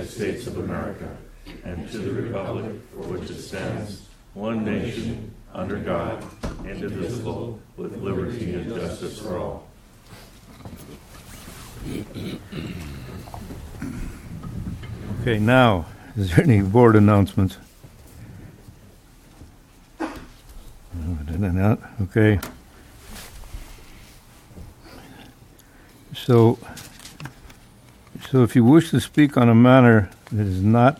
United States of America and to the republic for which it stands, one nation, under God, indivisible, with liberty and justice for all. Okay, now, is there any board announcements? No, did I not? Okay. So if you wish to speak on a matter that does not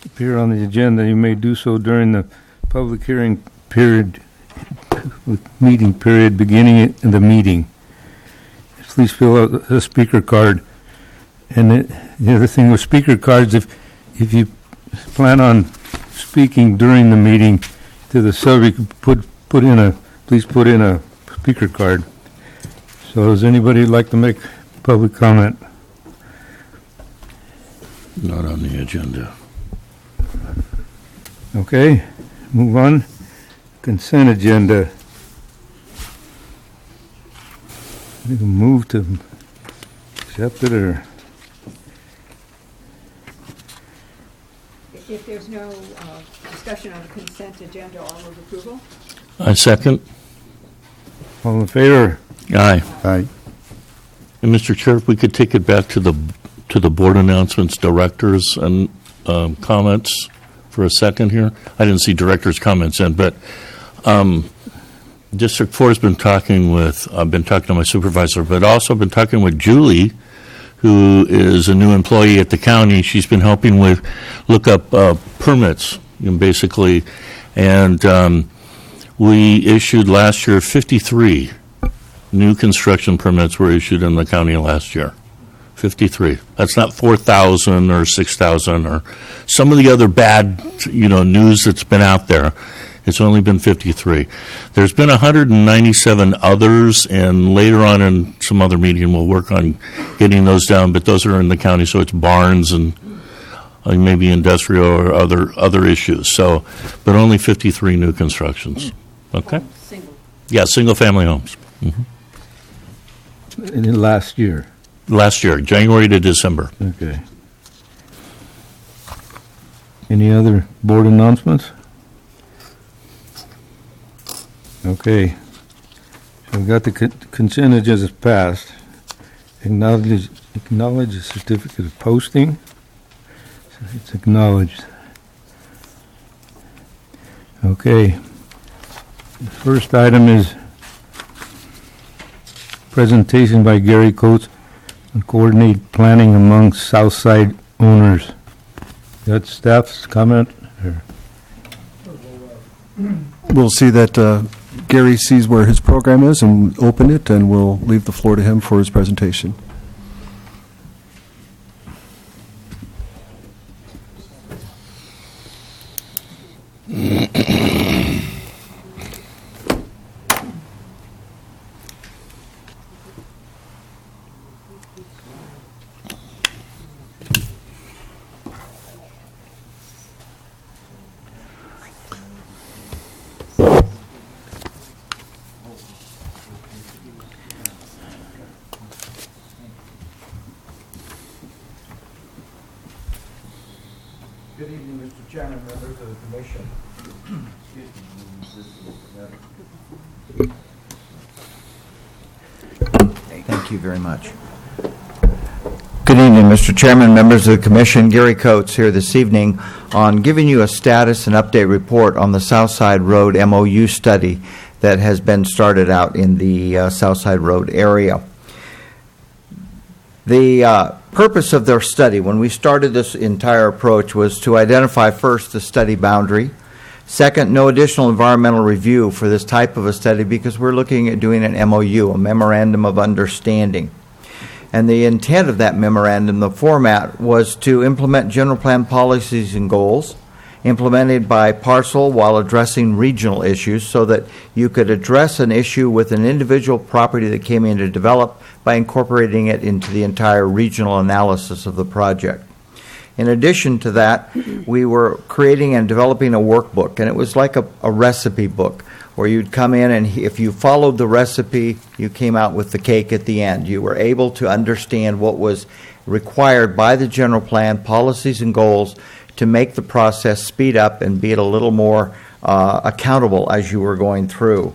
appear on the agenda, you may do so during the public hearing period, meeting period, beginning in the meeting. Please fill out a speaker card. And the other thing with speaker cards, if you plan on speaking during the meeting to the subject, please put in a speaker card. So does anybody like to make public comment? Not on the agenda. Okay, move on. Consent agenda. We can move to accept it, or if there's no discussion on the consent agenda, I'll move approval. I second. all in favor? Aye. Aye. And Mr. Chair, if we could take it back to the board announcements, directors, and comments for a second here. I didn't see directors' comments in, but District 4 has been talking with, I've been talking to my supervisor, but also been talking with Julie, who is a new employee at the county. She's been helping with look up permits, basically. And we issued last year 53 new construction permits were issued in the county last year. 53. That's not 4,000 or 6,000 or some of the other bad, news that's been out there. It's only been 53. There's been 197 others, and later on in some other meeting we'll work on getting those down, but those are in the county, so it's barns and maybe industrial or other issues. So, but only 53 new constructions. Okay? Single. Yeah, single-family homes. Mm-hmm. In last year? Last year, January to December. Okay. Any other board announcements? Okay. So we got the consent agenda passed. Acknowledge the certificate of posting. So it's acknowledged. Okay. The first item is presentation by Gary Coates on coordinate planning among Southside owners. Got staff's comment? Or? We'll see that Gary sees where his program is and open it, and we'll leave the floor to him for his presentation. Good evening, Mr. Chairman, members of the Commission. Thank you very much. Good evening, Mr. Chairman, members of the Commission. Gary Coates here this evening on giving you a status and update report on the Southside Road MOU study that has been started out in the Southside Road area. The purpose of their study, when we started this entire approach, was to identify first the study boundary. Second, no additional environmental review for this type of a study because we're looking at doing an MOU, a Memorandum of Understanding. And the intent of that memorandum, the format, was to implement general plan policies and goals implemented by parcel while addressing regional issues so that you could address an issue with an individual property that came in to develop by incorporating it into the entire regional analysis of the project. In addition to that, we were creating and developing a workbook, and it was like a recipe book where you'd come in and if you followed the recipe, you came out with the cake at the end. You were able to understand what was required by the general plan, policies and goals to make the process speed up and be it a little more accountable as you were going through.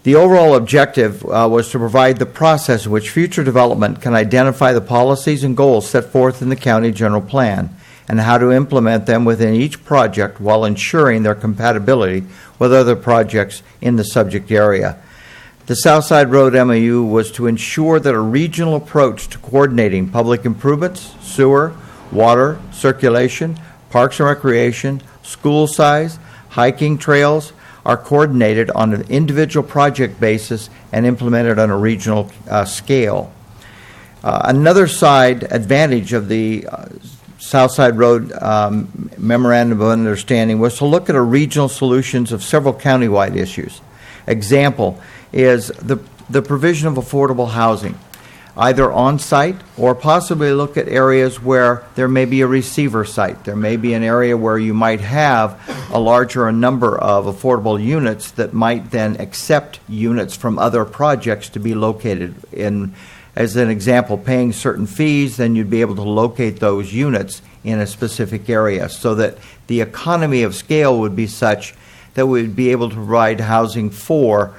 The overall objective was to provide the process in which future development can identify the policies and goals set forth in the county general plan and how to implement them within each project while ensuring their compatibility with other projects in the subject area. The Southside Road MOU was to ensure that a regional approach to coordinating public improvements, sewer, water, circulation, parks and recreation, school size, hiking trails are coordinated on an individual project basis and implemented on a regional scale. Another side advantage of the Southside Road Memorandum of Understanding was to look at a regional solutions of several countywide issues. Example is the provision of affordable housing, either on-site or possibly look at areas where there may be a receiver site. There may be an area where you might have a larger number of affordable units that might then accept units from other projects to be located in. As an example, paying certain fees, then you'd be able to locate those units in a specific area so that the economy of scale would be such that we'd be able to provide housing for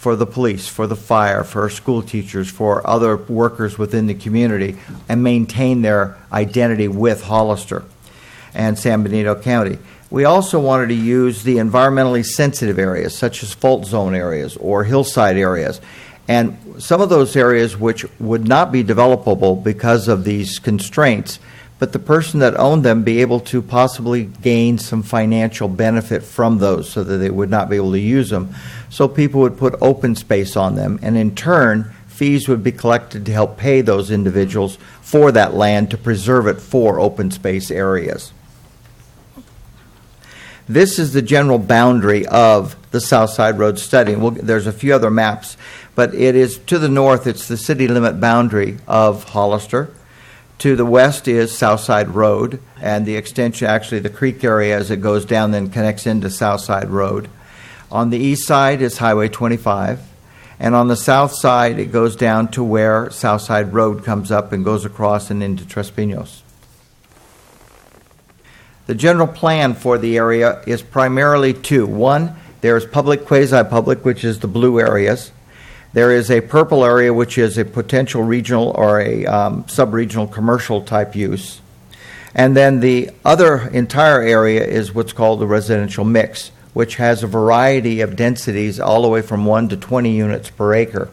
the police, for the fire, for school teachers, for other workers within the community, and maintain their identity with Hollister and San Benito County. We also wanted to use the environmentally sensitive areas, such as fault zone areas or hillside areas, and some of those areas which would not be developable because of these constraints, but the person that owned them be able to possibly gain some financial benefit from those so that they would not be able to use them. So people would put open space on them, and in turn, fees would be collected to help pay those individuals for that land to preserve it for open space areas. This is the general boundary of the Southside Road study. There's a few other maps, but it is to the north, it's the city limit boundary of Hollister. To the west is Southside Road, and the extension, actually the creek area as it goes down then connects into Southside Road. On the east side is Highway 25, and on the south side it goes down to where Southside Road comes up and goes across and into Tres Pinos. The general plan for the area is primarily two. One, there's public, quasi-public, which is the blue areas. There is a purple area, which is a potential regional or a sub-regional commercial type use. And then the other entire area is what's called the residential mix, which has a variety of densities all the way from 1 to 20 units per acre.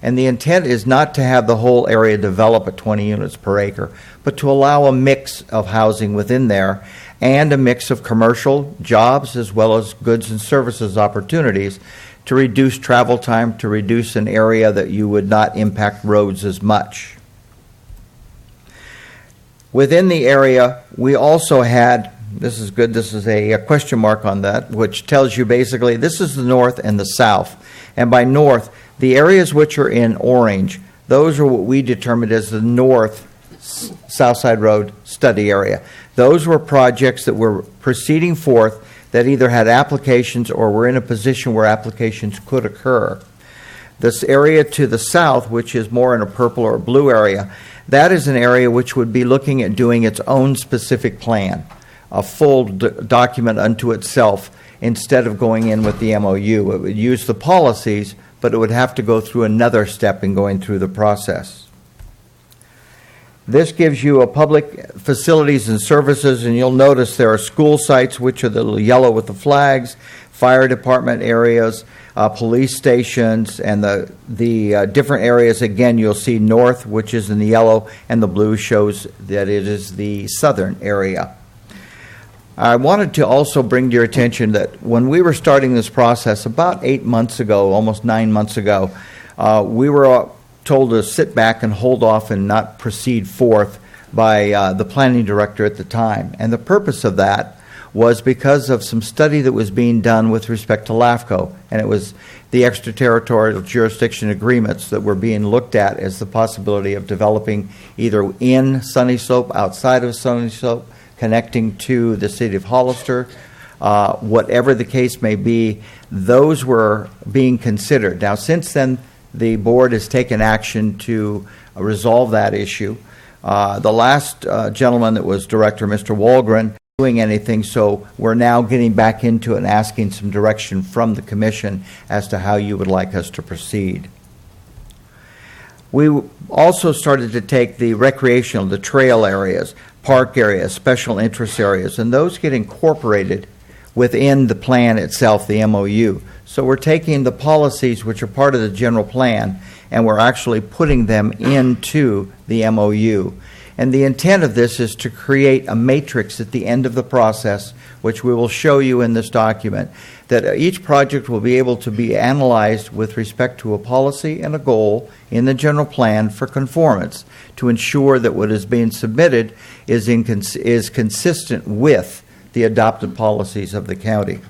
And the intent is not to have the whole area develop at 20 units per acre, but to allow a mix of housing within there and a mix of commercial jobs as well as goods and services opportunities to reduce travel time, to reduce an area that you would not impact roads as much. Within the area, we also had, this is good, this is a question mark on that, which tells you basically this is the north and the south. And by north, the areas which are in orange, those are what we determined as the north Southside Road study area. Those were projects that were proceeding forth that either had applications or were in a position where applications could occur. This area to the south, which is more in a purple or blue area, that is an area which would be looking at doing its own specific plan, a full document unto itself, instead of going in with the MOU. It would use the policies, but it would have to go through another step in going through the process. This gives you a public facilities and services, and you'll notice there are school sites, which are the little yellow with the flags, fire department areas, police stations, and the different areas. Again, you'll see north, which is in the yellow, and the blue shows that it is the southern area. I wanted to also bring to your attention that when we were starting this process about 8 months ago, almost 9 months ago, we were told to sit back and hold off and not proceed forth by the planning director at the time. And the purpose of that was because of some study that was being done with respect to LAFCO, and it was the extraterritorial jurisdiction agreements that were being looked at as the possibility of developing either in Sunny Slope, outside of Sunny Slope, connecting to the city of Hollister, whatever the case may be, those were being considered. Now, since then, the board has taken action to resolve that issue. The last gentleman that was director, Mr. Walgren, doing anything, so we're now getting back into it and asking some direction from the commission as to how you would like us to proceed. We also started to take the recreational, the trail areas, park areas, special interest areas, and those get incorporated within the plan itself, the MOU. So we're taking the policies which are part of the general plan and we're actually putting them into the MOU. And the intent of this is to create a matrix at the end of the process, which we will show you in this document, that each project will be able to be analyzed with respect to a policy and a goal in the general plan for conformance to ensure that what is being submitted is consistent with the adopted policies of the county.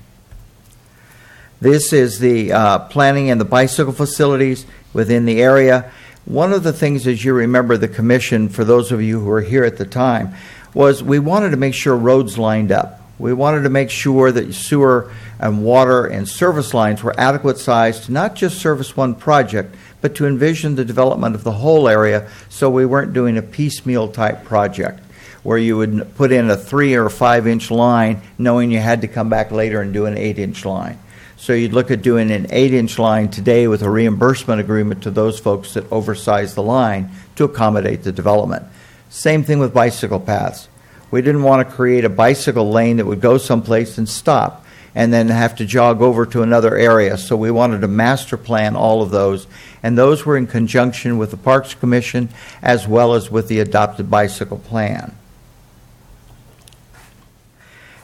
This is the planning and the bicycle facilities within the area. One of the things, as you remember, the commission, for those of you who were here at the time, was we wanted to make sure roads lined up. We wanted to make sure that sewer and water and service lines were adequate size to not just service one project, but to envision the development of the whole area so we weren't doing a piecemeal type project where you would put in a 3 or 5 inch line knowing you had to come back later and do an 8-inch line. So you'd look at doing an 8-inch line today with a reimbursement agreement to those folks that oversize the line to accommodate the development. Same thing with bicycle paths. We didn't want to create a bicycle lane that would go someplace and stop and then have to jog over to another area. So we wanted to master plan all of those. And those were in conjunction with the Parks Commission as well as with the adopted bicycle plan.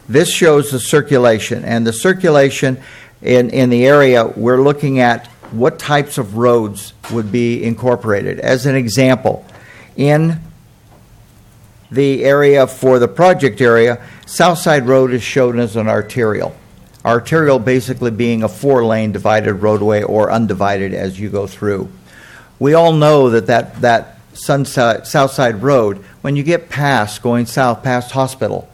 This shows the circulation. And the circulation in the area, we're looking at what types of roads would be incorporated. As an example, in the area for the project area, Southside Road is shown as an arterial. Arterial basically being a 4-lane divided roadway or undivided as you go through. We all know that Southside Road, when you get past, going south past Hospital,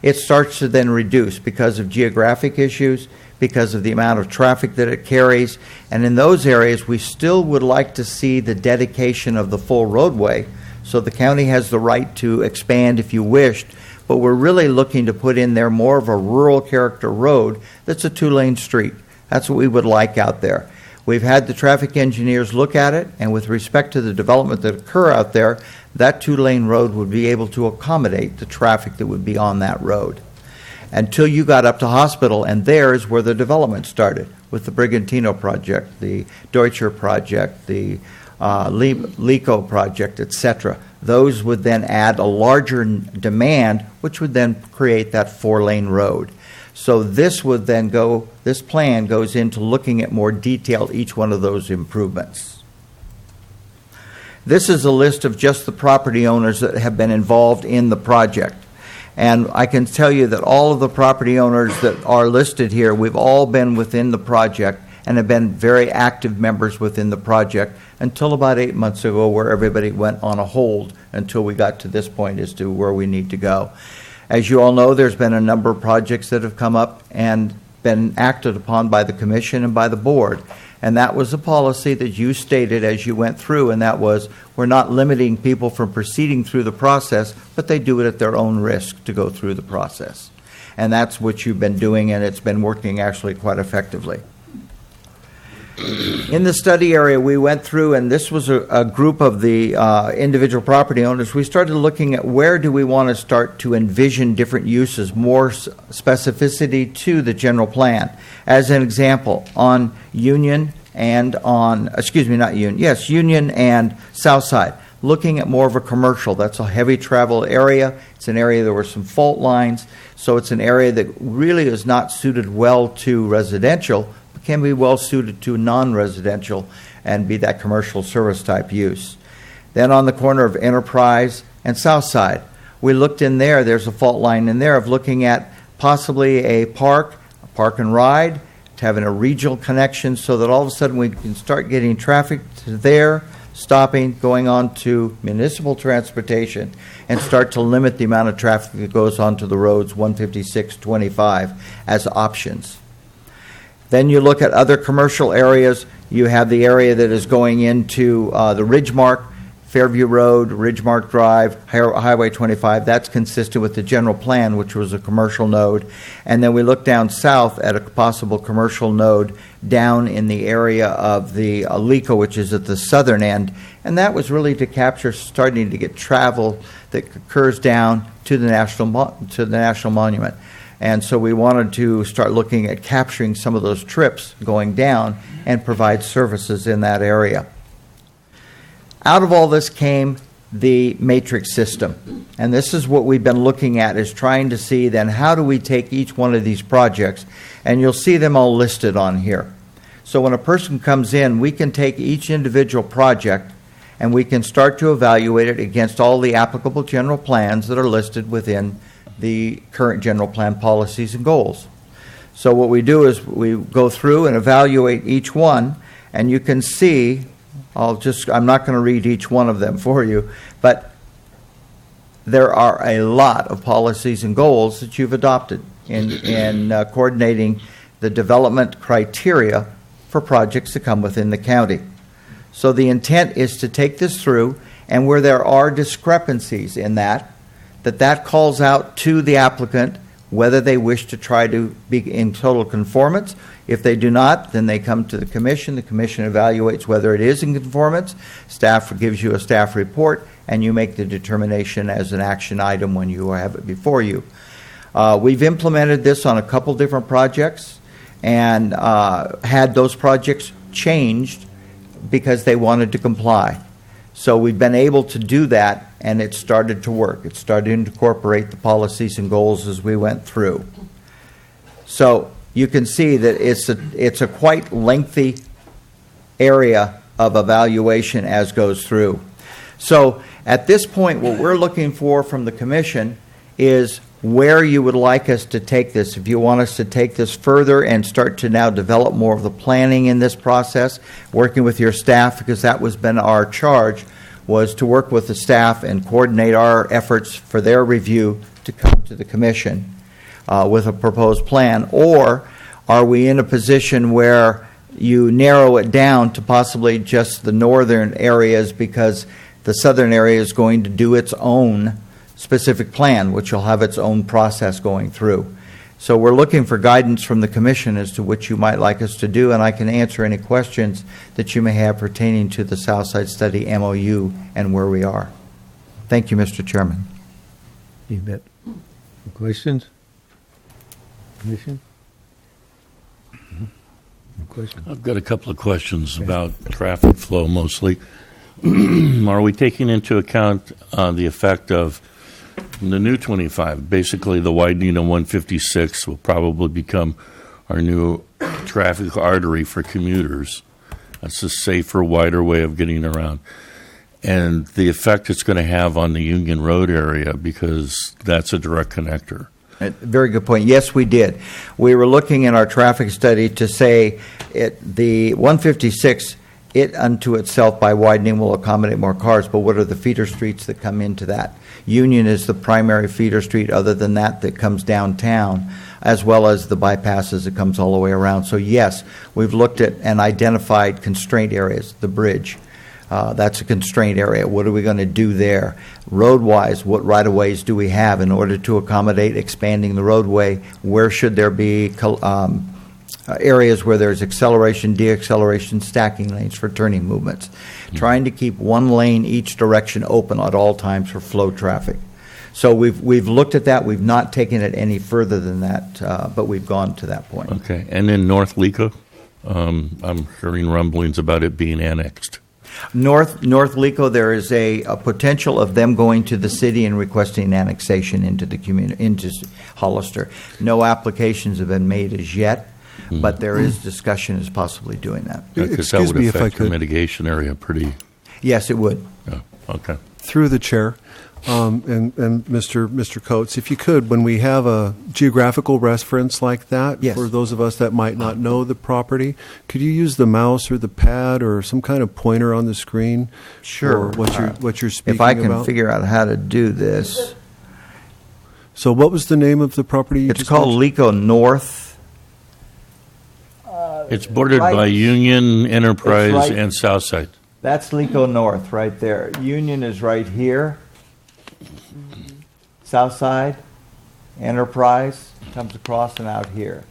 it starts to then reduce because of geographic issues, because of the amount of traffic that it carries. And in those areas, we still would like to see the dedication of the full roadway. So the county has the right to expand if you wished, but we're really looking to put in there more of a rural character road that's a 2-lane street. That's what we would like out there. We've had the traffic engineers look at it, and with respect to the development that occur out there, that 2-lane road would be able to accommodate the traffic that would be on that road. Until you got up to Hospital, and there is where the development started with the Brigantino project, the Deutscher project, the Lico project, etc. Those would then add a larger demand, which would then create that 4-lane road. So this would then go, this plan goes into looking at more detail each one of those improvements. This is a list of just the property owners that have been involved in the project. And I can tell you that all of the property owners that are listed here, we've all been within the project and have been very active members within the project until about 8 months ago, where everybody went on a hold until we got to this point as to where we need to go. As you all know, there's been a number of projects that have come up and been acted upon by the commission and by the board. And that was a policy that you stated as you went through, and that was we're not limiting people from proceeding through the process, but they do it at their own risk to go through the process. And that's what you've been doing, and it's been working actually quite effectively. In the study area, we went through, and this was a group of the individual property owners. We started looking at where do we want to start to envision different uses, more specificity to the general plan. As an example, on Union and on, Union and Southside, looking at more of a commercial. That's a heavy travel area. It's an area there were some fault lines, so it's an area that really is not suited well to residential, can be well suited to non-residential and be that commercial service type use. Then on the corner of Enterprise and Southside, we looked in there, there's a fault line in there of looking at possibly a park and ride, to having a regional connection so that all of a sudden we can start getting traffic to there stopping, going on to municipal transportation, and start to limit the amount of traffic that goes onto the roads 156, 25 as options. Then you look at other commercial areas. You have the area that is going into the Ridgemark, Fairview Road, Ridgemark Drive, Highway 25. That's consistent with the general plan, which was a commercial node. And then we look down south at a possible commercial node down in the area of the Alico, which is at the southern end. And that was really to capture starting to get travel that occurs down to the National Monument. And so we wanted to start looking at capturing some of those trips going down and provide services in that area. Out of all this came the matrix system. And this is what we've been looking at, is trying to see then how do we take each one of these projects, and you'll see them all listed on here. So when a person comes in, we can take each individual project and we can start to evaluate it against all the applicable general plans that are listed within the current general plan policies and goals. So what we do is we go through and evaluate each one, and you can see, I'm not going to read each one of them for you, but there are a lot of policies and goals that you've adopted in coordinating the development criteria for projects that come within the county. So the intent is to take this through, and where there are discrepancies in that calls out to the applicant whether they wish to try to be in total conformance. If they do not, then they come to the commission. The commission evaluates whether it is in conformance. Staff gives you a staff report, and you make the determination as an action item when you have it before you. We've implemented this on a couple different projects and had those projects changed because they wanted to comply. So we've been able to do that, and it started to work. It started to incorporate the policies and goals as we went through. So you can see that it's a quite lengthy area of evaluation as goes through. So at this point, what we're looking for from the commission is where you would like us to take this. If you want us to take this further and start to now develop more of the planning in this process, working with your staff, because that was been our charge, was to work with the staff and coordinate our efforts for their review to come to the commission with a proposed plan. Or are we in a position where you narrow it down to possibly just the northern areas, because the southern area is going to do its own specific plan, which will have its own process going through. So we're looking for guidance from the commission as to what you might like us to do, and I can answer any questions that you may have pertaining to the Southside Study MOU and where we are. Thank you, Mr. Chairman. You bet. Questions? Commission? Questions? I've got a couple of questions about traffic flow mostly. Are we taking into account the effect of the new 25? Basically, the widening of 156 will probably become our new traffic artery for commuters. That's a safer, wider way of getting around. And the effect it's going to have on the Union Road area, because that's a direct connector. Very good point. Yes, we did. We were looking in our traffic study to say the 156, it unto itself by widening will accommodate more cars, but what are the feeder streets that come into that? Union is the primary feeder street. Other than that comes downtown, as well as the bypasses that comes all the way around. So yes, we've looked at and identified constraint areas. The bridge, that's a constraint area. What are we going to do there? Road-wise, what right-of-ways do we have in order to accommodate expanding the roadway? Where should there be areas where there's acceleration, deacceleration, stacking lanes for turning movements? Trying to keep one lane each direction open at all times for flow traffic. So we've looked at that. We've not taken it any further than that, but we've gone to that point. Okay. And then North Lico, I'm hearing rumblings about it being annexed. North Lico, there is a potential of them going to the city and requesting annexation into the community, into Hollister. No applications have been made as yet, but there is discussion as possibly doing that. Because that would affect the mitigation area pretty. Yes, it would. Yeah. Okay. Through the chair, and Mr. Coates, if you could, when we have a geographical reference like that, Yes. for those of us that might not know the property, could you use the mouse or the pad or some kind of pointer on the screen? Sure. For what you're speaking If I can about? figure out how to do this. So what was the name of the property you It's just called mentioned? Lico North. It's bordered Right. by Union, Enterprise, right. and Southside. That's Lico North right there. Union is right here. Southside, Enterprise comes across and out here.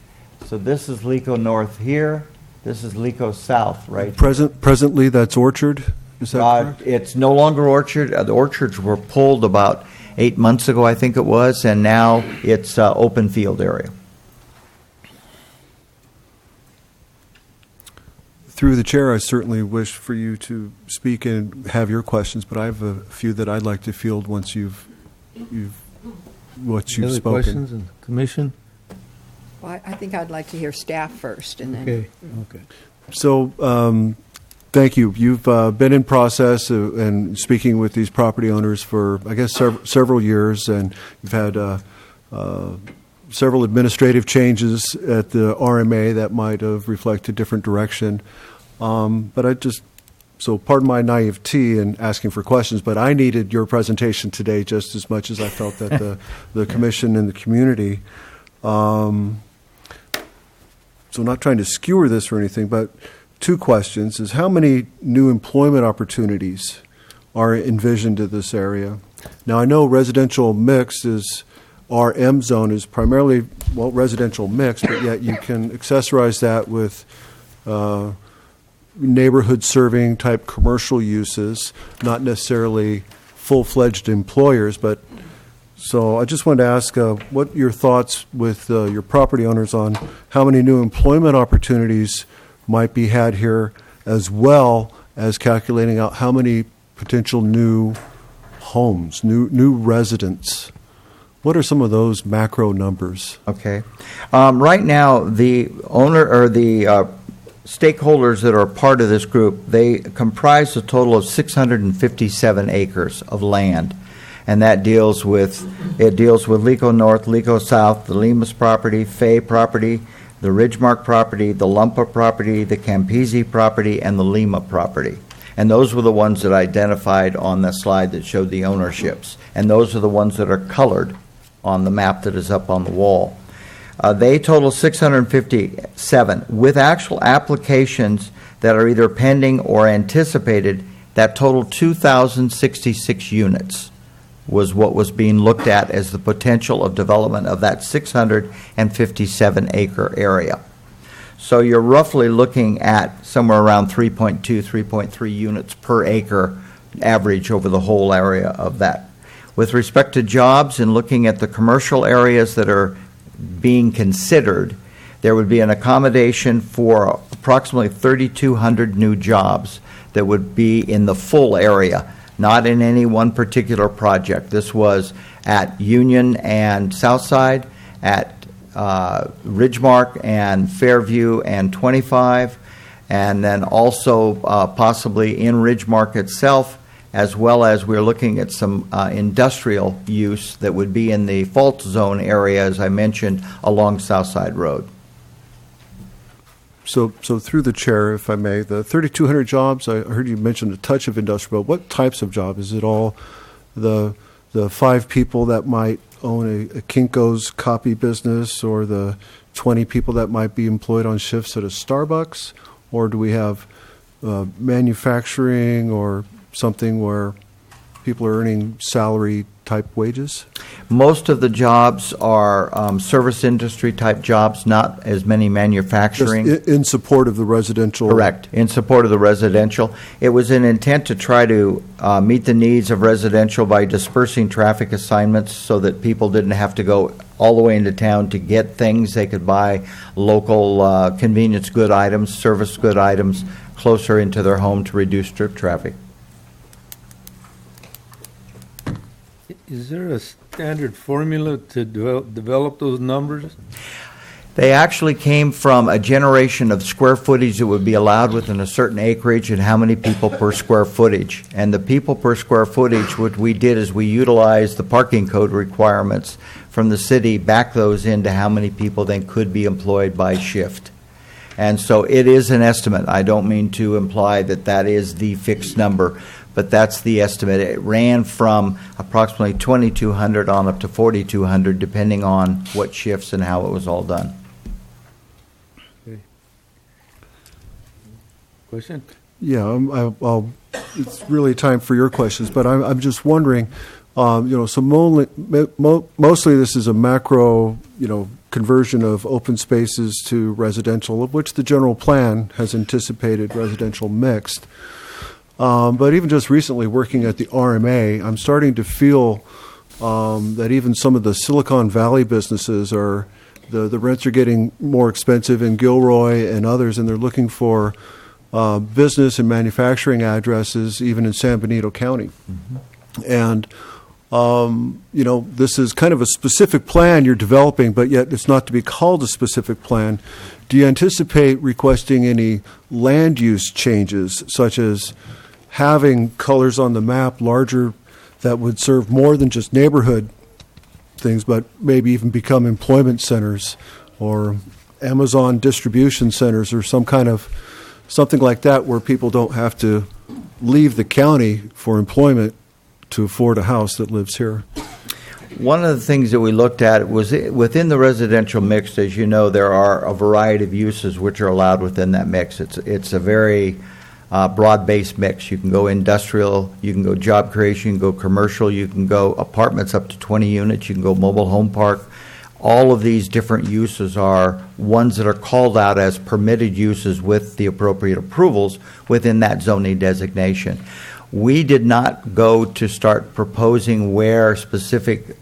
So this is Lico North here. This is Lico South right here. Presently, that's Orchard, is that correct? It's no longer Orchard. The orchards were pulled about 8 months ago, I think it was, and now it's open field area. Through the chair, I certainly wish for you to speak and have your questions, but I have a few that I'd like to field once you've Other spoken. questions in the commission? Well, I think I'd like to hear staff first, and then. Okay. So, thank you. You've been in process and speaking with these property owners for, I guess, several years, and you've had several administrative changes at the RMA that might have reflected different direction. So pardon my naivety in asking for questions, but I needed your presentation today just as much as I felt that the commission and the community. So not trying to skewer this or anything, but two questions is how many new employment opportunities are envisioned in this area? Now, I know residential mix is, RM zone is primarily, well, residential mix, but yet you can accessorize that with neighborhood serving type commercial uses, not necessarily full-fledged employers, but so I just wanted to ask what your thoughts with your property owners on how many new employment opportunities might be had here, as well as calculating out how many potential new homes, new residents. What are some of those macro numbers? Okay. Right now, the owner or the stakeholders that are part of this group, they comprise a total of 657 acres of land. And that deals with Lico North, Lico South, the Lemus property, Fay property, the Ridgemark property, the Lumpa property, the Campisi property, and the Lima property. And those were the ones that I identified on the slide that showed the ownerships. And those are the ones that are colored on the map that is up on the wall. They total 657. With actual applications that are either pending or anticipated, that total 2,066 units was what was being looked at as the potential of development of that 657-acre area. So you're roughly looking at somewhere around 3.2, 3.3 units per acre average over the whole area of that. With respect to jobs and looking at the commercial areas that are being considered, there would be an accommodation for approximately 3,200 new jobs that would be in the full area, not in any one particular project. This was at Union and Southside, at Ridgemark and Fairview and 25, and then also possibly in Ridgemark itself, as well as we're looking at some industrial use that would be in the fault zone area, as I mentioned, along Southside Road. So through the chair, if I may, the 3,200 jobs, I heard you mention a touch of industrial. What types of job? Is it all the 5 people that might own a Kinko's copy business, or the 20 people that might be employed on shifts at a Starbucks? Or do we have manufacturing or something where people are earning salary type wages? Most of the jobs are service industry type jobs, not as many manufacturing. Just in support of the residential. Correct, in support of the residential. It was an intent to try to meet the needs of residential by dispersing traffic assignments so that people didn't have to go all the way into town to get things. They could buy local convenience good items, service good items closer into their home to reduce trip traffic. Is there a standard formula to develop those numbers? They actually came from a generation of square footage that would be allowed within a certain acreage and how many people per square footage. And the people per square footage, what we did is we utilized the parking code requirements from the city, back those into how many people then could be employed by shift. And so it is an estimate. I don't mean to imply that that is the fixed number, but that's the estimate. It ran from approximately 2,200 on up to 4,200, depending on what shifts and how it was all done. Question? Yeah, it's really time for your questions, but I'm just wondering, so mostly this is a macro, conversion of open spaces to residential, of which the general plan has anticipated residential mixed. But even just recently working at the RMA, I'm starting to feel that even some of the Silicon Valley businesses the rents are getting more expensive in Gilroy and others, and they're looking for business and manufacturing addresses even in San Benito County. Mm-hmm. And this is kind of a specific plan you're developing, but yet it's not to be called a specific plan. Do you anticipate requesting any land use changes, such as having colors on the map larger that would serve more than just neighborhood things, but maybe even become employment centers or Amazon distribution centers or something like that, where people don't have to leave the county for employment to afford a house that lives here? One of the things that we looked at was within the residential mix. As you know, there are a variety of uses which are allowed within that mix. It's a very broad-based mix. You can go industrial, you can go job creation, you can go commercial, you can go apartments up to 20 units, you can go mobile home park. All of these different uses are ones that are called out as permitted uses with the appropriate approvals within that zoning designation. We did not go to start proposing where specific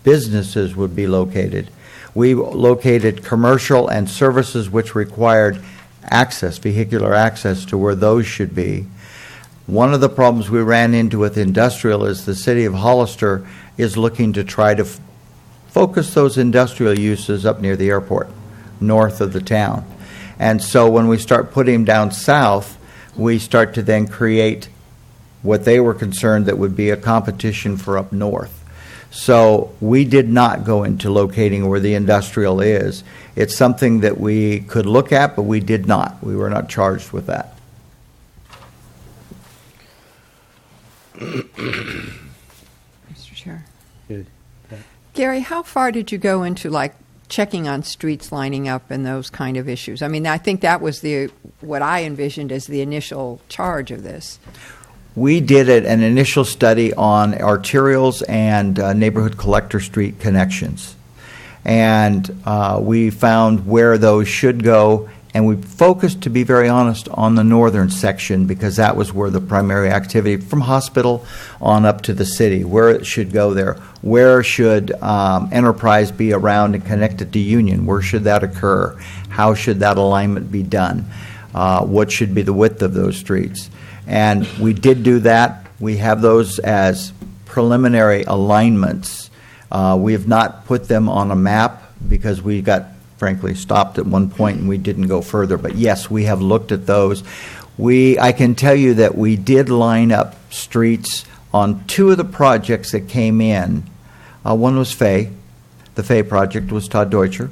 businesses would be located. We located commercial and services which required vehicular access to where those should be. One of the problems we ran into with industrial is the city of Hollister is looking to try to focus those industrial uses up near the airport, north of the town. And so when we start putting them down south, we start to then create what they were concerned that would be a competition for up north. So we did not go into locating where the industrial is. It's something that we could look at, but we did not. We were not charged with that. Mr. Chair. Good. Gary, how far did you go into checking on streets lining up and those kind of issues? I mean, I think that was what I envisioned as the initial charge of this. We did an initial study on arterials and neighborhood collector street connections. And we found where those should go, and we focused, to be very honest, on the northern section because that was where the primary activity from hospital on up to the city, where it should go there. Where should Enterprise be around and connected to Union? Where should that occur? How should that alignment be done? What should be the width of those streets? And we did do that. We have those as preliminary alignments. We have not put them on a map because we got, frankly, stopped at one point and we didn't go further. But yes, we have looked at those. I can tell you that we did line up streets on two of the projects that came in. One was Fay. The Fay project was Todd Deutscher.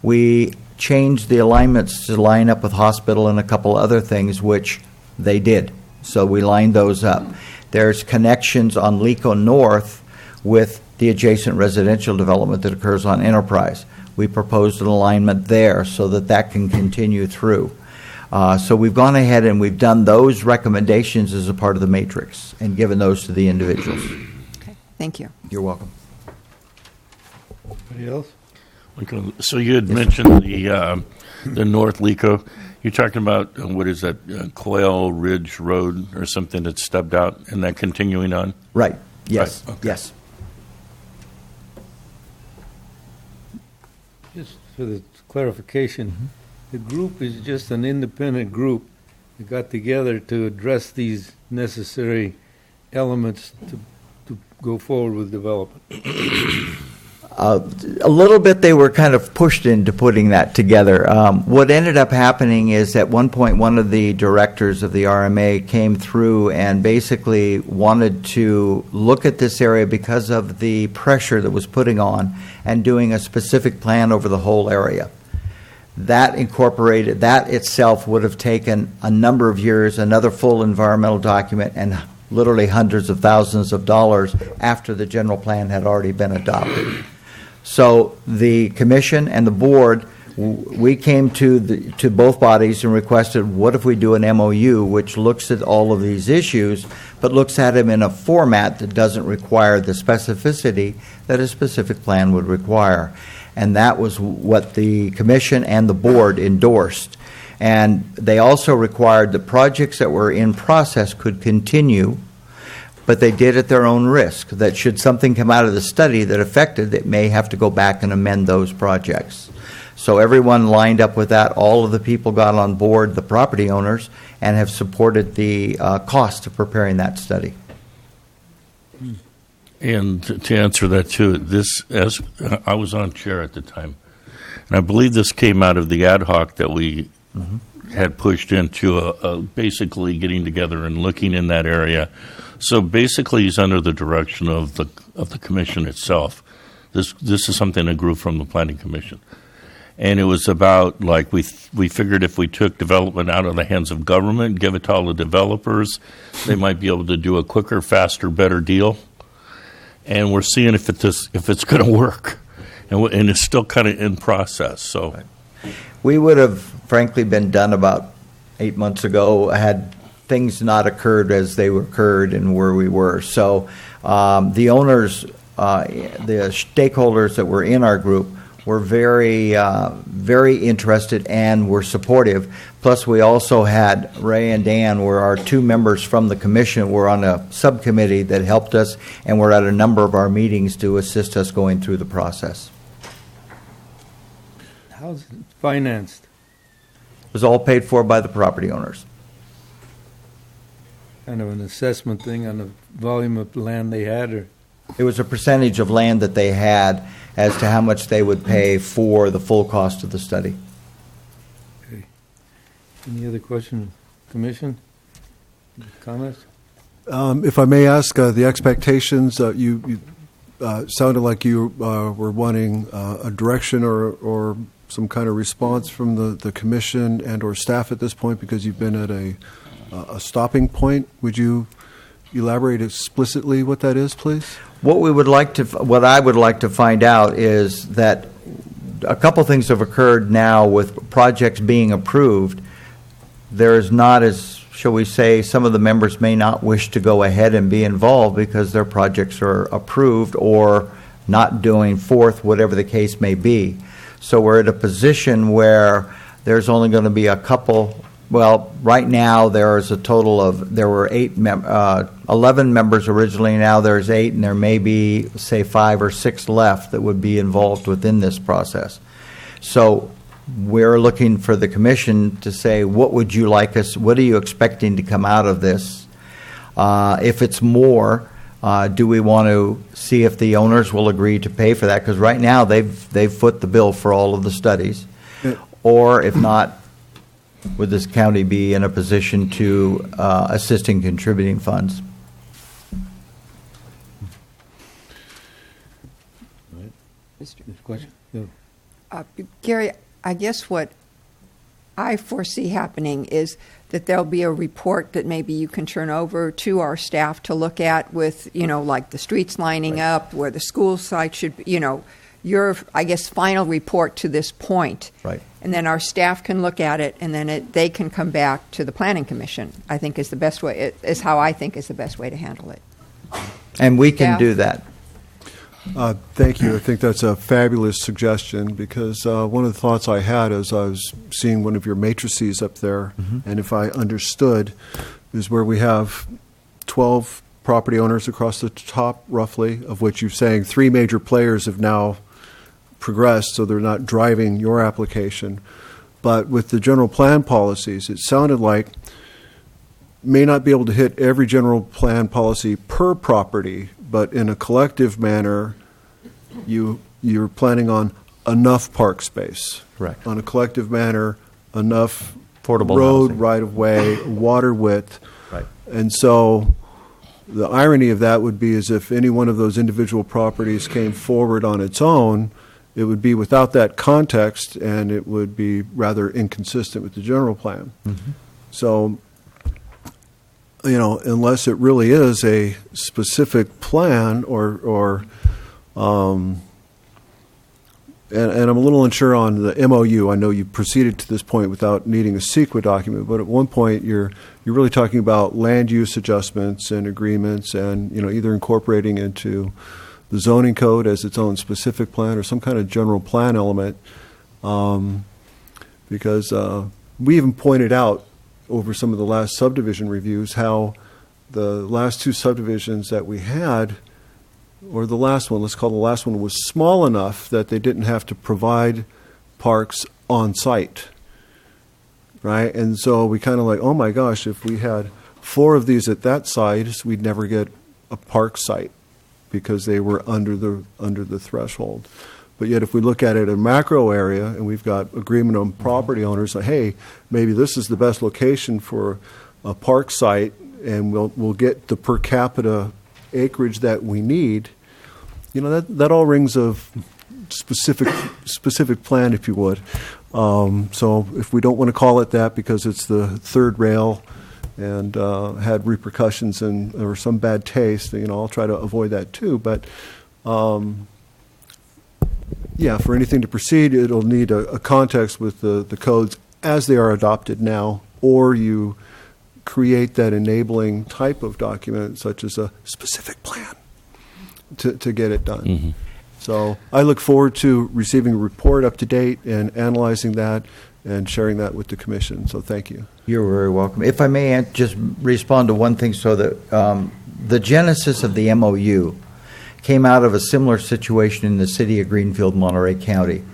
We changed the alignments to line up with hospital and a couple other things, which they did. So we lined those up. There's connections on Lico North with the adjacent residential development that occurs on Enterprise. We proposed an alignment there so that can continue through. So we've gone ahead and we've done those recommendations as a part of the matrix and given those to the individuals. Okay, thank you. You're welcome. Anybody else? Okay, so you had mentioned the North Lico. You're talking about, what is that, Quail Ridge Road or something that's stubbed out and that continuing on? Right. Yes. Right. Okay. Yes. Just for the clarification, the group is just an independent group that got together to address these necessary elements to go forward with development. a little bit they were kind of pushed into putting that together. What ended up happening is at one point one of the directors of the RMA came through and basically wanted to look at this area because of the pressure that was putting on and doing a specific plan over the whole area. That itself would have taken a number of years, another full environmental document, and literally hundreds of thousands of dollars after the general plan had already been adopted. So the commission and the board, we came to both bodies and requested, what if we do an MOU which looks at all of these issues, but looks at them in a format that doesn't require the specificity that a specific plan would require. And that was what the commission and the board endorsed. And they also required that projects that were in process could continue, but they did at their own risk, that should something come out of the study that affected, it may have to go back and amend those projects. So everyone lined up with that. All of the people got on board, the property owners, and have supported the cost of preparing that study. And to answer that too, as I was on chair at the time, and I believe this came out of the ad hoc that we had pushed into basically getting together and looking in that area. So basically, he's under the direction of the commission itself. This is something that grew from the planning commission, and it was about, like, we figured if we took development out of the hands of government, give it to all the developers, they might be able to do a quicker, faster, better deal. And we're seeing if it's going to work, and it's still kind of in process. So. Right. We would have, frankly, been done about 8 months ago had things not occurred as they occurred and where we were. So the owners, the stakeholders that were in our group were very, very interested and were supportive. Plus, we also had Ray and Dan were our two members from the commission, were on a subcommittee that helped us and were at a number of our meetings to assist us going through the process. How's it financed? It was all paid for by the property owners. Kind of an assessment thing on the volume of land they had, or? It was a percentage of land that they had as to how much they would pay for the full cost of the study. Okay. Any other questions, Commission? Comments? If I may ask, the expectations, you sounded like you were wanting a direction or some kind of response from the commission and or staff at this point, because you've been at a stopping point. Would you elaborate explicitly what that is, please? What I would like to find out is that a couple things have occurred now with projects being approved. There is not, as shall we say, some of the members may not wish to go ahead and be involved because their projects are approved or not doing forth, whatever the case may be. So we're at a position where there's only going to be a couple. Well, right now there is a total of, there were 11 members originally, now there's 8, and there may be, say, 5 or 6 left that would be involved within this process. So we're looking for the commission to say, what would you like us, what are you expecting to come out of this? If it's more, do we want to see if the owners will agree to pay for that? Because right now they've foot the bill for all of the studies. Or if not, would this county be in a position to assist in contributing funds? Next question? Yeah. Gary, I guess what I foresee happening is that there'll be a report that maybe you can turn over to our staff to look at with, like the streets lining up, where the school site should be, your, I guess, final report to this point. Right. And then our staff can look at it, and then they can come back to the Planning Commission, I think is the best way, is how I think is the best way to handle it. And we can Yeah. do that. Thank you. I think that's a fabulous suggestion, because one of the thoughts I had as I was seeing one of your matrices up there, and if I understood, is where we have 12 property owners across the top, roughly, of which you're saying 3 major players have now progressed, so they're not driving your application. But with the general plan policies, it sounded like may not be able to hit every general plan policy per property, but in a collective manner, you you're planning on enough park space. Correct. On a collective manner, enough Affordable road, housing. right-of-way, water width. Right. And so the irony of that would be is if any one of those individual properties came forward on its own, it would be without that context, and it would be rather inconsistent with the general plan. So, unless it really is a specific plan and I'm a little unsure on the MOU. I know you proceeded to this point without needing a CEQA document, but at one point you're really talking about land use adjustments and agreements and, either incorporating into the zoning code as its own specific plan or some kind of general plan element. Because we even pointed out over some of the last subdivision reviews how the last two subdivisions that we had, or the last one, let's call the last one, was small enough that they didn't have to provide parks on site, right? And so we kind of like, oh my gosh, if we had 4 of these at that site, we'd never get a park site because they were under the threshold. But yet if we look at it in a macro area and we've got agreement on property owners, like, hey, maybe this is the best location for a park site and we'll get the per capita acreage that we need, that all rings of specific plan, if you would. So if we don't want to call it that because it's the third rail and had repercussions or some bad taste, I'll try to avoid that too. But for anything to proceed, it'll need a context with the codes as they are adopted now, or you create that enabling type of document, such as a specific plan, to get it done. Mm-hmm. So I look forward to receiving a report up to date and analyzing that and sharing that with the commission. So thank you. You're very welcome. If I may just respond to one thing, so that the genesis of the MOU came out of a similar situation in the city of Greenfield, Monterey County.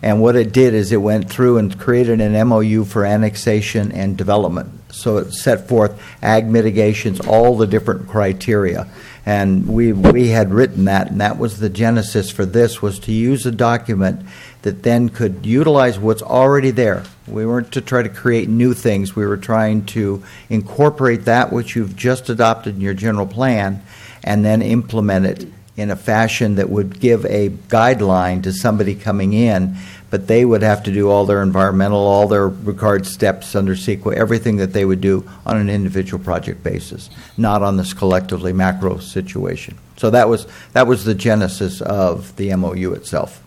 And what it did is it went through and created an MOU for annexation and development. So it set forth ag mitigations, all the different criteria. And we had written that, and that was the genesis for this, was to use a document that then could utilize what's already there. We weren't to try to create new things. We were trying to incorporate that which you've just adopted in your general plan and then implement it in a fashion that would give a guideline to somebody coming in, but they would have to do all their environmental, all their required steps under CEQA, everything that they would do on an individual project basis, not on this collectively macro situation. So that was the genesis of the MOU itself.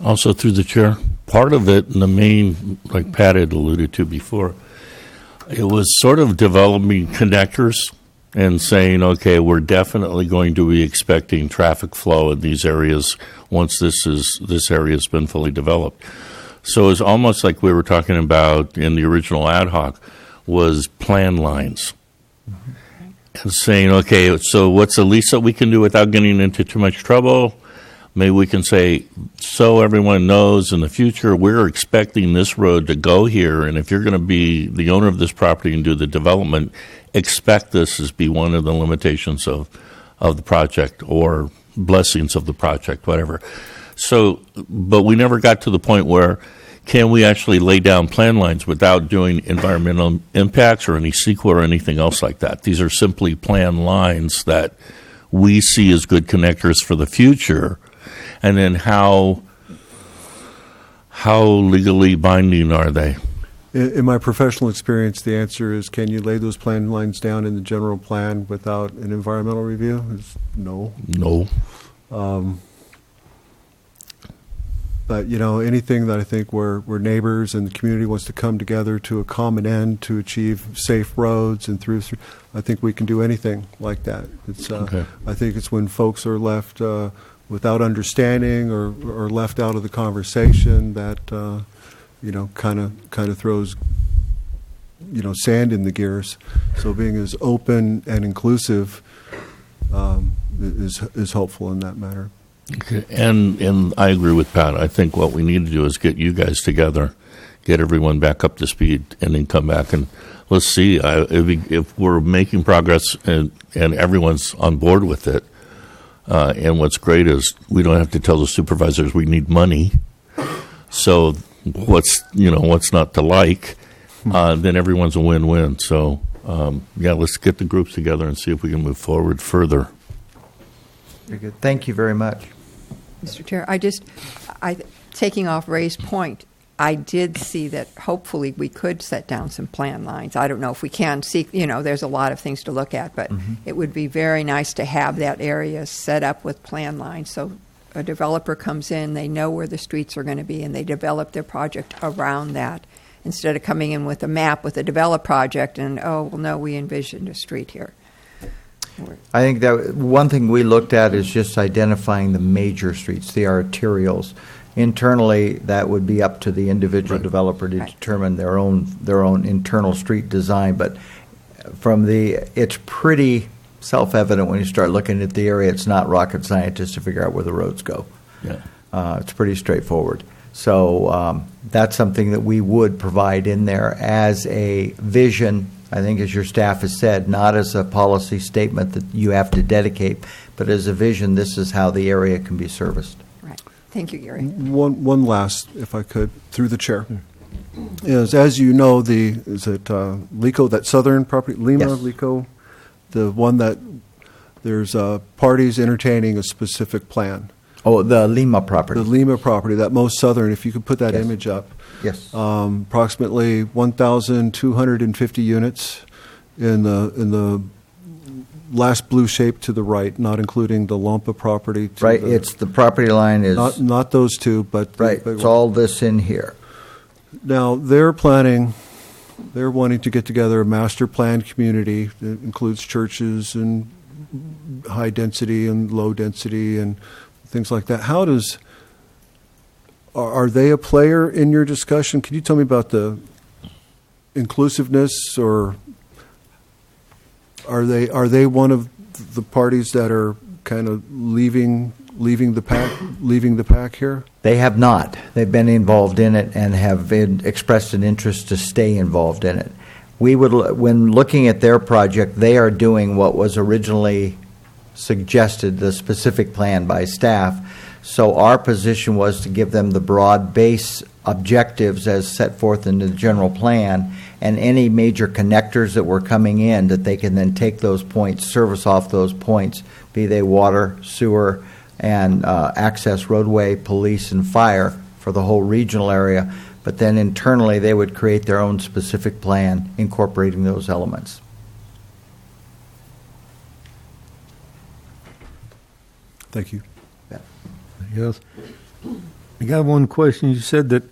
Also, through the chair, part of it, and the main, like Pat had alluded to before, it was sort of developing connectors and saying, okay, we're definitely going to be expecting traffic flow in these areas once this area has been fully developed. So it's almost like we were talking about in the original ad hoc was plan lines. And saying, okay, so what's the least that we can do without getting into too much trouble? Maybe we can say, so everyone knows in the future we're expecting this road to go here, and if you're going to be the owner of this property and do the development, expect this as be one of the limitations of the project or blessings of the project, whatever. So, but we never got to the point where can we actually lay down plan lines without doing environmental impacts or any CEQA or anything else like that. These are simply plan lines that we see as good connectors for the future. And then how legally binding are they? In my professional experience, the answer is, can you lay those plan lines down in the general plan without an environmental review? It's no. No. But, anything that I think where neighbors and the community wants to come together to a common end to achieve safe roads and through I think we can do anything like that. It's Okay. I think it's when folks are left without understanding or left out of the conversation that kind of throws sand in the gears. So being as open and inclusive is helpful in that matter. Okay. And I agree with Pat. I think what we need to do is get you guys together, get everyone back up to speed, and then come back and let's see if we're making progress and everyone's on board with it. And what's great is we don't have to tell the supervisors we need money. So what's not to like, then everyone's a win-win. So, let's get the groups together and see if we can move forward further. Very good. Thank you very much. Mr. Chair, taking off Ray's point, I did see that hopefully we could set down some plan lines. I don't know if we can see, there's a lot of things to look at, but it would be very nice to have that area set up with plan lines. So a developer comes in, they know where the streets are going to be, and they develop their project around that instead of coming in with a map with a developed project and, we envisioned a street here. I think that one thing we looked at is just identifying the major streets, the arterials. Internally, that would be up to the individual developer to determine their own internal street design. But it's pretty self-evident when you start looking at the area. It's not rocket science to figure out where the roads go. Yeah. It's pretty straightforward. So that's something that we would provide in there as a vision. I think, as your staff has said, not as a policy statement that you have to dedicate, but as a vision. This is how the area can be serviced. Thank you, Gary. One last, if I could, through the chair, is, as you know, Lico, that southern property, Lima, Yes. Lico, the one that there's parties entertaining a specific plan. Oh, the Lima property. The Lima property, that most southern, if you could put that Yes. image up. Yes. Approximately 1,250 units in the last blue shape to the right, not including the Lampa property. Right, it's the property line is... Not those two, but... Right, it's all this in here. Now, they're wanting to get together a master planned community that includes churches and high density and low density and things like that. Are they a player in your discussion? Can you tell me about the inclusiveness, or are they one of the parties that are kind of leaving the pack here? They have not. They've been involved in it and have expressed an interest to stay involved in it. When looking at their project, they are doing what was originally suggested, the specific plan by staff. So our position was to give them the broad base objectives as set forth in the general plan, and any major connectors that were coming in, that they can then take those points, service off those points, be they water, sewer, and access roadway, police, and fire for the whole regional area. But then internally, they would create their own specific plan incorporating those elements. Thank you. Yes. I got one question. You said that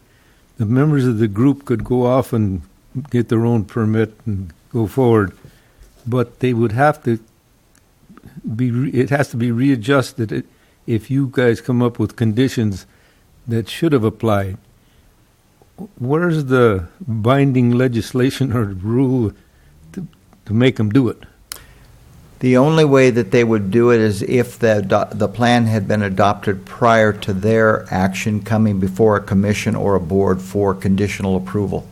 the members of the group could go off and get their own permit and go forward, but they would have to it has to be readjusted if you guys come up with conditions that should have applied. Where's the binding legislation or rule to make them do it? The only way that they would do it is if the plan had been adopted prior to their action coming before a commission or a board for conditional approval.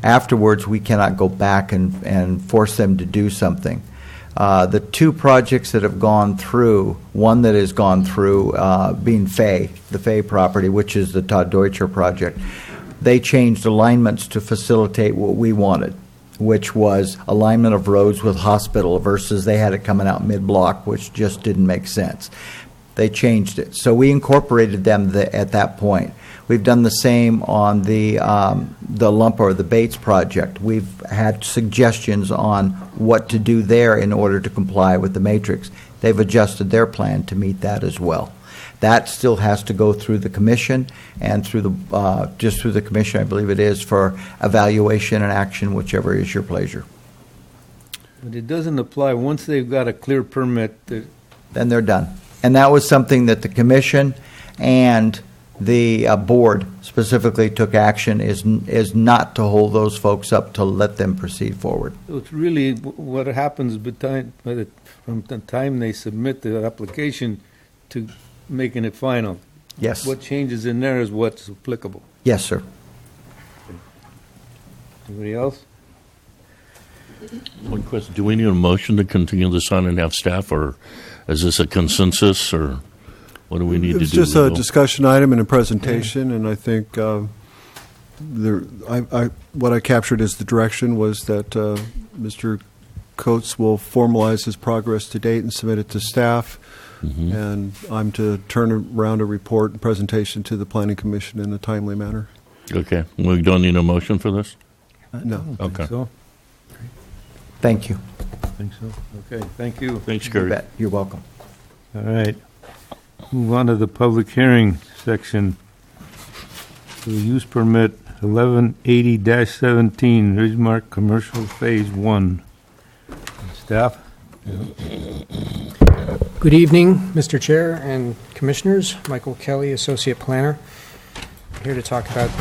Afterwards, we cannot go back and force them to do something. The two projects that have gone through, one that has gone through being the Fay property, which is the Todd Deutscher project, they changed alignments to facilitate what we wanted, which was alignment of roads with hospital versus they had it coming out mid-block, which just didn't make sense. They changed it. So we incorporated them at that point. We've done the same on the Lumpa or the Bates project. We've had suggestions on what to do there in order to comply with the matrix. They've adjusted their plan to meet that as well. That still has to go through the commission and through the commission, I believe it is, for evaluation and action, whichever is your pleasure. But it doesn't apply once they've got a clear permit. Then they're done. And that was something that the commission and the board specifically took action, is not to hold those folks up, to let them proceed forward. So it's really what happens from the time they submit the application to making it final. Yes. What changes in there is what's applicable. Yes, sir. Anybody else? One question, do we need a motion to continue this on and have staff, or is this a consensus, or what do we need to do? It's just a discussion item and a presentation, and I think what I captured as the direction was that Mr. Coates will formalize his progress to date and submit it to staff, and I'm to turn around a report and presentation to the Planning Commission in a timely manner. Okay, we don't need a motion for this? No. Okay. So, Thank you. I think so. Okay, thank you. Thanks, You Gary. bet. You're welcome. All right. Move on to the public hearing section. The use permit 1180-17, Ridgemark Commercial Phase 1. Staff? Good evening, Mr. Chair and Commissioners. Michael Kelly, Associate Planner, here to talk about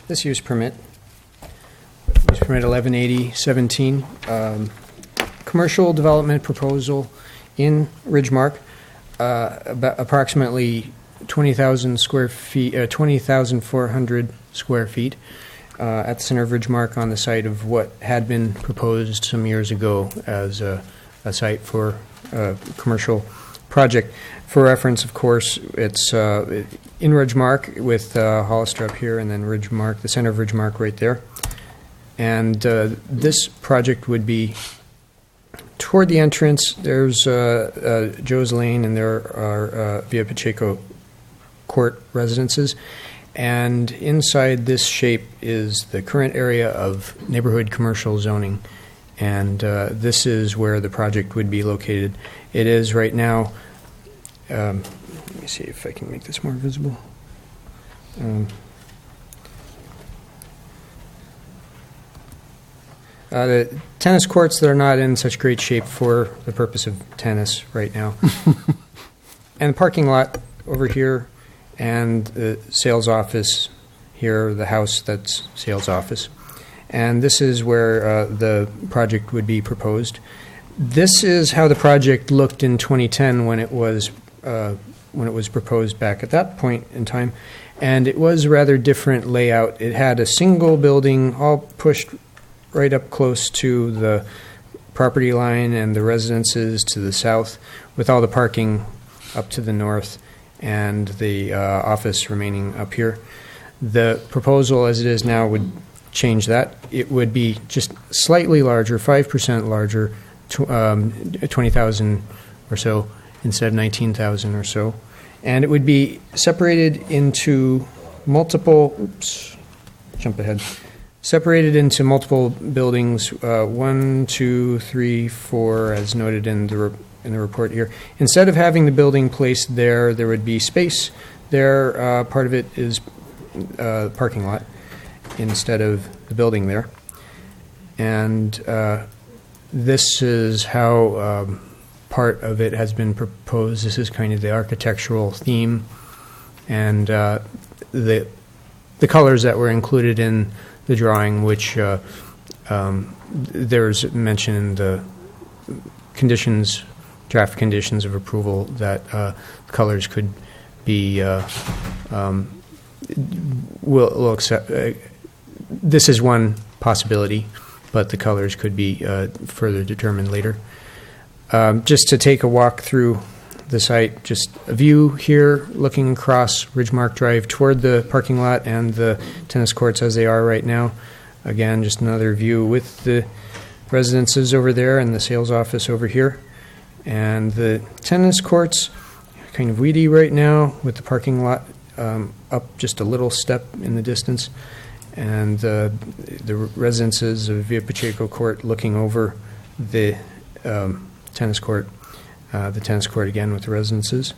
this use permit. Use permit 1180-17, commercial development proposal in Ridgemark, about approximately 20,000 square feet, 20,400 square feet at the center of Ridgemark on the site of what had been proposed some years ago as a site for a commercial project. For reference, of course, it's in Ridgemark with Hollister up here and then Ridgemark, the center of Ridgemark right there. And this project would be toward the entrance. There's Joe's Lane, and there are Via Pacheco Court residences. And inside this shape is the current area of neighborhood commercial zoning. And this is where the project would be located. It is right now, let me see if I can make this more visible. The tennis courts that are not in such great shape for the purpose of tennis right now. And the parking lot over here, and the sales office here, the house that's sales office. And this is where the project would be proposed. This is how the project looked in 2010 when it was proposed back at that point in time. And it was a rather different layout. It had a single building all pushed right up close to the property line and the residences to the south, with all the parking up to the north and the office remaining up here. The proposal as it is now would change that. It would be just slightly larger, 5% larger, 20,000 or so instead of 19,000 or so. And it would be separated into multiple, separated into multiple buildings, 1, 2, 3, 4, as noted in the report here. Instead of having the building placed there, there would be space there. Part of it is parking lot instead of the building there. And this is how part of it has been proposed. This is kind of the architectural theme, and the colors that were included in the drawing, which there's mention in the conditions, draft conditions of approval, that colors could be will accept. This is one possibility, but the colors could be further determined later. Just to take a walk through the site, just a view here looking across Ridgemark Drive toward the parking lot and the tennis courts as they are right now. Again, just another view with the residences over there and the sales office over here. And the tennis courts, kind of weedy right now with the parking lot up just a little step in the distance. And the residences of Via Pacheco Court looking over the tennis court again with the residences,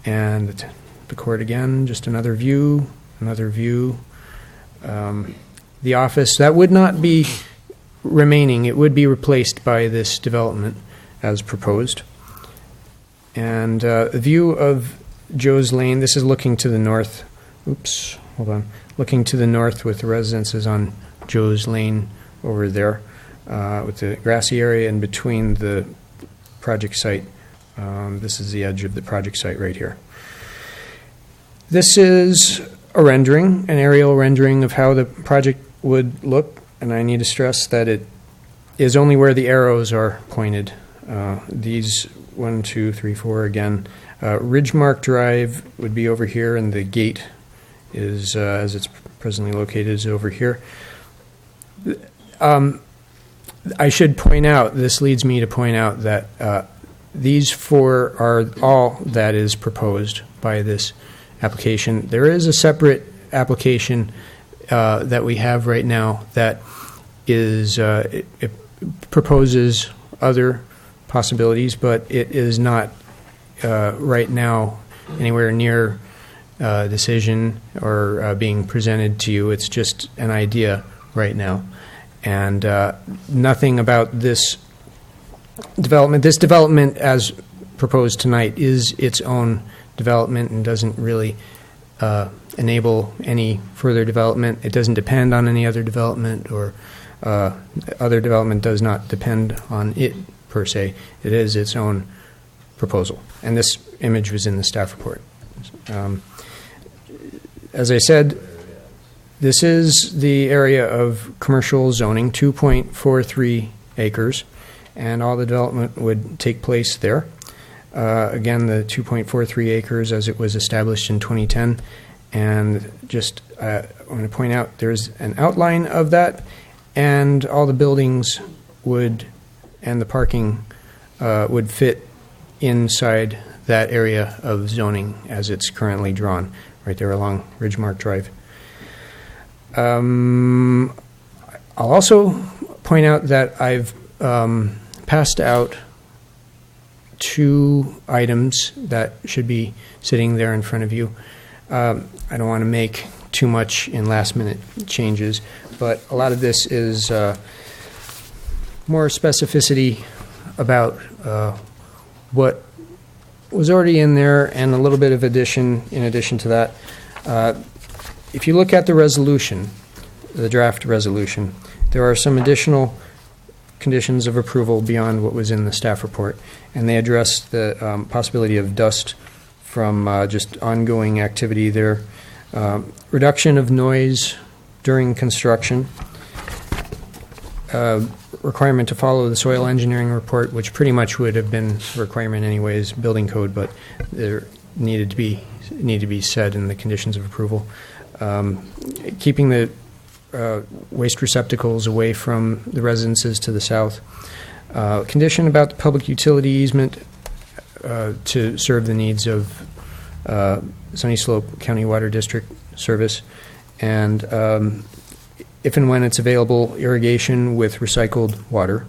and the court again, just another view. The office, that would not be remaining. It would be replaced by this development as proposed. And a view of Joe's Lane, this is looking to the north. Oops, hold on. Looking to the north with the residences on Joe's Lane over there, with the grassy area in between the project site. This is the edge of the project site right here. This is a rendering, an aerial rendering of how the project would look and I need to stress that it is only where the arrows are pointed. These 1, 2, 3, 4 again. Ridgemark Drive would be over here, and the gate is, as it's presently located, is over here. I should point out, this leads me to point out that these 4 are all that is proposed by this application. There is a separate application that we have right now that is, it proposes other possibilities, but it is not right now anywhere near decision or being presented to you. It's just an idea right now. And nothing about this development. This development, as proposed tonight, is its own development and doesn't really enable any further development. It doesn't depend on any other development, or other development does not depend on it per se. It is its own proposal. And this image was in the staff report. As I said, this is the area of commercial zoning, 2.43 acres, and all the development would take place there. Again, the 2.43 acres as it was established in 2010. And just I want to point out there's an outline of that, and all the buildings would, and the parking would fit inside that area of zoning as it's currently drawn, right there along Ridgemark Drive. I'll also point out that I've passed out 2 items that should be sitting there in front of you. I don't want to make too much in last-minute changes, but a lot of this is more specificity about what was already in there and a little bit of addition in addition to that. If you look at the resolution, the draft resolution, there are some additional conditions of approval beyond what was in the staff report, and they address the possibility of dust from just ongoing activity there, reduction of noise during construction, requirement to follow the soil engineering report, which pretty much would have been a requirement anyways, building code, but there need to be said in the conditions of approval. Keeping the waste receptacles away from the residences to the south. Condition about the public utility easement to serve the needs of Sunny Slope County Water District service, and if and when it's available, irrigation with recycled water,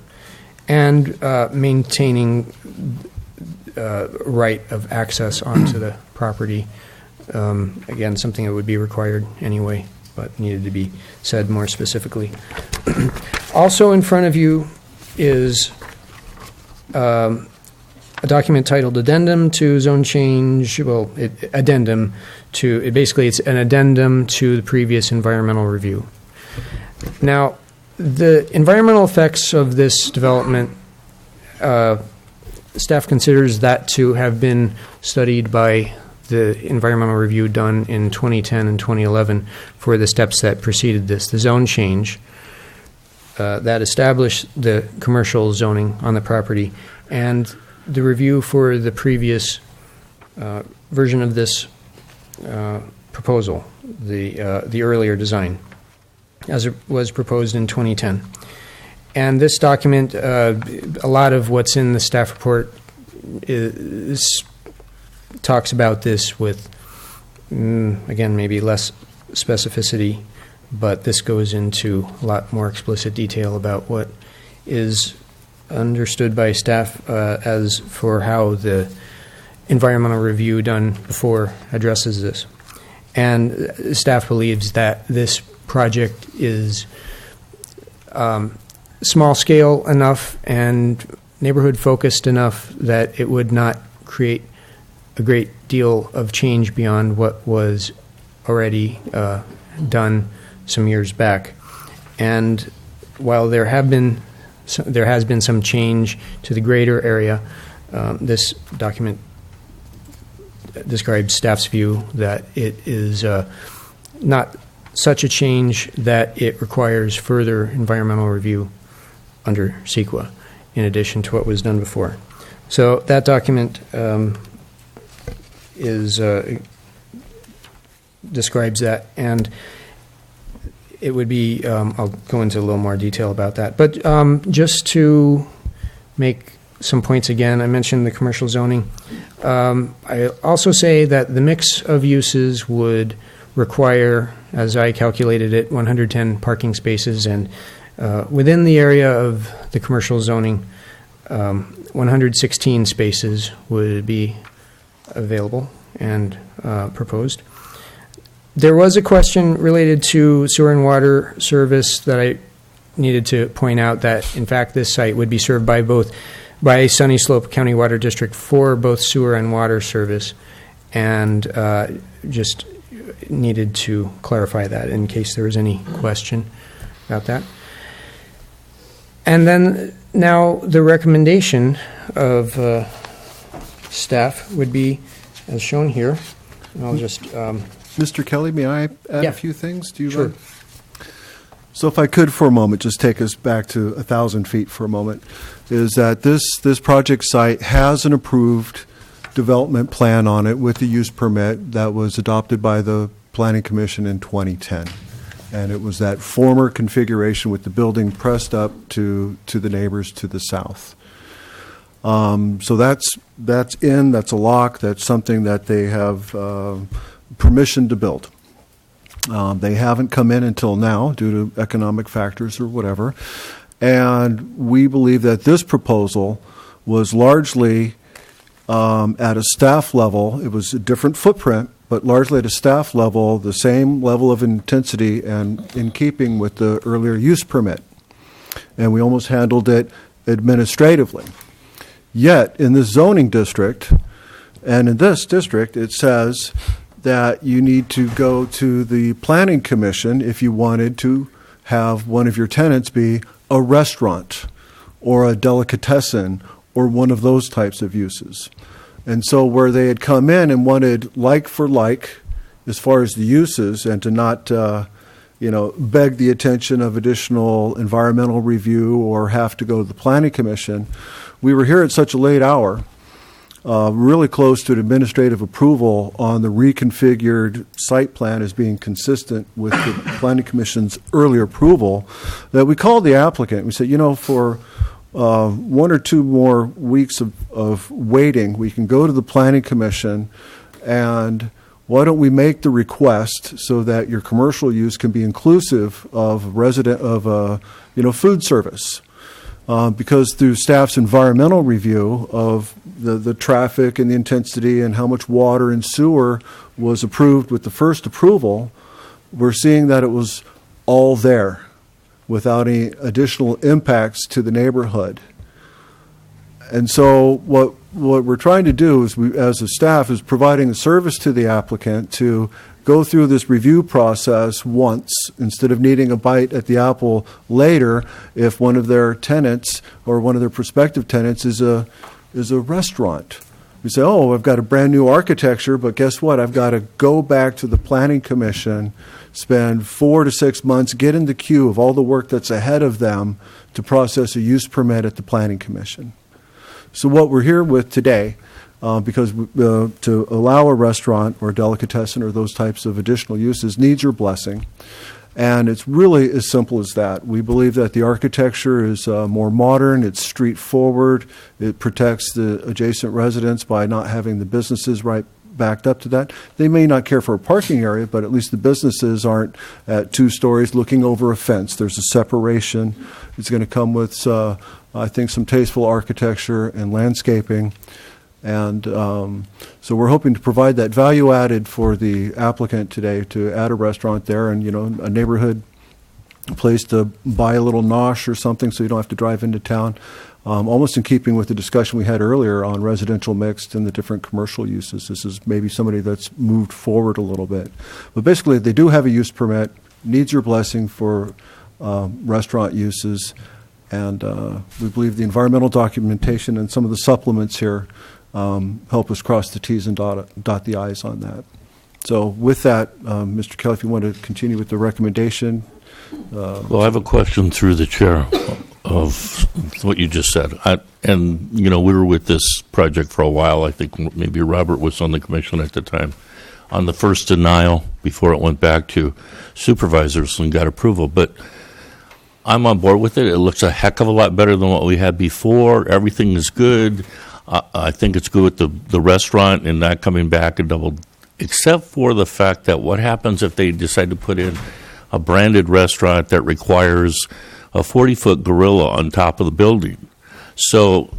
and maintaining right of access onto the property. Again, something that would be required anyway, but needed to be said more specifically. Also in front of you is a document titled Addendum to Zone Change. Well, addendum to, it's an addendum to the previous environmental review. Now, the environmental effects of this development, staff considers that to have been studied by the environmental review done in 2010 and 2011 for the steps that preceded this. The zone change that established the commercial zoning on the property, and the review for the previous version of this proposal, the earlier design, as it was proposed in 2010. And this document, a lot of what's in the staff report talks about this with, again, maybe less specificity, but this goes into a lot more explicit detail about what is understood by staff as for how the environmental review done before addresses this. And staff believes that this project is small scale enough and neighborhood focused enough that it would not create a great deal of change beyond what was already done some years back. And while there has been some change to the greater area, this document describes staff's view that it is not such a change that it requires further environmental review under CEQA, in addition to what was done before. So that document describes that, and it would be, I'll go into a little more detail about that. But just to make some points again, I mentioned the commercial zoning. I also say that the mix of uses would require, as I calculated it, 110 parking spaces, and within the area of the commercial zoning, 116 spaces would be available and proposed. There was a question related to sewer and water service that I needed to point out, that in fact this site would be served by Sunny Slope County Water District for both sewer and water service, and just needed to clarify that in case there was any question about that. And then now the recommendation of staff would be as shown here. And I'll just Mr. Kelly, may I add Yeah. a few things? Do you Sure. mind? So if I could for a moment, just take us back to 1,000 feet for a moment, is that this project site has an approved development plan on it with the use permit that was adopted by the Planning Commission in 2010. And it was that former configuration with the building pressed up to the neighbors to the south. So that's a lock, that's something that they have permission to build. They haven't come in until now due to economic factors or whatever. And we believe that this proposal was largely at a staff level. It was a different footprint, but largely at a staff level, the same level of intensity and in keeping with the earlier use permit. And we almost handled it administratively. Yet, in this zoning district, and in this district, it says that you need to go to the Planning Commission if you wanted to have one of your tenants be a restaurant or a delicatessen or one of those types of uses. And so where they had come in and wanted like for like as far as the uses, and to not beg the attention of additional environmental review or have to go to the Planning Commission, we were here at such a late hour, really close to an administrative approval on the reconfigured site plan as being consistent with the Planning Commission's earlier approval, that we called the applicant. We said, for 1 or 2 more weeks of waiting, we can go to the Planning Commission, and why don't we make the request so that your commercial use can be inclusive of food service? Because through staff's environmental review of the traffic and the intensity and how much water and sewer was approved with the first approval, we're seeing that it was all there without any additional impacts to the neighborhood. And so what we're trying to do is, as a staff, is providing a service to the applicant to go through this review process once instead of needing a bite at the apple later if one of their tenants or one of their prospective tenants is a restaurant. We say, I've got a brand new architecture, but guess what? I've got to go back to the Planning Commission, spend 4 to 6 months, get in the queue of all the work that's ahead of them to process a use permit at the Planning Commission. So what we're here with today, because to allow a restaurant or a delicatessen or those types of additional uses needs your blessing. And it's really as simple as that. We believe that the architecture is more modern, it's street forward, it protects the adjacent residents by not having the businesses right backed up to that. They may not care for a parking area, but at least the businesses aren't at 2 stories looking over a fence. There's a separation. It's going to come with, I think, some tasteful architecture and landscaping. And so we're hoping to provide that value added for the applicant today to add a restaurant there and, a neighborhood place to buy a little nosh or something so you don't have to drive into town. Almost in keeping with the discussion we had earlier on residential mixed and the different commercial uses. This is maybe somebody that's moved forward a little bit. But basically, they do have a use permit, needs your blessing for restaurant uses, and we believe the environmental documentation and some of the supplements here help us cross the T's and dot the I's on that. So with that, Mr. Kelly, if you want to continue with the recommendation. Well, I have a question through the chair of what you just said. We were with this project for a while. I think maybe Robert was on the commission at the time. On the first denial, before it went back to supervisors and got approval. But I'm on board with it. It looks a heck of a lot better than what we had before. Everything is good. I think it's good with the restaurant and not coming back and double, except for the fact that what happens if they decide to put in a branded restaurant that requires a 40-foot gorilla on top of the building. So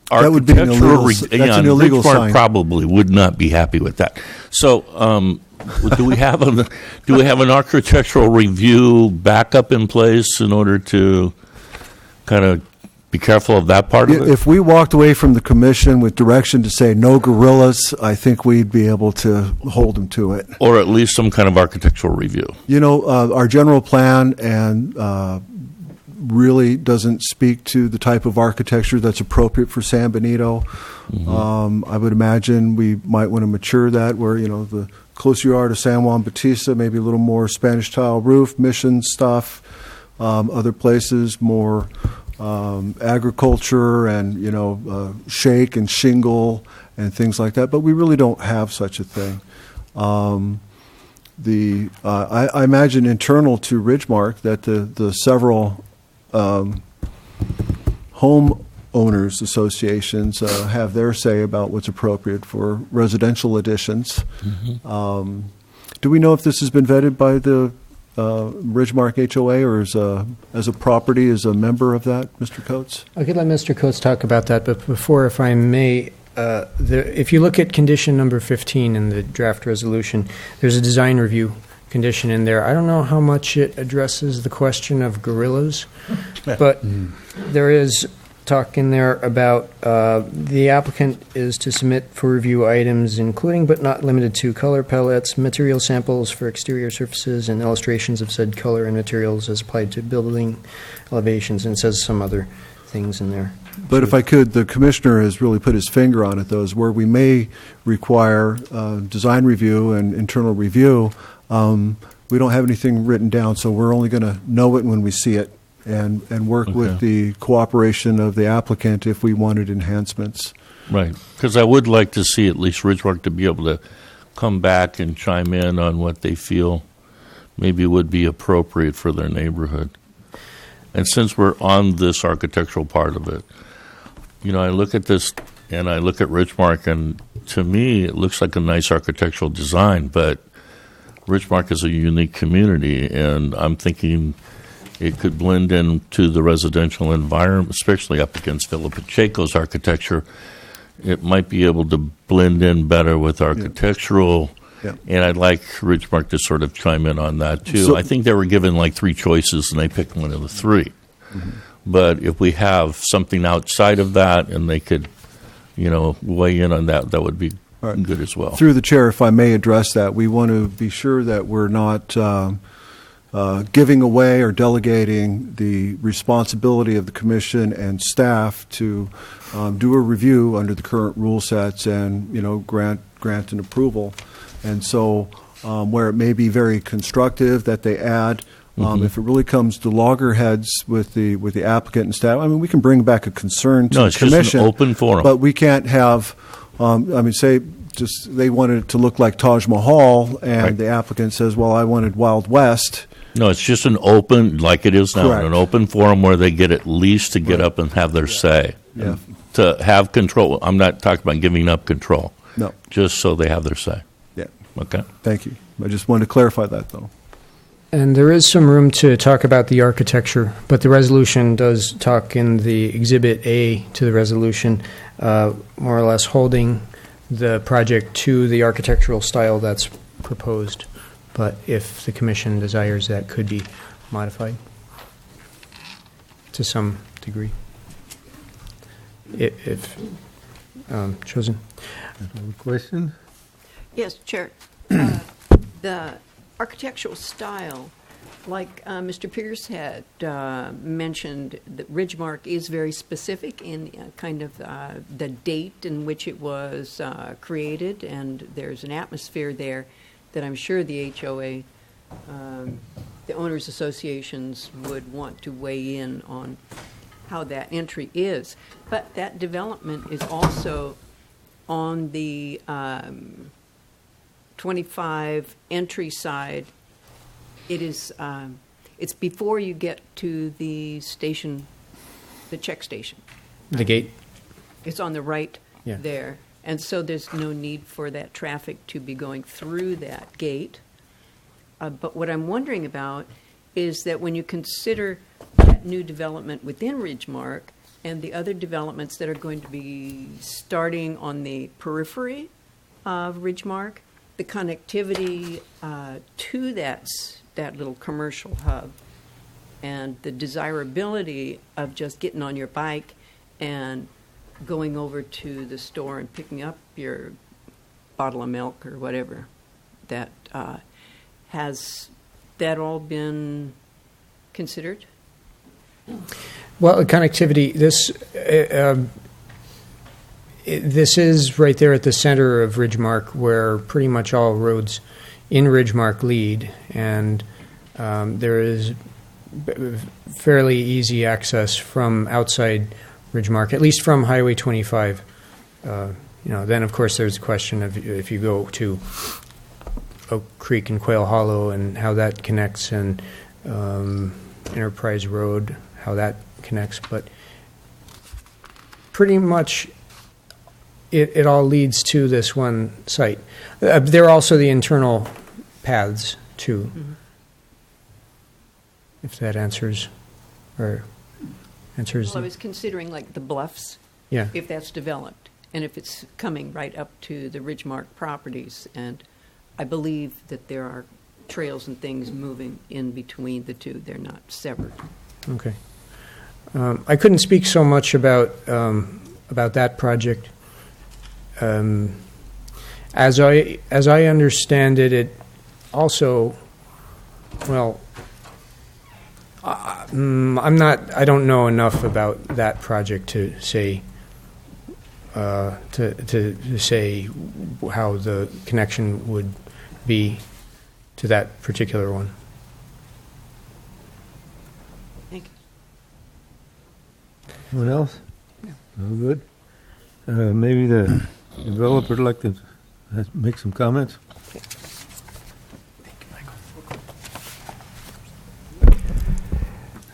That would be an illegal Bridgemark sign. probably would not be happy with that. So do we have an architectural review backup in place in order to kind of be careful of that part of it? If we walked away from the commission with direction to say no gorillas, I think we'd be able to hold them to it. Or at least some kind of architectural review? Our general plan and really doesn't speak to the type of architecture that's appropriate for San Benito. I would imagine we might want to mature that where, the closer you are to San Juan Bautista, maybe a little more Spanish tile roof, mission stuff. Other places, more agriculture and, shake and shingle and things like that. But we really don't have such a thing. I imagine internal to Ridgemark that the several homeowners associations have their say about what's appropriate for residential additions. Do we know if this has been vetted by the Ridgemark HOA or as a property, as a member of that, Mr. Coates? I could let Mr. Coates talk about that, but before, if I may, if you look at condition number 15 in the draft resolution, there's a design review condition in there. I don't know how much it addresses the question of gorillas, but there is talk in there about the applicant is to submit for review items including but not limited to color palettes, material samples for exterior surfaces, and illustrations of said color and materials as applied to building elevations, and it says some other things in there. But if I could, the commissioner has really put his finger on it, though, is where we may require design review and internal review. We don't have anything written down, so we're only going to know it when we see it and work with the cooperation of the applicant if we wanted enhancements. Right, because I would like to see at least Ridgemark to be able to come back and chime in on what they feel maybe would be appropriate for their neighborhood. And since we're on this architectural part of it, I look at this and I look at Ridgemark, and to me it looks like a nice architectural design, but Ridgemark is a unique community, and I'm thinking it could blend into the residential environment, especially up against Villa Pacheco's architecture. It might be able to blend in better with architectural, and I'd like Ridgemark to sort of chime in on that, too. I think they were given like 3 choices, and they picked one of the 3. But if we have something outside of that, and they could, weigh in on that, that would be good as well. Through the chair, if I may address that, we want to be sure that we're not giving away or delegating the responsibility of the commission and staff to do a review under the current rule sets and grant an approval. And so where it may be very constructive that they add, if it really comes to loggerheads with the applicant and staff, we can bring back a concern to the commission. No, it's just an open forum. But we can't have, say, just they wanted it to look like Taj Mahal, and the applicant says, well, I wanted Wild West. No, it's just an open, like it is now, Correct. an open forum where they get at least to get up and have their say. Yeah. To have control. I'm not talking about giving up control. No. Just so they have their say. Yeah. Okay. Thank you. I just wanted to clarify that, though. And there is some room to talk about the architecture, but the resolution does talk in the Exhibit A to the resolution, more or less holding the project to the architectural style that's proposed. But if the commission desires, that could be modified to some degree, if chosen. Question? Yes, Chair. The architectural style, like Mr. Pierce had mentioned, that Ridgemark is very specific in kind of the date in which it was created, and there's an atmosphere there that I'm sure the HOA, the owners associations would want to weigh in on how that entry is. But that development is also on the 25 entry side. It is, it's before you get to the station, the check station. The gate? It's on the right Yeah. there. And so there's no need for that traffic to be going through that gate. But what I'm wondering about is that when you consider that new development within Ridgemark and the other developments that are going to be starting on the periphery of Ridgemark, the connectivity to that little commercial hub and the desirability of just getting on your bike and going over to the store and picking up your bottle of milk or whatever, that has that all been considered? Well, connectivity, this is right there at the center of Ridgemark, where pretty much all roads in Ridgemark lead, and there is fairly easy access from outside Ridgemark, at least from Highway 25. Then of course there's a question of if you go to Oak Creek and Quail Hollow and how that connects, and Enterprise Road, how that connects, but pretty much it all leads to this one site. There are also the internal paths too, if that answers. Well, I was considering like the bluffs, Yeah. if that's developed, and if it's coming right up to the Ridgemark properties, and I believe that there are trails and things moving in between the two. They're not severed. Okay. I couldn't speak so much about that project. As I understand it, it also, well, I don't know enough about that project to say to say how the connection would be to that particular one. Thank you. Anyone else? No good? Maybe the developer would like to make some comments?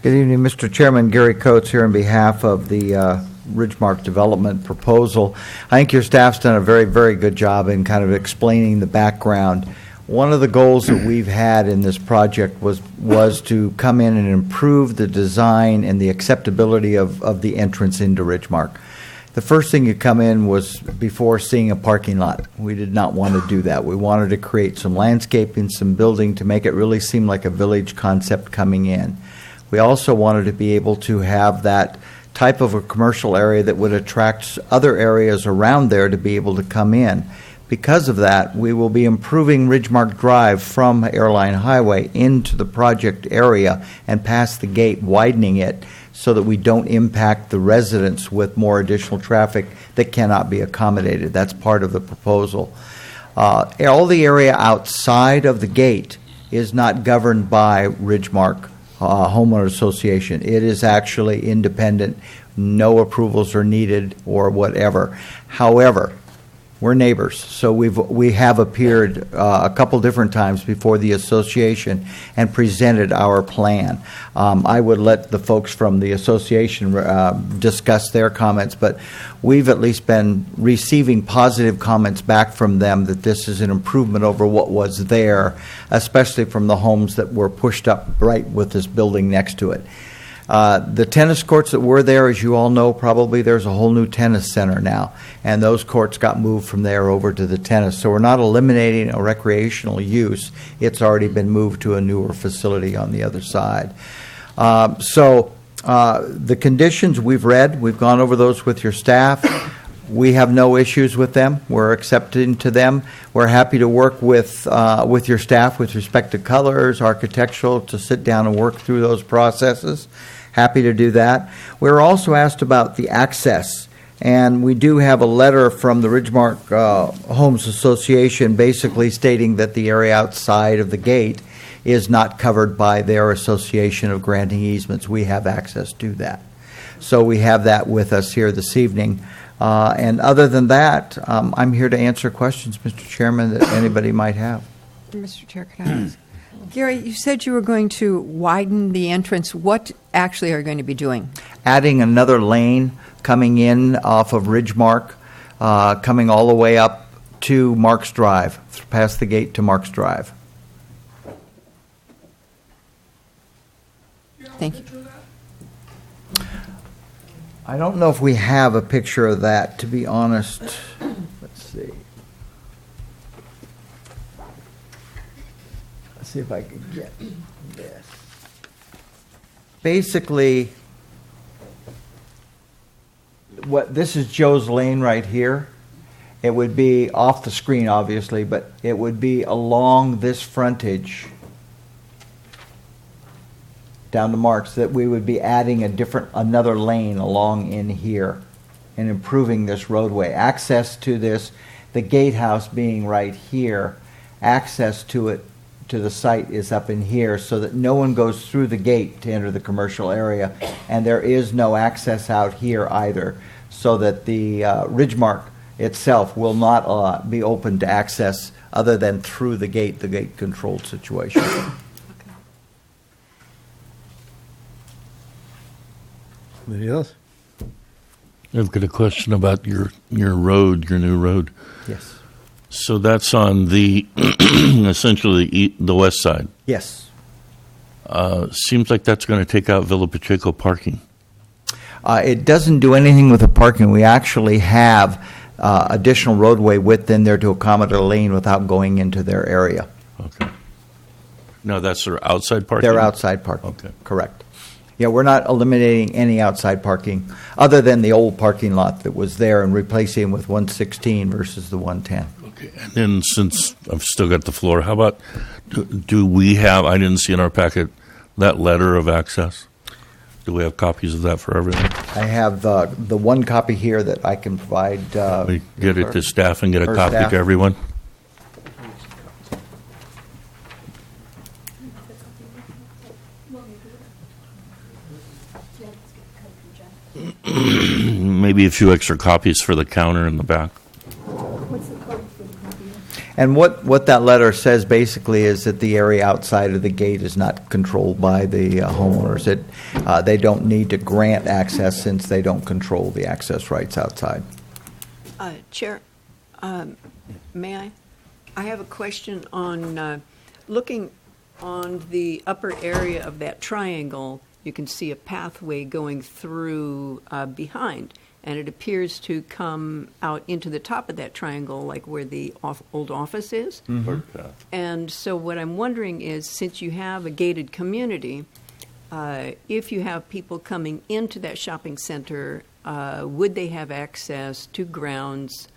Good evening, Mr. Chairman. Gary Coates here on behalf of the Ridgemark Development Proposal. I think your staff's done a very, very good job in kind of explaining the background. One of the goals that we've had in this project was to come in and improve the design and the acceptability of the entrance into Ridgemark. The first thing you come in was before seeing a parking lot. We did not want to do that. We wanted to create some landscaping, some building to make it really seem like a village concept coming in. We also wanted to be able to have that type of a commercial area that would attract other areas around there to be able to come in. Because of that, we will be improving Ridgemark Drive from Airline Highway into the project area and past the gate, widening it so that we don't impact the residents with more additional traffic that cannot be accommodated. That's part of the proposal. All the area outside of the gate is not governed by Ridgemark Homeowner Association. It is actually independent. No approvals are needed or whatever. However, we're neighbors, so we have appeared a couple different times before the association and presented our plan. I would let the folks from the association discuss their comments, but we've at least been receiving positive comments back from them that this is an improvement over what was there, especially from the homes that were pushed up right with this building next to it. The tennis courts that were there, as you all know, probably there's a whole new tennis center now, and those courts got moved from there over to the tennis. So we're not eliminating a recreational use. It's already been moved to a newer facility on the other side. The conditions we've read, we've gone over those with your staff. We have no issues with them. We're accepting to them. We're happy to work with your staff with respect to colors, architectural, to sit down and work through those processes. Happy to do that. We were also asked about the access. And we do have a letter from the Ridgemark Homes Association basically stating that the area outside of the gate is not covered by their association of granting easements. We have access to that. So we have that with us here this evening. And other than that, I'm here to answer questions, Mr. Chairman, that anybody might have. Mr. Chair, could I ask? Gary, you said you were going to widen the entrance. What actually are you going to be doing? Adding another lane coming in off of Ridgemark, coming all the way up to Marks Drive, past the gate to Marks Drive. Thank you. I don't know if we have a picture of that, to be honest. Let's see. Let's see if I can get this. Basically, this is Joe's Lane right here. It would be off the screen, obviously, but it would be along this frontage down to Marks, that we would be adding another lane along in here and improving this roadway. Access to this, the gatehouse being right here, access to it, to the site is up in here, so that no one goes through the gate to enter the commercial area, and there is no access out here either, so that the Ridgemark itself will not be open to access other than through the gate-controlled situation. Anybody else? I've got a question about your road, your new road. Yes. So that's on the essentially the west side. Yes. Seems like that's going to take out Villa Pacheco parking. It doesn't do anything with the parking. We actually have additional roadway width in there to accommodate a lane without going into their area. Okay. No, that's their outside parking? They're outside parking. Okay. Correct. Yeah, we're not eliminating any outside parking other than the old parking lot that was there and replacing with 116 versus the 110. Okay. And then since I've still got the floor, how about, do we have, I didn't see in our packet, that letter of access? Do we have copies of that for everyone? I have the one copy here that I can provide. We get it to staff and get a Or copy staff. to everyone? Maybe a few extra copies for the counter in the back. And what that letter says basically is that the area outside of the gate is not controlled by the homeowners. They don't need to grant access since they don't control the access rights outside. Chair, may I? I have a question on looking on the upper area of that triangle. You can see a pathway going through behind, and it appears to come out into the top of that triangle, like where the old office is. Mm-hmm. And so what I'm wondering is, since you have a gated community, if you have people coming into that shopping center, would they have access to grounds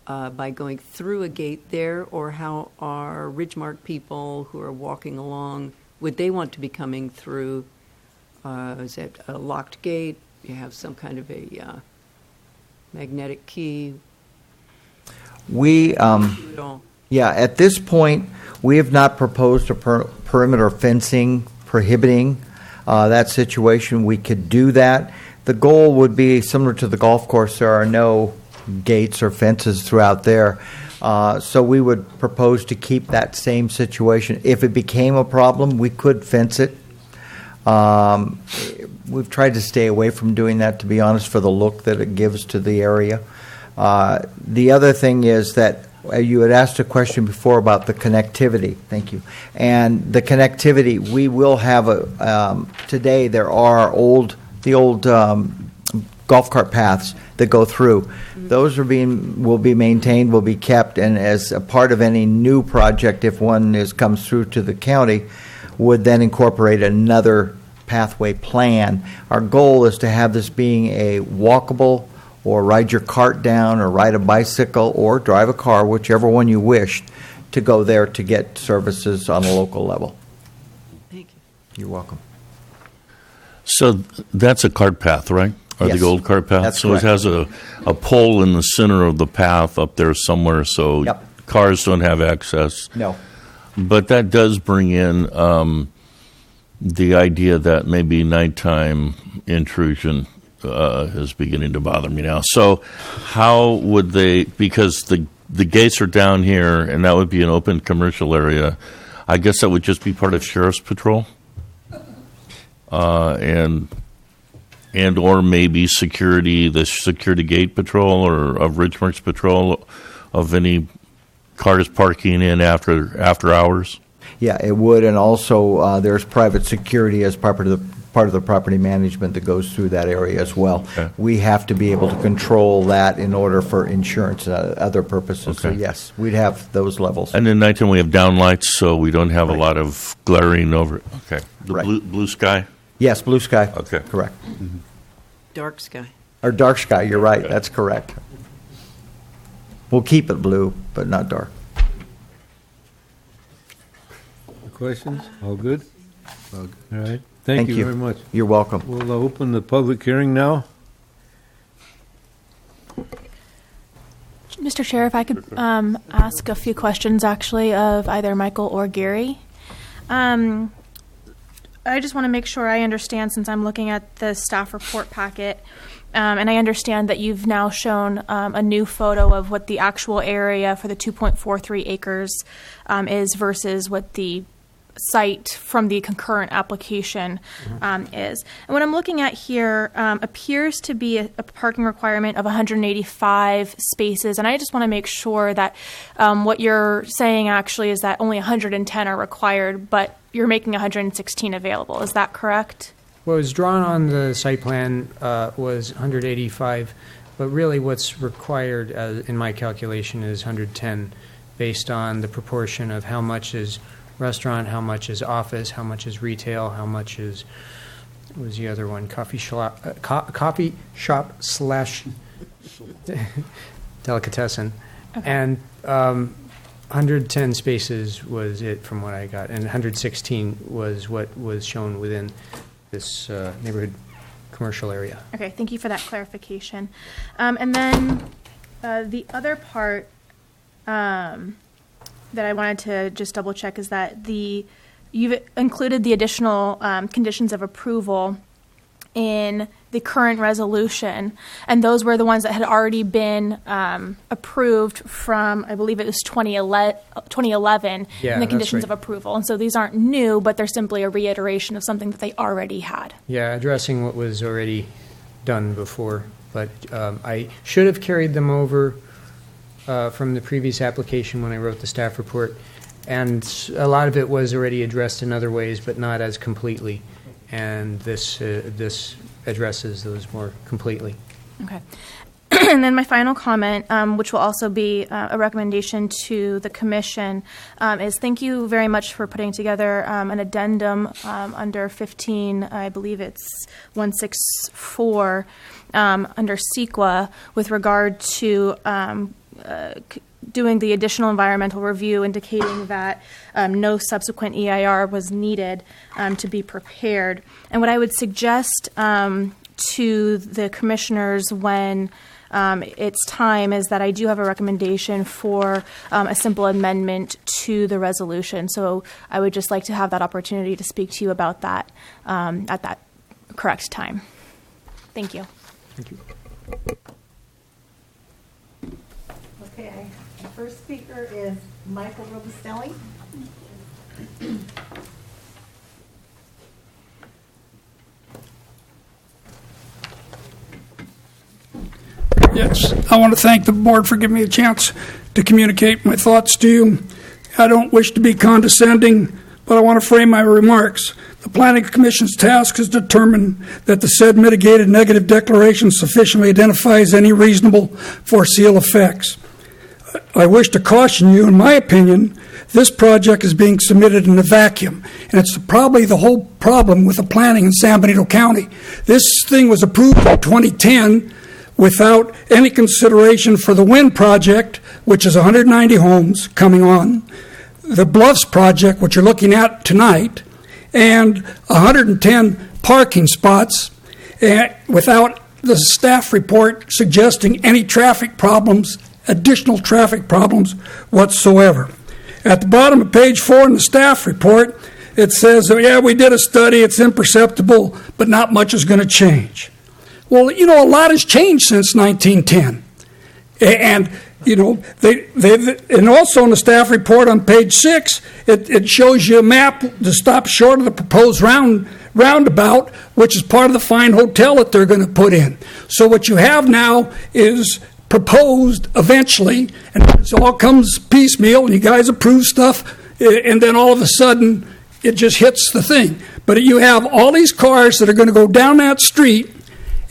by going through a gate there, or how are Ridgemark people who are walking along, would they want to be coming through? Is it a locked gate? You have some kind of a magnetic key? We, yeah, at this point, we have not proposed a perimeter fencing prohibiting that situation. We could do that. The goal would be similar to the golf course. There are no gates or fences throughout there. So we would propose to keep that same situation. If it became a problem, we could fence it. We've tried to stay away from doing that, to be honest, for the look that it gives to the area. The other thing is that you had asked a question before about the connectivity. Thank you. And the connectivity, we will have today there are the old golf cart paths that go through. Mm-hmm. Those will be maintained, will be kept, and as a part of any new project, if one comes through to the county, would then incorporate another pathway plan. Our goal is to have this being a walkable, or ride your cart down, or ride a bicycle, or drive a car, whichever one you wish, to go there to get services on a local level. Thank you. You're welcome. So that's a cart path, right? or Yes. the old cart path? That's So it correct. has a pole in the center of the path up there somewhere, so Yep. cars don't have access. No. But that does bring in the idea that maybe nighttime intrusion is beginning to bother me now. So how would they, because the gates are down here, and that would be an open commercial area, I guess that would just be part of Sheriff's Patrol? And or maybe security, the security gate patrol or of Ridgemark's patrol of any cars parking in after hours? Yeah, it would, and also there's private security as part of the property management that goes through that area as well. Okay. We have to be able to control that in order for insurance and other purposes. So Okay. yes, we'd have those levels. And then nighttime we have downlights, so we don't have a Right. lot of glaring over. Okay. The Right. blue sky? Yes, blue sky. Okay. Correct. Dark sky. Or dark sky, you're right, Okay. that's correct. We'll keep it blue, but not dark. Questions? All good? All right. Thank you very much. You're welcome. We'll open the public hearing now. Mr. Chair, if I could ask a few questions, actually, of either Michael or Gary. I just want to make sure I understand, since I'm looking at the staff report packet, and I understand that you've now shown a new photo of what the actual area for the 2.43 acres is versus what the site from the concurrent application is. And what I'm looking at here appears to be a parking requirement of 185 spaces, and I just want to make sure that what you're saying actually is that only 110 are required, but you're making 116 available. Is that correct? What was drawn on the site plan was 185, but really what's required in my calculation is 110, based on the proportion of how much is restaurant, how much is office, how much is retail, how much is, what was the other one, coffee shop slash delicatessen. Okay. And 110 spaces was it from what I got, and 116 was what was shown within this neighborhood commercial area. Okay, thank you for that clarification. And then the other part that I wanted to just double check is that you've included the additional conditions of approval in the current resolution, and those were the ones that had already been approved from, I believe it was 2011 Yeah, in the that's conditions right. of approval. And so these aren't new, but they're simply a reiteration of something that they already had. Yeah, addressing what was already done before, but I should have carried them over from the previous application when I wrote the staff report, and a lot of it was already addressed in other ways, but not as completely, and this addresses those more completely. Okay. And then my final comment, which will also be a recommendation to the commission, is thank you very much for putting together an addendum under 15, I believe it's 164, under CEQA with regard to doing the additional environmental review, indicating that no subsequent EIR was needed to be prepared. And what I would suggest to the commissioners when it's time is that I do have a recommendation for a simple amendment to the resolution. So I would just like to have that opportunity to speak to you about that at that correct time. Thank you. Thank you. Okay, the first speaker is Michael Robustelli. Yes, I want to thank the board for giving me a chance to communicate my thoughts to you. I don't wish to be condescending, but I want to frame my remarks. The Planning Commission's task is to determine that the said mitigated negative declaration sufficiently identifies any reasonable foreseeable effects. I wish to caution you, in my opinion, this project is being submitted in a vacuum, and it's probably the whole problem with the planning in San Benito County. This thing was approved in 2010 without any consideration for the Wind project, which is 190 homes coming on, the Bluffs project, which you're looking at tonight, and 110 parking spots, without the staff report suggesting any traffic problems, additional traffic problems whatsoever. At the bottom of page 4 in the staff report, it says, oh, yeah, we did a study, it's imperceptible, but not much is going to change. Well, you know, a lot has changed since 1910. And, you know, and also in the staff report on page 6, it shows you a map to stop short of the proposed roundabout, which is part of the fine hotel that they're going to put in. So what you have now is proposed eventually, and it all comes piecemeal, and you guys approve stuff, and then all of a sudden it just hits the thing. But you have all these cars that are going to go down that street,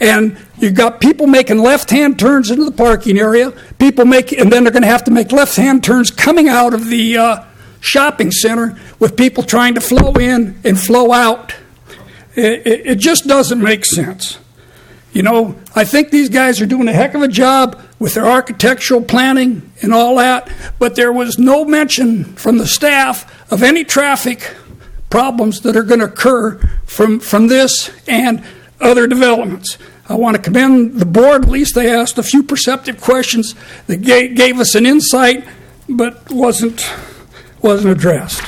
and you've got people making left-hand turns into the parking area, and then they're going to have to make left-hand turns coming out of the shopping center with people trying to flow in and flow out. It just doesn't make sense. You know, I think these guys are doing a heck of a job with their architectural planning and all that, but there was no mention from the staff of any traffic problems that are going to occur from this and other developments. I want to commend the board. At least they asked a few perceptive questions that gave us an insight, but wasn't addressed.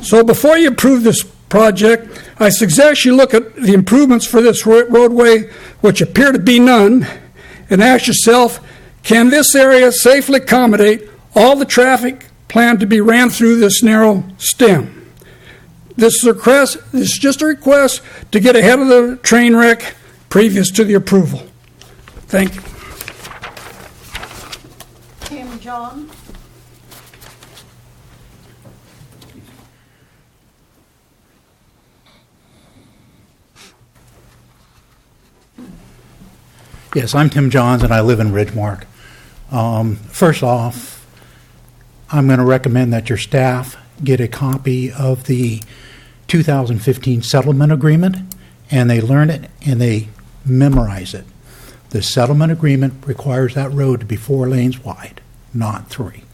So before you approve this project, I suggest you look at the improvements for this roadway, which appear to be none, and ask yourself, can this area safely accommodate all the traffic planned to be ran through this narrow stem? This is just a request to get ahead of the train wreck previous to the approval. Thank you. Tim John. Yes, I'm Tim Johns, and I live in Ridgemark. First off, I'm going to recommend that your staff get a copy of the 2015 settlement agreement, and they learn it and they memorize it. The settlement agreement requires that road to be 4 lanes wide, not 3.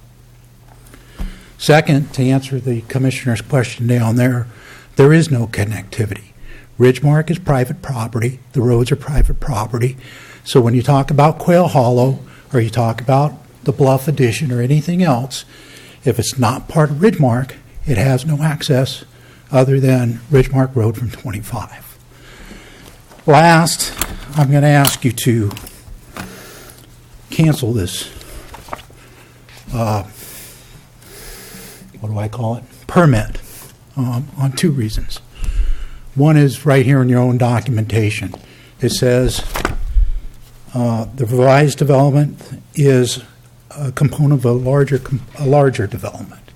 Second, to answer the commissioner's question down there, there is no connectivity. Ridgemark is private property. The roads are private property. So when you talk about Quail Hollow, or you talk about the Bluff Addition or anything else, if it's not part of Ridgemark, it has no access other than Ridgemark Road from 25. Last, I'm going to ask you to cancel this, what do I call it, permit on 2 reasons. One is right here in your own documentation. It says the revised development is a component of a larger development,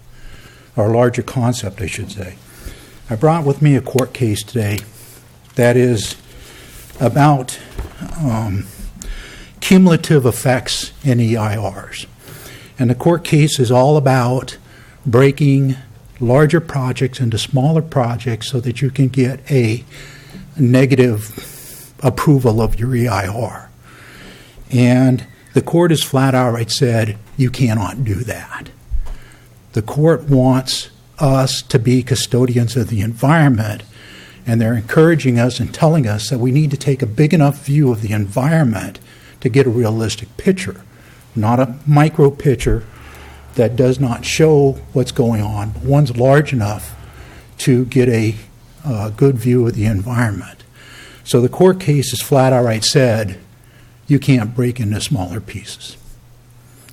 or a larger concept, I should say. I brought with me a court case today that is about cumulative effects in EIRs. And the court case is all about breaking larger projects into smaller projects so that you can get a negative approval of your EIR. And the court has flat out said, you cannot do that. The court wants us to be custodians of the environment, and they're encouraging us and telling us that we need to take a big enough view of the environment to get a realistic picture, not a micro picture that does not show what's going on, but one's large enough to get a good view of the environment. So the court case has flat out said, you can't break into smaller pieces.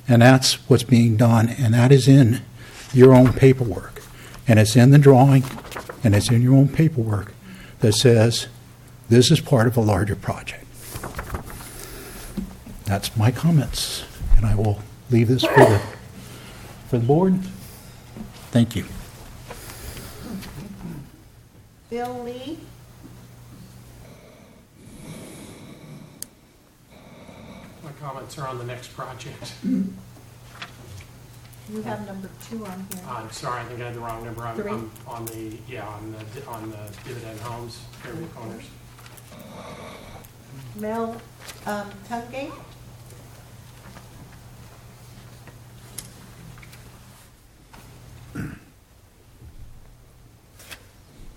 And that's what's being done, and that is in your own paperwork. And it's in the drawing, and it's in your own paperwork that says this is part of a larger project. That's my comments, and I will leave this for the board. Thank you. Bill Lee. My comments are on the next project. You have number 2 on here. I'm sorry, I think I had the wrong number. I'm 3. on the dividend homes, Fairview Corners. Mel Tungate.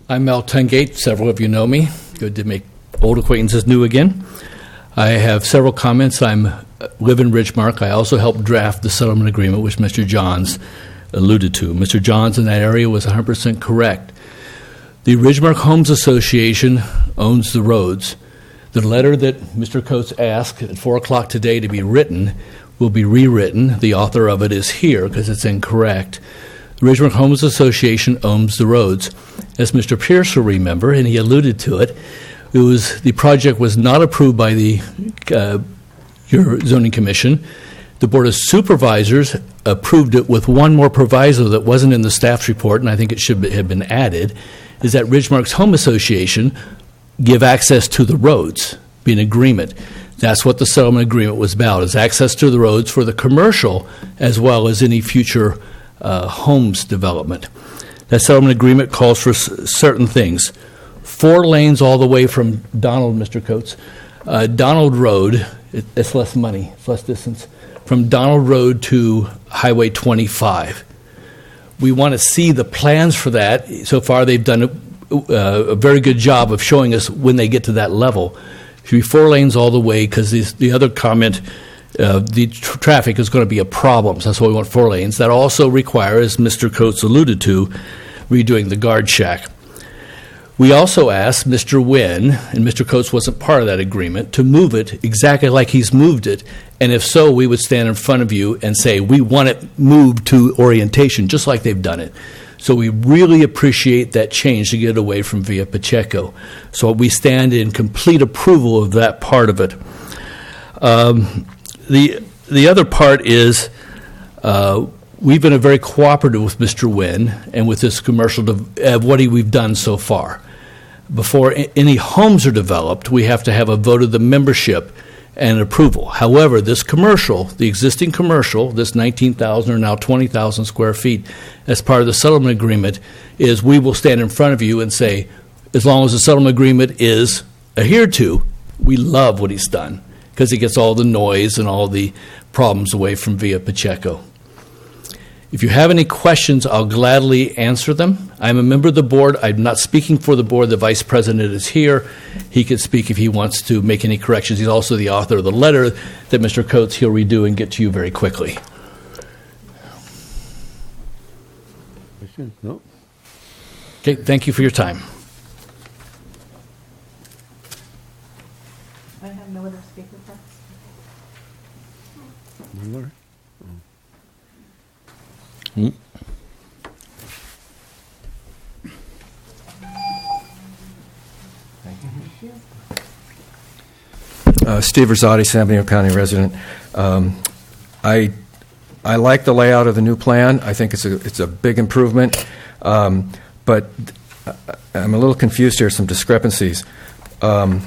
I'm Mel Tungate. Several of you know me. Good to make old acquaintances new again. I have several comments. I live in Ridgemark. I also helped draft the settlement agreement, which Mr. Johns alluded to. Mr. Johns in that area was 100% correct. The Ridgemark Homes Association owns the roads. The letter that Mr. Coates asked at 4 o'clock today to be written will be rewritten. The author of it is here because it's incorrect. The Ridgemark Homes Association owns the roads. As Mr. Pierce will remember, and he alluded to it, the project was not approved by the your zoning commission. The Board of Supervisors approved it with one more proviso that wasn't in the staff's report, and I think it should have been added, is that Ridgemark's Home Association give access to the roads, be an agreement. That's what the settlement agreement was about, is access to the roads for the commercial as well as any future homes development. That settlement agreement calls for certain things. 4 lanes all the way from Donald, Mr. Coates. Donald Road, it's less money, it's less distance, from Donald Road to Highway 25. We want to see the plans for that. So far, they've done a very good job of showing us when they get to that level. It should be 4 lanes all the way, because the other comment, the traffic is going to be a problem. So that's why we want 4 lanes. That also requires, as Mr. Coates alluded to, redoing the guard shack. We also asked Mr. Wynn, and Mr. Coates wasn't part of that agreement, to move it exactly like he's moved it. And if so, we would stand in front of you and say, we want it moved to orientation, just like they've done it. So we really appreciate that change to get away from Via Pacheco. So we stand in complete approval of that part of it. The other part is we've been very cooperative with Mr. Wynn and with this commercial what we've done so far. Before any homes are developed, we have to have a vote of the membership and approval. However, this commercial, the existing commercial, this 19,000 or now 20,000 square feet, as part of the settlement agreement, is we will stand in front of you and say, as long as the settlement agreement is adhered to, we love what he's done, because he gets all the noise and all the problems away from Via Pacheco. If you have any questions, I'll gladly answer them. I'm a member of the board. I'm not speaking for the board. The vice president is here. He can speak if he wants to make any corrections. He's also the author of the letter that Mr. Coates he'll redo and get to you very quickly. No. Okay, thank you for your time. I have no other speaker cards. Steve Rosati, San Benito County resident. I like the layout of the new plan. I think it's a big improvement, but I'm a little confused here. Some discrepancies. The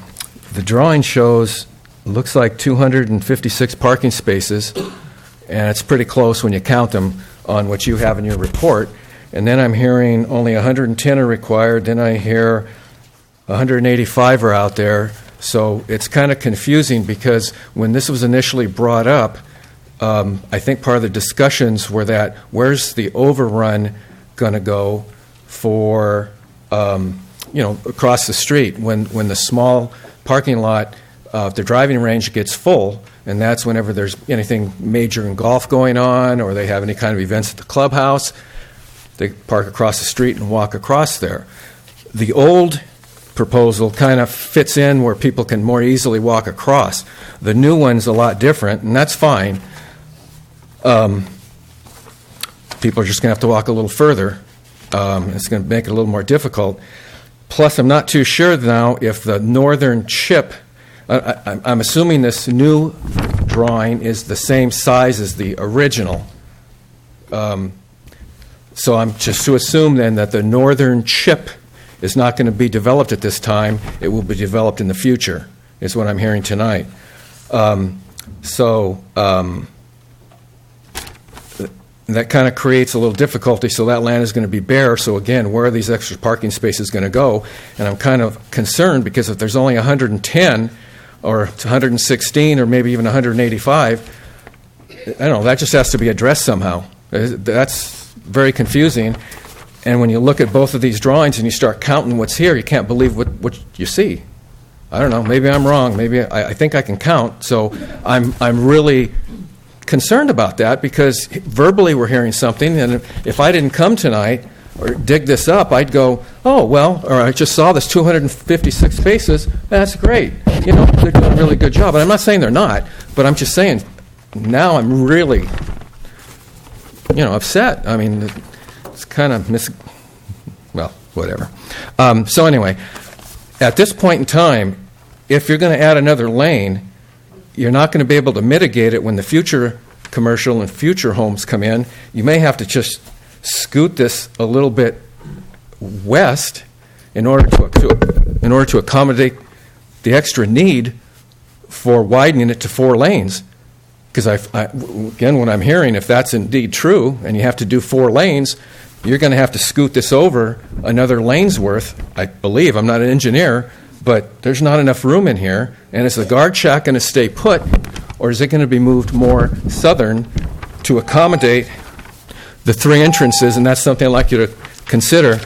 drawing shows looks like 256 parking spaces, and it's pretty close when you count them on what you have in your report. And then I'm hearing only 110 are required. Then I hear 185 are out there. So it's kind of confusing, because when this was initially brought up, I think part of the discussions were that where's the overrun going to go for, across the street when the small parking lot, the driving range gets full, and that's whenever there's anything major in golf going on or they have any kind of events at the clubhouse, they park across the street and walk across there. The old proposal kind of fits in where people can more easily walk across. The new one's a lot different, and that's fine. People are just going to have to walk a little further. It's going to make it a little more difficult. Plus, I'm not too sure now if the northern chip, I'm assuming this new drawing is the same size as the original. So I'm just to assume then that the northern chip is not going to be developed at this time. It will be developed in the future, is what I'm hearing tonight. That kind of creates a little difficulty. So that land is going to be bare. So again, where are these extra parking spaces going to go? And I'm kind of concerned, because if there's only 110 or 116 or maybe even 185, I don't know, that just has to be addressed somehow. That's very confusing. And when you look at both of these drawings and you start counting what's here, you can't believe what you see. I don't know, maybe I'm wrong, maybe I think I can count, so I'm really concerned about that, because verbally we're hearing something, and if I didn't come tonight or dig this up, I'd go, oh, well, or I just saw this 256 spaces, that's great. You know, they're doing a really good job. And I'm not saying they're not, but I'm just saying now I'm really, upset. I mean, it's kind of well, whatever. So anyway, at this point in time, if you're going to add another lane, you're not going to be able to mitigate it when the future commercial and future homes come in. You may have to just scoot this a little bit west in order to accommodate the extra need for widening it to 4 lanes. Because again, what I'm hearing, if that's indeed true, and you have to do 4 lanes, you're going to have to scoot this over another lane's worth, I believe. I'm not an engineer, but there's not enough room in here. And is the guard shack going to stay put, or is it going to be moved more southern to accommodate the 3 entrances? And that's something I'd like you to consider.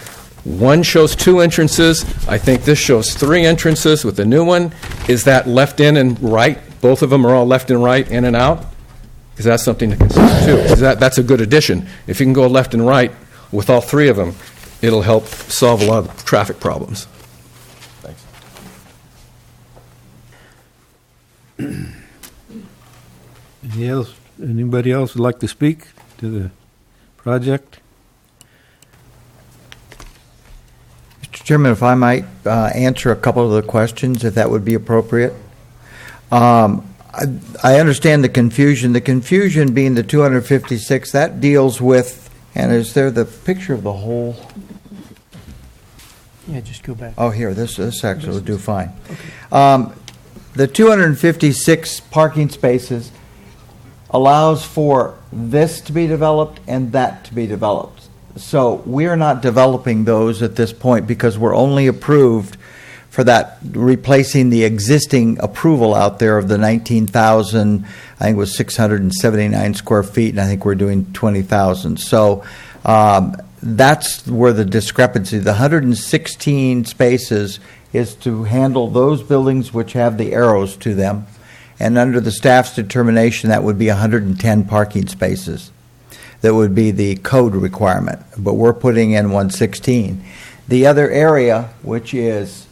One shows 2 entrances. I think this shows 3 entrances with the new one. Is that left in and right? Both of them are all left and right, in and out? Because that's something to consider too. Because that's a good addition. If you can go left and right with all 3 of them, it'll help solve a lot of traffic problems. Thanks. Anybody else would like to speak to the project? Mr. Chairman, if I might answer a couple of the questions, if that would be appropriate. I understand the confusion. The confusion being the 256, that deals with, and is there the picture of the whole? Yeah, just go back. Oh, here, this actually will do fine. Okay. The 256 parking spaces allows for this to be developed and that to be developed. So we're not developing those at this point because we're only approved for that, replacing the existing approval out there of the 19,000, I think it was 679 square feet, and I think we're doing 20,000. So that's where the discrepancy, the 116 spaces is to handle those buildings which have the arrows to them. And under the staff's determination, that would be 110 parking spaces. That would be the code requirement, but we're putting in 116. The other area, which is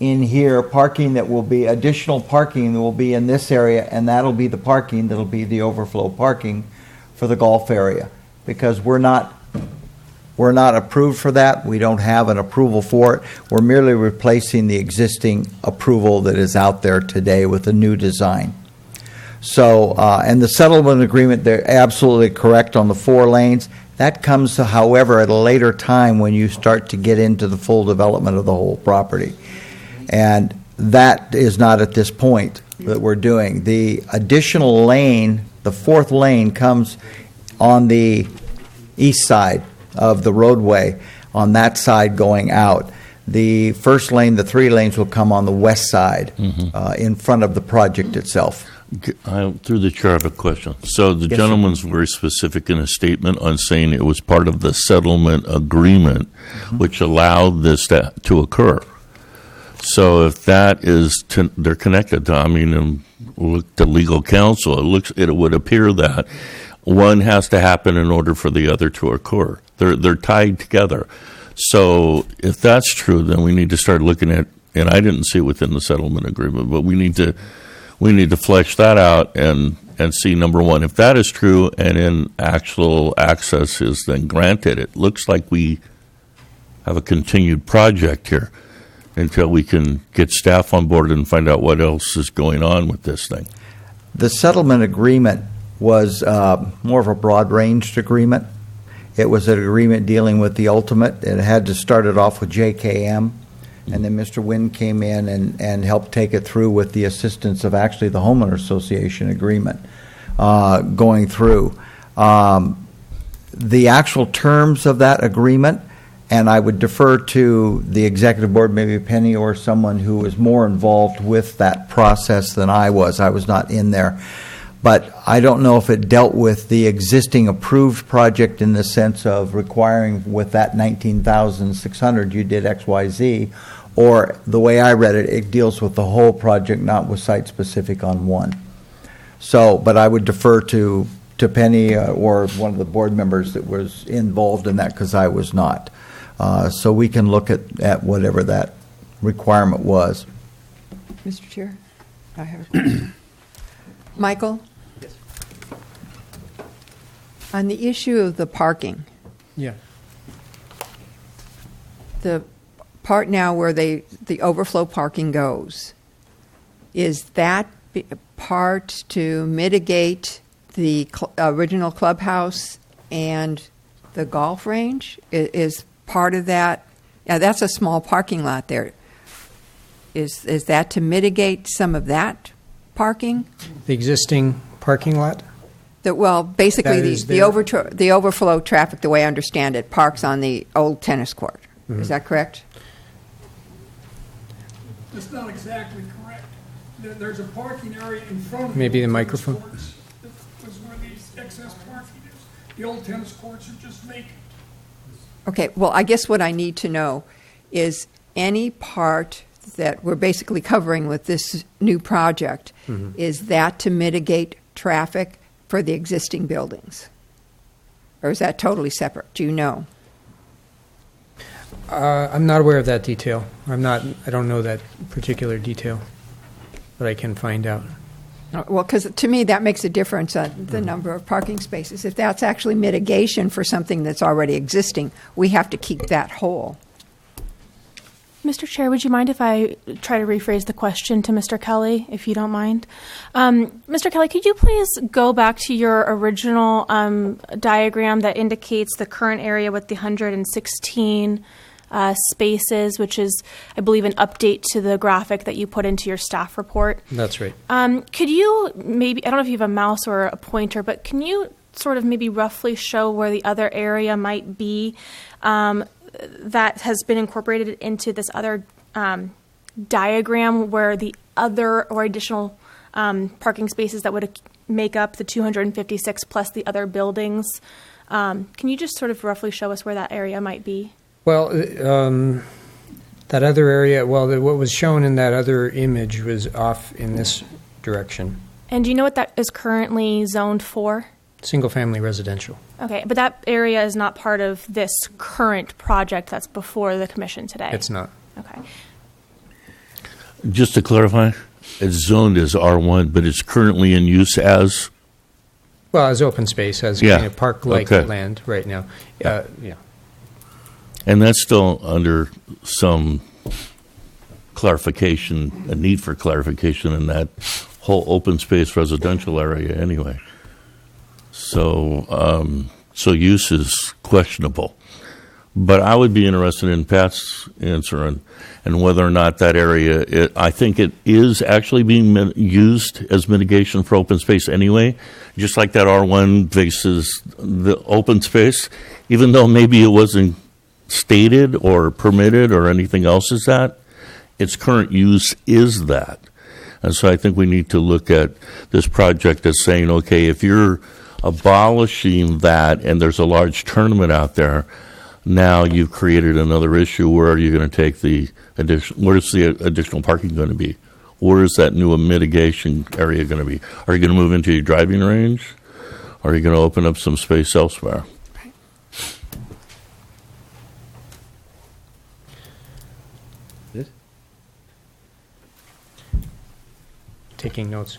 in here, parking that will be, additional parking that will be in this area, and that'll be the parking that'll be the overflow parking for the golf area. Because we're not approved for that. We don't have an approval for it. We're merely replacing the existing approval that is out there today with a new design. So, and the settlement agreement, they're absolutely correct on the 4 lanes. That comes, however, at a later time when you start to get into the full development of the whole property. And that is not at this point that we're doing. The additional lane, the 4th lane, comes on the east side of the roadway, on that side going out. The first lane, the 3 lanes, will come on the west side, in front of the project itself. Through the chair, I have a question. So the gentleman's very specific in his statement on saying it was part of the settlement agreement which allowed this to occur. So if that is, they're connected to, I mean, look to legal counsel, it would appear that one has to happen in order for the other to occur. They're tied together. So if that's true, then we need to start looking at, and I didn't see it within the settlement agreement, but we need to flesh that out and see, number one, if that is true and in actual access is then granted, it looks like we have a continued project here until we can get staff on board and find out what else is going on with this thing. The settlement agreement was more of a broad-ranged agreement. It was an agreement dealing with the ultimate. It had to start it off with JKM, and then Mr. Wynn came in and helped take it through with the assistance of actually the Homeowner Association agreement going through. The actual terms of that agreement, and I would defer to the executive board, maybe Penny or someone who was more involved with that process than I was. I was not in there. But I don't know if it dealt with the existing approved project in the sense of requiring with that 19,600 you did XYZ, or the way I read it, it deals with the whole project, not with site-specific on one. So, but I would defer to Penny or one of the board members that was involved in that, because I was not. So we can look at whatever that requirement was. Mr. Chair, I have a question. Michael? Yes. On the issue of the parking, Yeah. the part now where the overflow parking goes, is that part to mitigate the original clubhouse and the golf range? Is part of that? Yeah, that's a small parking lot there. Is that to mitigate some of that parking? The existing parking lot? Well, basically, That is the there. the overflow traffic, the way I understand it, parks on the old tennis court. Mm-hmm. Is that correct? That's not exactly correct. There's a parking area in front of Maybe old the tennis microphone. courts. That was where the excess parking is. The old tennis courts are just vacant. Okay, well, I guess what I need to know is any part that we're basically covering with this new project, is that to mitigate traffic for the existing buildings? Or is that totally separate? Do you know? I'm not aware of that detail. I don't know that particular detail, but I can find out. Well, because to me, that makes a difference on the number of parking spaces. If that's actually mitigation for something that's already existing, we have to keep that whole. Mr. Chair, would you mind if I try to rephrase the question to Mr. Kelly, if you don't mind? Mr. Kelly, could you please go back to your original diagram that indicates the current area with the 116 spaces, which is, I believe, an update to the graphic that you put into your staff report? That's right. Could you maybe, I don't know if you have a mouse or a pointer, but can you sort of maybe roughly show where the other area might be that has been incorporated into this other diagram, where the other or additional parking spaces that would make up the 256 plus the other buildings? Can you just sort of roughly show us where that area might be? Well, that other area, what was shown in that other image was off in this direction. And do you know what that is currently zoned for? Single-family residential. Okay, but that area is not part of this current project that's before the commission today? It's not. Okay. Just to clarify, it's zoned as R1, but it's currently in use as? Well, as open space, as Yeah. kind of park-like Okay. land right now. Yeah. And that's still under some clarification, a need for clarification in that whole open space residential area anyway. So, so use is questionable. But I would be interested in Pat's answer and whether or not that area, I think it is actually being used as mitigation for open space anyway, just like that R1 faces the open space, even though maybe it wasn't stated or permitted or anything else is that, its current use is that. And so I think we need to look at this project as saying, okay, if you're abolishing that and there's a large tournament out there, now you've created another issue. Where are you going to take the additional, where's the additional parking going to be? Where is that new mitigation area going to be? Are you going to move into your driving range? Or are you going to open up some space elsewhere? Taking notes.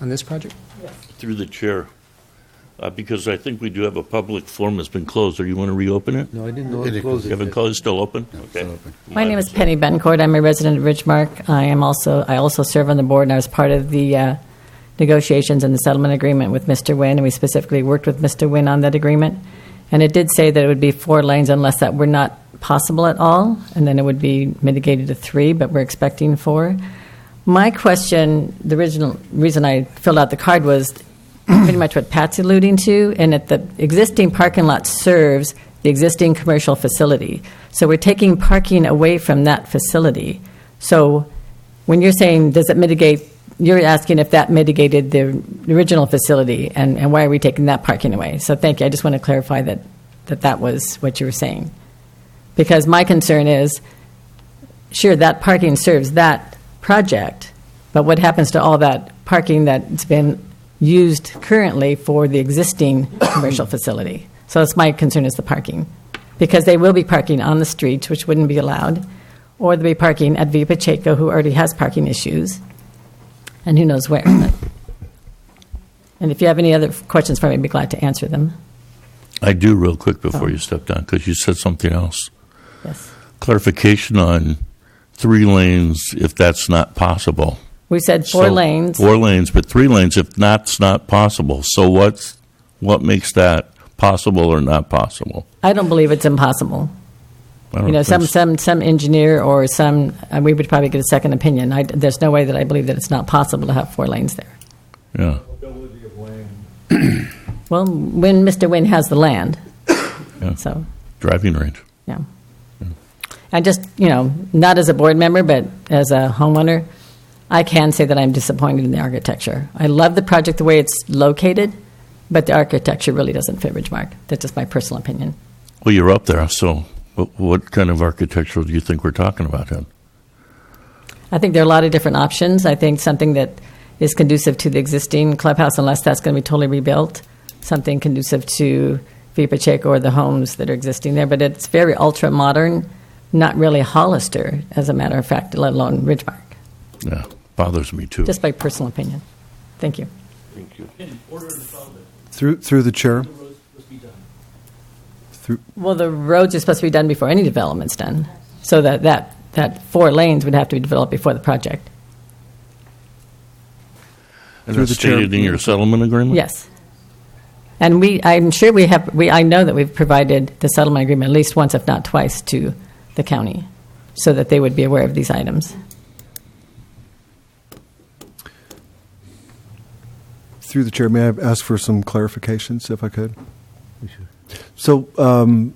On this project? Through the chair. Because I think we do have a public forum that's been closed. Or you want to reopen it? No, I didn't know it closed. You haven't closed, still open? Okay. My name is Penny Bencourt. I'm a resident of Ridgemark. I also serve on the board, and I was part of the negotiations and the settlement agreement with Mr. Nguyen, and we specifically worked with Mr. Nguyen on that agreement. And it did say that it would be 4 lanes unless that were not possible at all, and then it would be mitigated to 3, but we're expecting 4. My question, the original reason I filled out the card was pretty much what Pat's alluding to, and that the existing parking lot serves the existing commercial facility. So we're taking parking away from that facility. So when you're saying, does it mitigate you're asking if that mitigated the original facility, and why are we taking that parking away? So thank you. I just want to clarify that was what you were saying. Because my concern is, sure, that parking serves that project, but what happens to all that parking that's been used currently for the existing commercial facility? So that's my concern, is the parking. Because they will be parking on the streets, which wouldn't be allowed, or they'll be parking at Via Pacheco, who already has parking issues, and who knows where. And if you have any other questions for me, I'd be glad to answer them. I do real quick before you step down, because you said something else. Yes. Clarification on 3 lanes, if that's not possible. We said 4 lanes. 4 lanes, but 3 lanes if that's not possible. So what makes that possible or not possible? I don't believe it's impossible. I don't You know, think some engineer or some, we would probably get a second opinion. There's no way that I believe that it's not possible to have 4 lanes there. Yeah. Well, when Mr. Wynn has the land. Yeah. So, Driving range. yeah. I just, not as a board member, but as a homeowner, I can say that I'm disappointed in the architecture. I love the project the way it's located, but the architecture really doesn't fit Ridgemark. That's just my personal opinion. Well, you're up there, so what kind of architectural do you think we're talking about then? I think there are a lot of different options. I think something that is conducive to the existing clubhouse, unless that's going to be totally rebuilt, something conducive to Via Pacheco or the homes that are existing there, but it's very ultra-modern, not really Hollister, as a matter of fact, let alone Ridgemark. Yeah, bothers me too. Just my personal opinion. Thank you. Thank you. Through the chair. Well, the roads are supposed to be done before any development's done, so that 4 lanes would have to be developed before the project. And that's stated in your settlement agreement? Yes. And I'm sure I know that we've provided the settlement agreement at least once, if not twice, to the county, so that they would be aware of these items. Through the chair, may I ask for some clarifications, if I could? So, I'll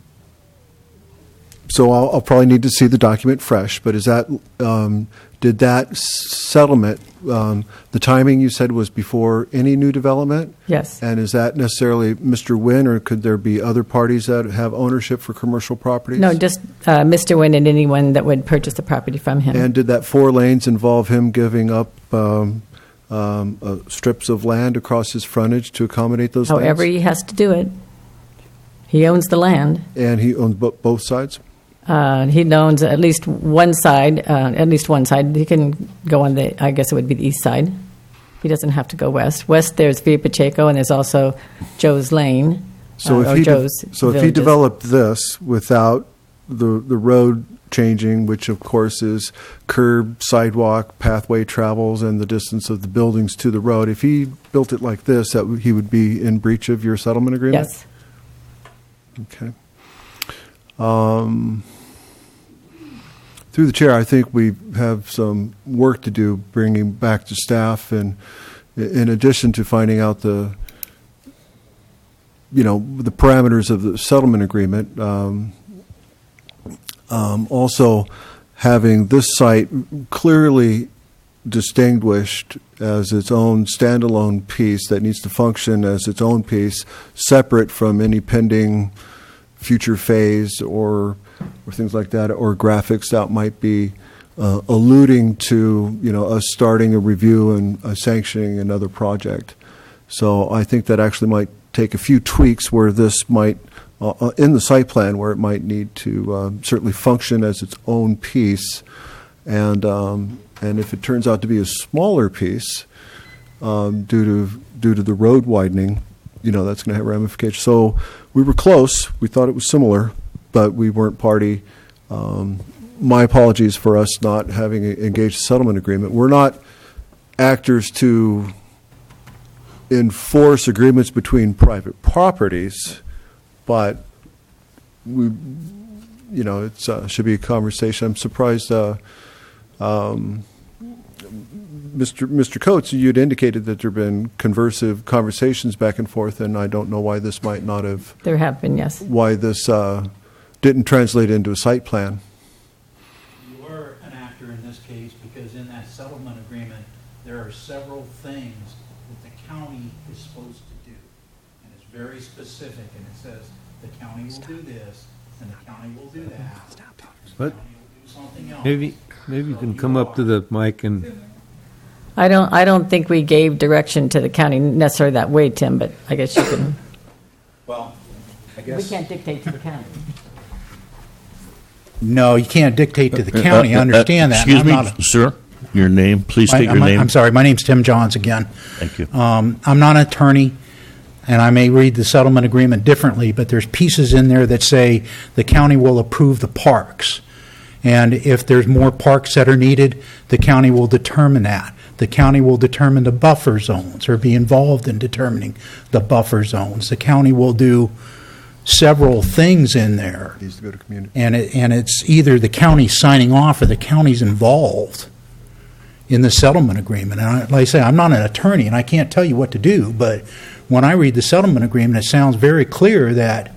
probably need to see the document fresh, but is that, did that settlement, the timing you said was before any new development? Yes. And is that necessarily Mr. Wynn, or could there be other parties that have ownership for commercial properties? No, just Mr. Wynn and anyone that would purchase the property from him. And did that 4 lanes involve him giving up strips of land across his frontage to accommodate those lanes? However he has to do it. He owns the land. And he owns both sides? He owns at least one side. He can go on I guess it would be the east side. He doesn't have to go west. West, there's Via Pacheco, and there's also Joe's Lane. So if he developed this without the road changing, which of course is curb, sidewalk, pathway travels, and the distance of the buildings to the road, if he built it like this, he would be in breach of your settlement agreement? Yes. Okay. Through the chair, I think we have some work to do bringing back to staff, and in addition to finding out the parameters of the settlement agreement, also having this site clearly distinguished as its own standalone piece that needs to function as its own piece, separate from any pending future phase or things like that, or graphics that might be alluding to us starting a review and sanctioning another project. So I think that actually might take a few tweaks where this might, in the site plan, where it might need to certainly function as its own piece, and if it turns out to be a smaller piece due to the road widening, that's going to have ramifications. So we were close. We thought it was similar, but we weren't party. My apologies for us not having engaged a settlement agreement. We're not actors to enforce agreements between private properties, but it should be a conversation. I'm surprised. Mr. Coates, you'd indicated that there have been conversations back and forth, and I don't know why this might not have. There have been, yes. Why this didn't translate into a site plan. You were an actor in this case because in that settlement agreement, there are several things that the county is supposed to do. And it's very specific, and it says the county will do this, and the county will do that. What? The county will do something else. Maybe you can come up to the mic and, I don't think we gave direction to the county necessarily that way, Tim, but I guess you can. Well, I We guess. can't dictate to the county. No, you can't dictate to the county. I understand that. Excuse I'm me, not a- sir, your name, please state your name. I'm sorry, my name's Tim Johns again. Thank you. I'm not an attorney, and I may read the settlement agreement differently, but there's pieces in there that say the county will approve the parks. And if there's more parks that are needed, the county will determine that. The county will determine the buffer zones or be involved in determining the buffer zones. The county will do several things in there. Needs to go to community. And it's either the county signing off or the county's involved in the settlement agreement. And like I say, I'm not an attorney and I can't tell you what to do, but when I read the settlement agreement, it sounds very clear that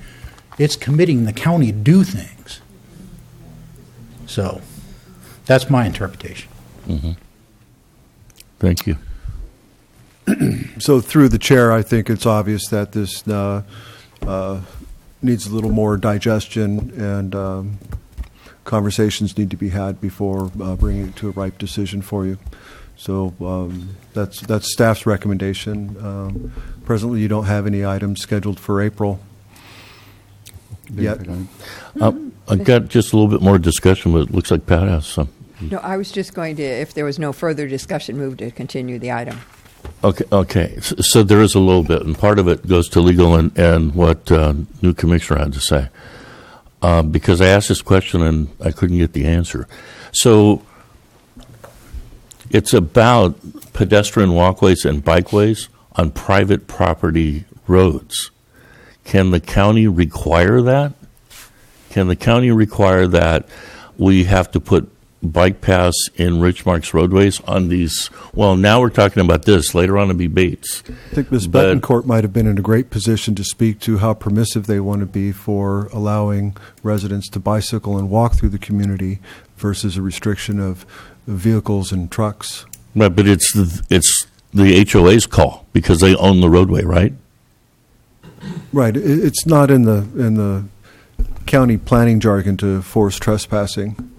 it's committing the county to do things. So that's my interpretation. Mm-hmm. Thank you. So through the chair, I think it's obvious that this needs a little more digestion, and conversations need to be had before bringing it to a ripe decision for you. So that's staff's recommendation. Presently, you don't have any items scheduled for April yet. I've got just a little bit more discussion, but it looks like Pat has some. No, I was just going to, if there was no further discussion, move to continue the item. Okay. So there is a little bit, and part of it goes to legal and what new commissioner had to say. Because I asked this question and I couldn't get the answer. So it's about pedestrian walkways and bikeways on private property roads. Can the county require that? Can the county require that we have to put bike paths in Richmark's roadways on these? Well, now we're talking about this. Later on, it'll be Bates. I think Ms. Betancourt might have been in a great position to speak to how permissive they want to be for allowing residents to bicycle and walk through the community versus a restriction of vehicles and trucks. Right, but it's the HOA's call because they own the roadway, right? Right. It's not in the county planning jargon to force trespassing.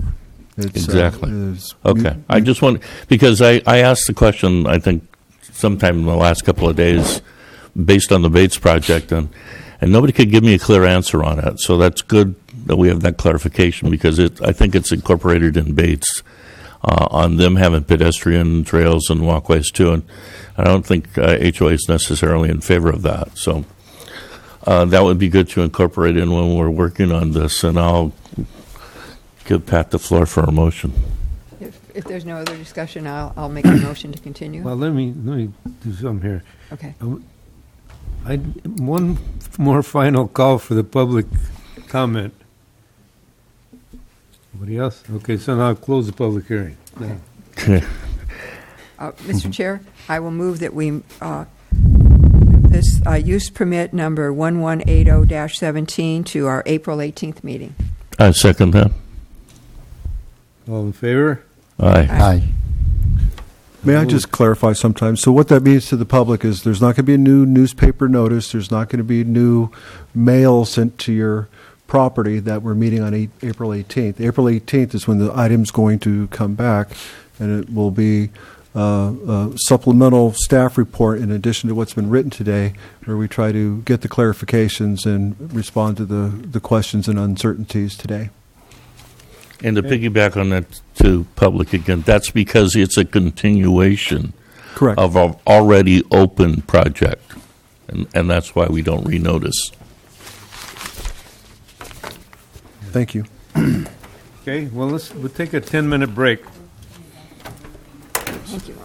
Exactly. Okay. I just want, because I asked the question, I think, sometime in the last couple of days, based on the Bates project, and nobody could give me a clear answer on it. So that's good that we have that clarification, because I think it's incorporated in Bates on them having pedestrian trails and walkways too. And I don't think HOA is necessarily in favor of that. So that would be good to incorporate in when we're working on this. And I'll give Pat the floor for a motion. If there's no other discussion, I'll make a motion to continue. well, let me do something here. Okay. One more final call for the public comment. Anybody else? Okay, so now I'll close the public hearing. Now. Okay. Mr. Chair, I will move that we this use permit number 1180-17 to our April 18th meeting. I second that. All in favor? Aye. May I just clarify sometimes? So what that means to the public is there's not going to be a new newspaper notice. There's not going to be new mail sent to your property that we're meeting on April 18th. April 18th is when the item's going to come back, and it will be a supplemental staff report in addition to what's been written today, where we try to get the clarifications and respond to the questions and uncertainties today. And to piggyback on that to public again, that's because it's a continuation Correct. of an already open project. And that's why we don't renotice. Thank you. Okay, well, we'll take a 10-minute break. Thank you, Mark.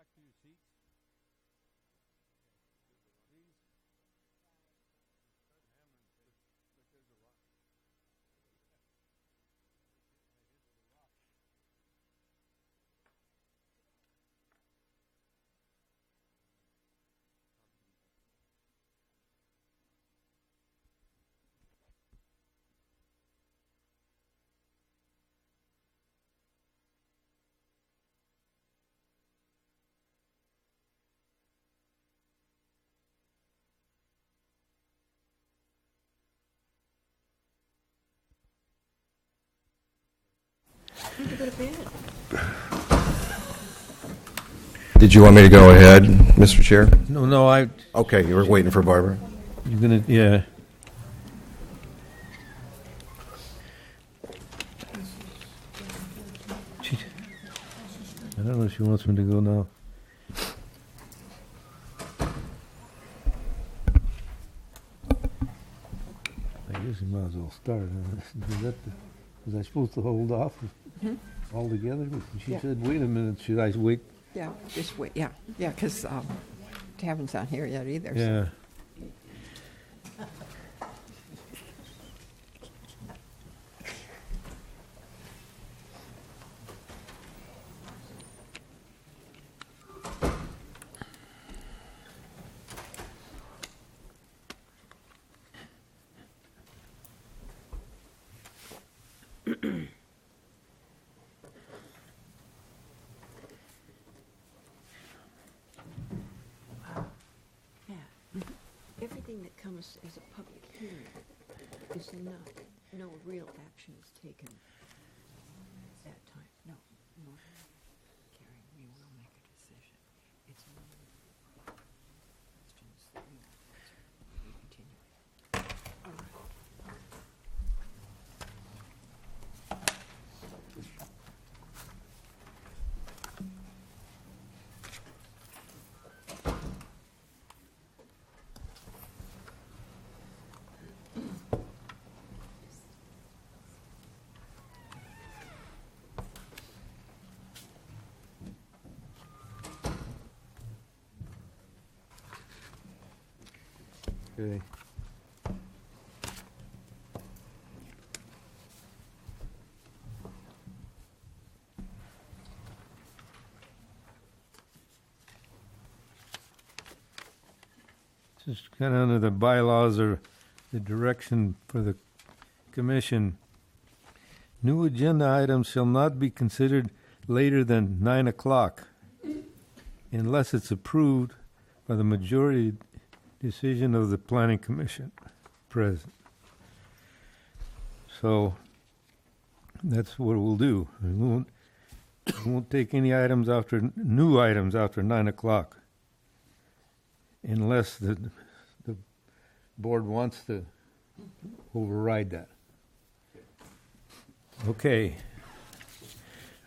back to your seats. Please. Start hammering. But there's a rock. Did you want me to go ahead, Mr. Chair? No, Okay, you were waiting for Barbara. you're gonna, yeah. I don't know if she wants me to go now. I guess you might as well start. Was I supposed to hold off altogether? She Yeah. said, wait a minute, should I wait? Yeah, just wait, yeah, because Tavin's not here yet either. so- Yeah. Yeah. Everything that comes as a public hearing is enough. No real action is taken at that time. No. Karen, we will make a decision. It's only questions that we will answer. We continue. All right. Okay. Just kind of under the bylaws or the direction for the commission. New agenda items shall not be considered later than 9 o'clock unless it's approved by the majority decision of the planning commission present. So that's what we'll do. We won't take any items after, new items after 9 o'clock unless the board wants to override that. Okay.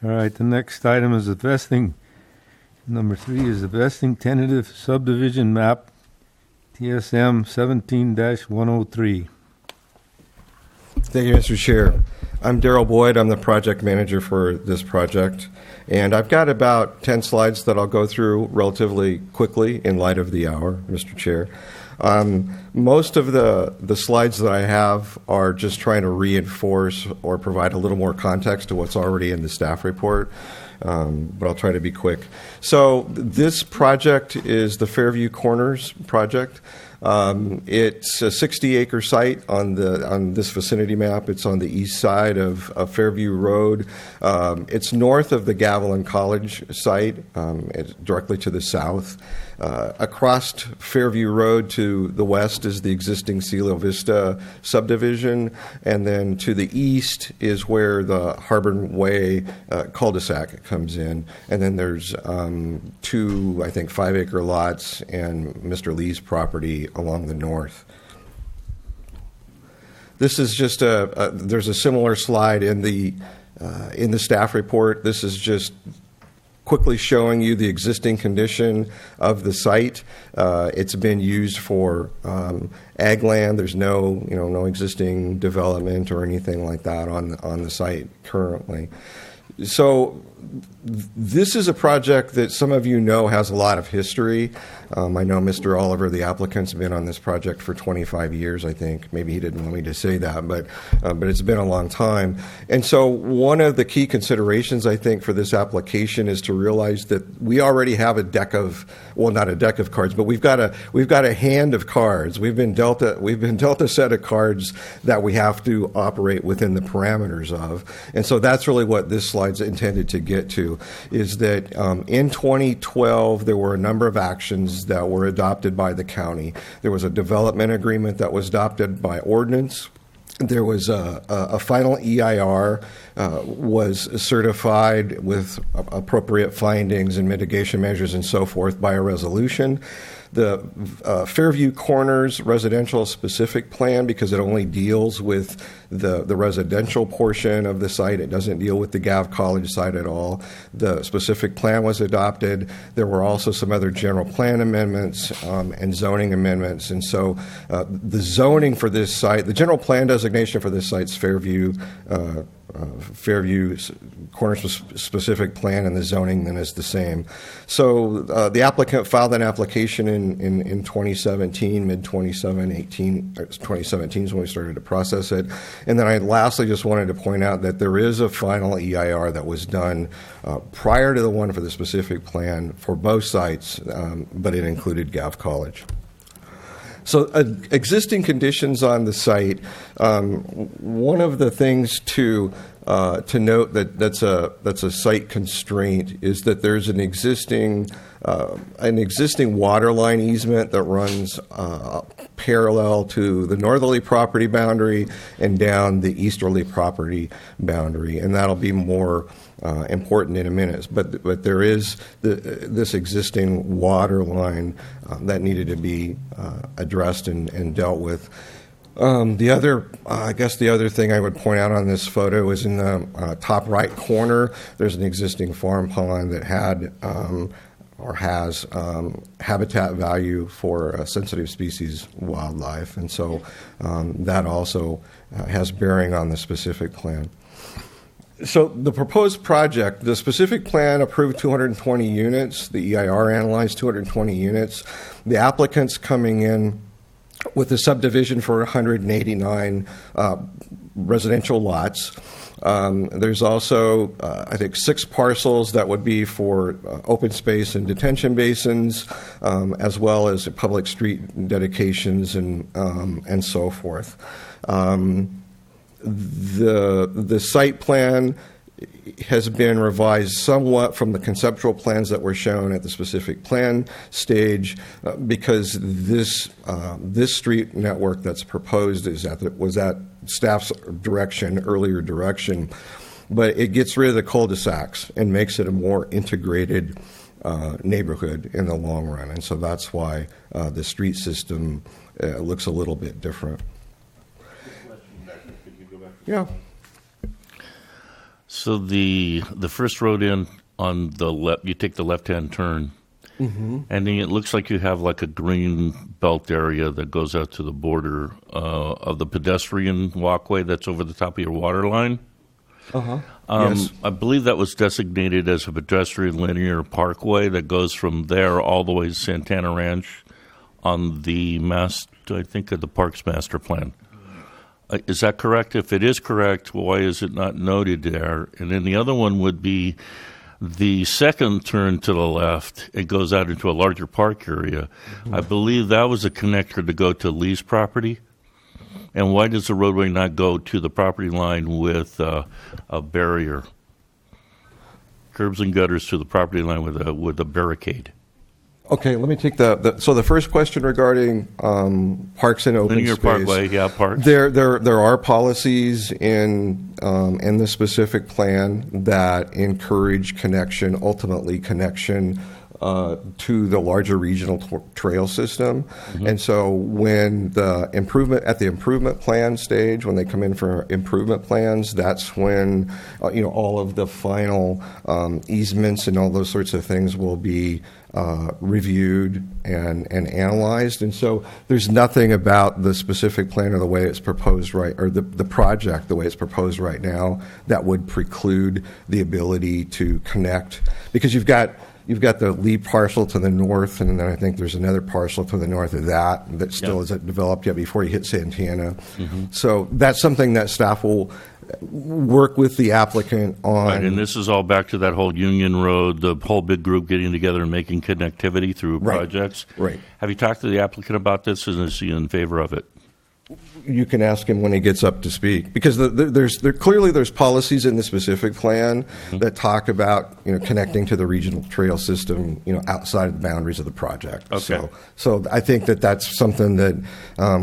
All right, the next item is the vesting. Number 3 is the vesting tentative subdivision map, TSM 17-103. Thank you, Mr. Chair. I'm Darrell Boyd. I'm the project manager for this project. And I've got about 10 slides that I'll go through relatively quickly in light of the hour, Mr. Chair. Most of the slides that I have are just trying to reinforce or provide a little more context to what's already in the staff report. But I'll try to be quick. So this project is the Fairview Corners project. It's a 60-acre site on this vicinity map. It's on the east side of Fairview Road. It's north of the Gavilan College site. It's directly to the south. Across Fairview Road to the west is the existing Cielo Vista subdivision, and then to the east is where the Harbor Way cul-de-sac comes in. And then there's 2, I think, 5-acre lots and Mr. Lee's property along the north. This is just there's a similar slide in the staff report. This is just quickly showing you the existing condition of the site. It's been used for ag land. There's no existing development or anything like that on the site currently. So This is a project that some of you know has a lot of history. I know Mr. Oliver, the applicant's been on this project for 25 years, I think. Maybe he didn't want me to say that, but it's been a long time. And so one of the key considerations, I think, for this application is to realize that we already have a deck of, well, not a deck of cards, but we've got a hand of cards. We've been dealt a set of cards that we have to operate within the parameters of. And so that's really what this slide's intended to get to, is that in 2012, there were a number of actions that were adopted by the county. There was a development agreement that was adopted by ordinance. There was a final EIR was certified with appropriate findings and mitigation measures and so forth by a resolution. The Fairview Corners residential specific plan, because it only deals with the residential portion of the site. It doesn't deal with the Gov College site at all. The specific plan was adopted. There were also some other general plan amendments and zoning amendments. And so the zoning for this site, the general plan designation for this site is Fairview Corners specific plan, and the zoning then is the same. So the applicant filed an application in 2017, mid-2017 is when we started to process it. And then I lastly just wanted to point out that there is a final EIR that was done prior to the one for the specific plan for both sites, but it included Gov College. So existing conditions on the site, one of the things to note that's a site constraint is that there's an existing water line easement that runs parallel to the northerly property boundary and down the easterly property boundary, and that'll be more important in a minute. But there is this existing water line that needed to be addressed and dealt with. The other thing I would point out on this photo is in the top right corner. There's an existing farm pond that had or has habitat value for sensitive species wildlife, and so that also has bearing on the specific plan. So the proposed project, the specific plan approved 220 units. The EIR analyzed 220 units. The applicant's coming in with a subdivision for 189 residential lots. There's also, I think, 6 parcels that would be for open space and detention basins, as well as public street dedications and so forth. The site plan has been revised somewhat from the conceptual plans that were shown at the specific plan stage, because this street network that's proposed was at staff's earlier direction, but it gets rid of the cul-de-sacs and makes it a more integrated neighborhood in the long run, and so that's why the street system looks a little bit different. Yeah. So the first road in on the left, you take the left-hand turn, and then it looks like you have like a green belt area that goes out to the border of the pedestrian walkway that's over the top of your water line. Yes. I believe that was designated as a pedestrian linear parkway that goes from there all the way to Santana Ranch on the I think of the Parks Master Plan. Is that correct? If it is correct, why is it not noted there? And then the other one would be the second turn to the left. It goes out into a larger park area. I believe that was a connector to go to Lee's property. And why does the roadway not go to the property line with a barrier? Curbs and gutters to the property line with a barricade. Okay, let me take so the first question regarding parks and open linear space. Parkway, yeah, parks. There are policies in the specific plan that encourage connection, ultimately connection to the larger regional trail system. And so when the improvement plan stage, when they come in for improvement plans, that's when all of the final easements and all those sorts of things will be reviewed and analyzed. And so there's nothing about the specific plan or the way it's proposed or the project, the way it's proposed right now, that would preclude the ability to connect, because you've got the Lee parcel to the north, and then I think there's another parcel to the north of that still isn't developed yet before you hit Santana. So that's something that staff will work with the applicant on. Right, and this is all back to that whole Union Road, the whole big group getting together and making connectivity through projects. Right. Have you talked to the applicant about this, and is he in favor of it? You can ask him when he gets up to speak, because there's policies in the specific plan that talk about connecting to the regional trail system outside of the boundaries of the project. Okay. So I think that's something that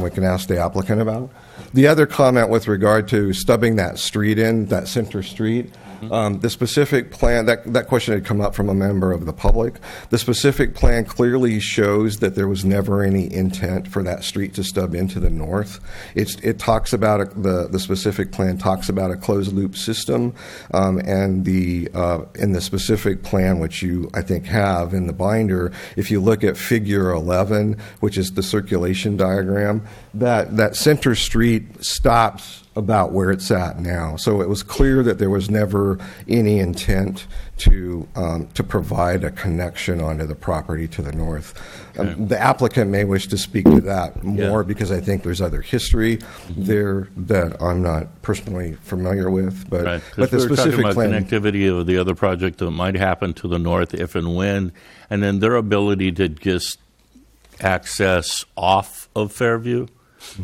we can ask the applicant about. The other comment with regard to stubbing that street in, that center street, the specific plan, that question had come up from a member of the public. The specific plan clearly shows that there was never any intent for that street to stub into the north. It talks about the specific plan talks about a closed loop system, and in the specific plan, which you I think have in the binder, if you look at Figure 11, which is the circulation diagram, that center street stops about where it's at now. So it was clear that there was never any intent to provide a connection onto the property to the north. The applicant may wish to speak to that more, because I think there's other history there that I'm not personally familiar with. But the specific about plan, connectivity of the other project that might happen to the north if and when, and then their ability to just access off of Fairview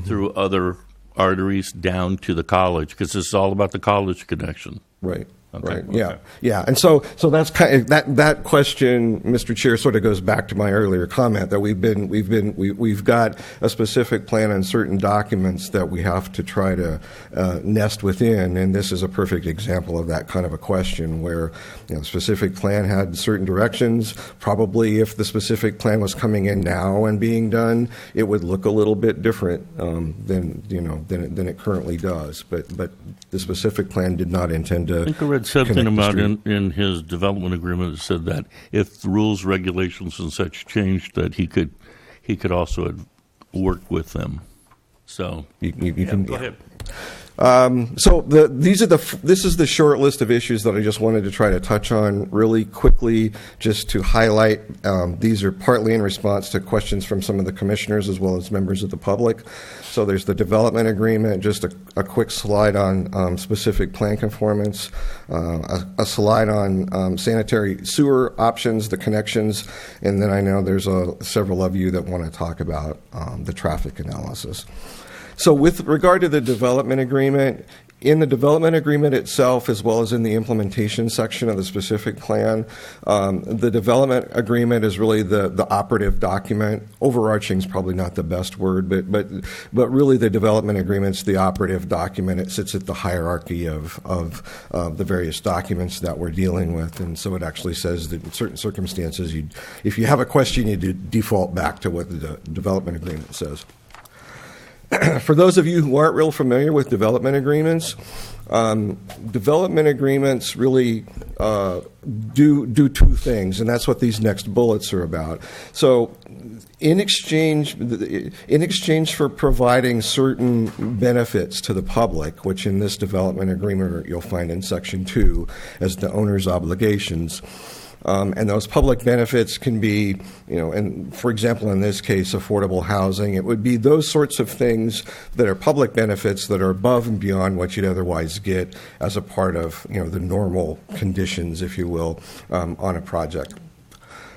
through other arteries down to the college, because this is all about the college connection. Right. Okay. Right. Yeah. And so that's kind of that question, Mr. Chair, sort of goes back to my earlier comment that we've got a specific plan on certain documents that we have to try to nest within, and this is a perfect example of that kind of a question where the specific plan had certain directions. Probably, if the specific plan was coming in now and being done, it would look a little bit different than it currently does. But the specific plan did not intend to. I think I read something about in his development agreement that said that if the rules, regulations, and such changed, that he could also work with them. So you can go ahead. This is the short list of issues that I just wanted to try to touch on really quickly, just to highlight. These are partly in response to questions from some of the commissioners as well as members of the public. So there's the development agreement, just a quick slide on specific plan conformance, a slide on sanitary sewer options, the connections, and then I know there's several of you that want to talk about the traffic analysis. So with regard to the development agreement, in the development agreement itself, as well as in the implementation section of the specific plan, the development agreement is really the operative document. Overarching is probably not the best word, but really the development agreement's the operative document. It sits at the hierarchy of the various documents that we're dealing with, and so it actually says that in certain circumstances, if you have a question, you default back to what the development agreement says. For those of you who aren't real familiar with development agreements really do two things, and that's what these next bullets are about. So in exchange for providing certain benefits to the public, which in this development agreement you'll find in Section 2 as the owner's obligations, and those public benefits can be, and for example, in this case, affordable housing. It would be those sorts of things that are public benefits that are above and beyond what you'd otherwise get as a part of, the normal conditions, if you will, on a project.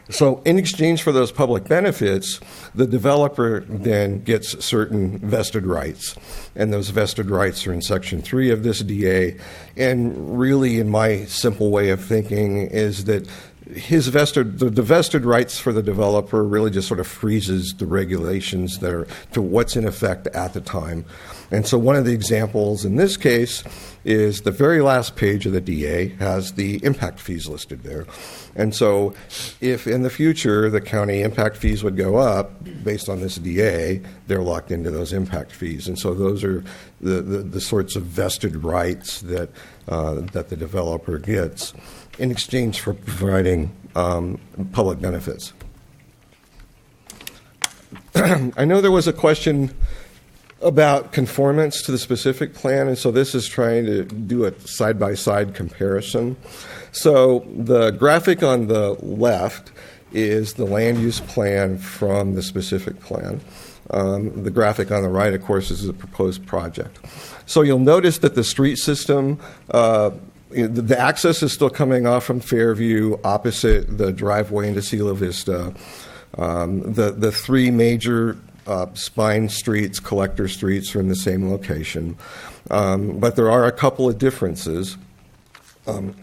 So in exchange for those public benefits, the developer then gets certain vested rights. And those vested rights are in Section 3 of this DA. And really, in my simple way of thinking, is that the vested rights for the developer really just sort of freezes the regulations that are to what's in effect at the time. And so one of the examples in this case is the very last page of the DA has the impact fees listed there. And so if in the future the county impact fees would go up based on this DA, they're locked into those impact fees. And so those are the sorts of vested rights that that the developer gets in exchange for providing public benefits. I know there was a question about conformance to the specific plan, and so this is trying to do a side-by-side comparison. So the graphic on the left is the land use plan from the specific plan. The graphic on the right, of course, is the proposed project. So you'll notice that the street system, the access is still coming off from Fairview opposite the driveway into Sila Vista. The three major spine streets, collector streets, are in the same location. But there are a couple of differences.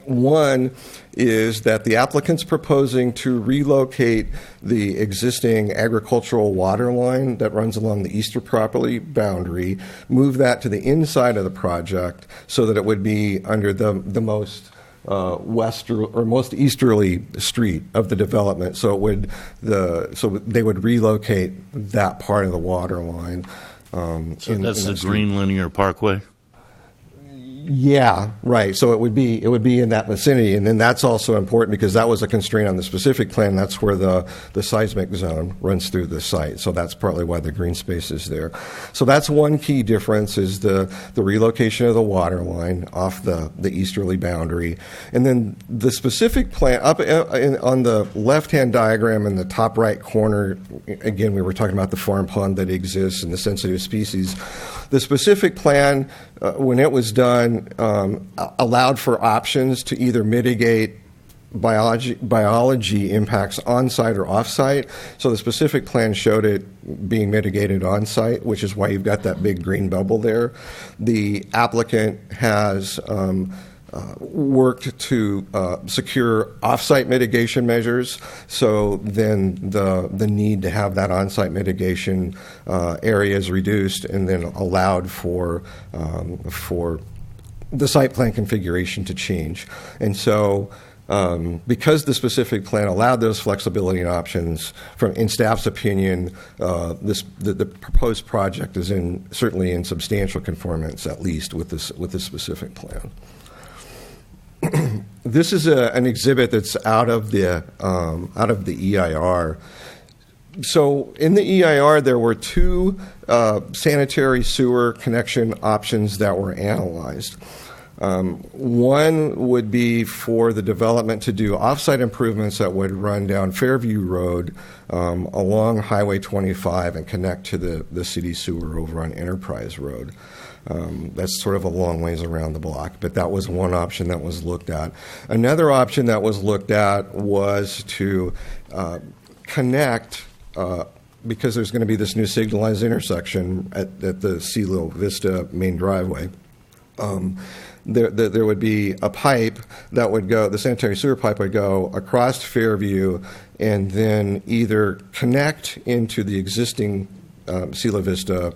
One is that the applicant's proposing to relocate the existing agricultural water line that runs along the eastern property boundary, move that to the inside of the project so that it would be under the most most easterly street of the development. So they would relocate that part of the water line. So that's the Green Linear Parkway? Yeah, right. So it would be in that vicinity, and then that's also important because that was a constraint on the specific plan. That's where the seismic zone runs through the site. So that's partly why the green space is there. So that's one key difference is the relocation of the water line off the easterly boundary, and then the specific plan up on the left-hand diagram in the top right corner. Again, we were talking about the farm pond that exists and the sensitive species. The specific plan, when it was done, allowed for options to either mitigate biology impacts on-site or off-site. So the specific plan showed it being mitigated on-site, which is why you've got that big green bubble there. The applicant has worked to secure off-site mitigation measures, so then the need to have that on-site mitigation area is reduced and then allowed for the site plan configuration to change. And so because the specific plan allowed those flexibility and options, in staff's opinion, the proposed project is certainly in substantial conformance, at least with this specific plan. This is an exhibit that's out of the EIR. So in the EIR, there were two sanitary sewer connection options that were analyzed. One would be for the development to do off-site improvements that would run down Fairview Road along Highway 25 and connect to the city sewer over on Enterprise Road. That's sort of a long ways around the block, but that was one option that was looked at. Another option that was looked at was to connect, because there's going to be this new signalized intersection at the Silo Vista main driveway. There would be a pipe that would go, the sanitary sewer pipe would go across Fairview and then either connect into the existing Silo Vista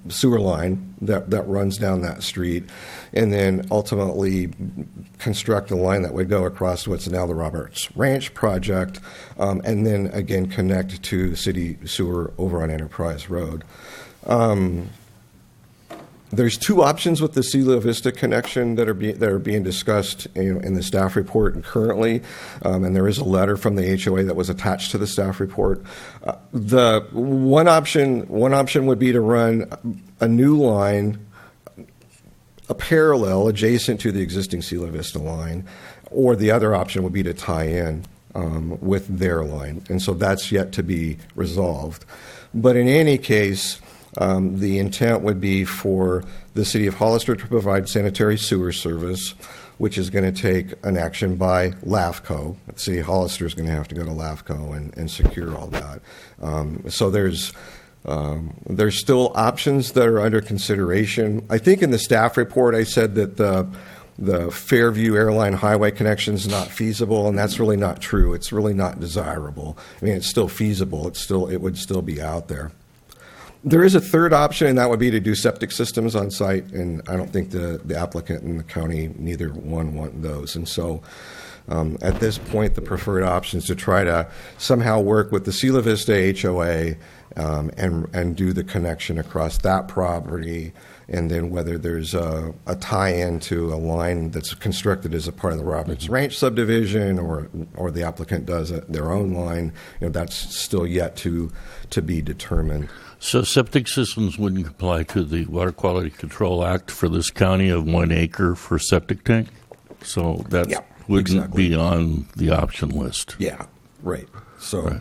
sewer line that runs down that street, and then ultimately construct a line that would go across what's now the Roberts Ranch project, and then again connect to city sewer over on Enterprise Road. There's two options with the Sila Vista connection that are being discussed in the staff report currently, and there is a letter from the HOA that was attached to the staff report. The one option would be to run a new line, a parallel adjacent to the existing Sila Vista line, or the other option would be to tie in with their line, and so that's yet to be resolved. But in any case, the intent would be for the City of Hollister to provide sanitary sewer service, which is going to take an action by LAFCO. The City of Hollister is going to have to go to LAFCO and secure all that. So there's still options that are under consideration. I think in the staff report I said that the Fairview Airline Highway connection is not feasible, and that's really not true. It's really not desirable. I mean, it's still feasible. It would still be out there. There is a third option, and that would be to do septic systems on site, and I don't think the applicant and the county, neither one want those. And so at this point, the preferred option is to try to somehow work with the Sila Vista HOA and do the connection across that property, and then whether there's a tie-in to a line that's constructed as a part of the Roberts Ranch subdivision, or the applicant does their own line, that's still yet to be determined. So septic systems wouldn't comply to the Water Quality Control Act for this county of 1 acre for septic tank? So that wouldn't be on the option list. Yeah, right. So,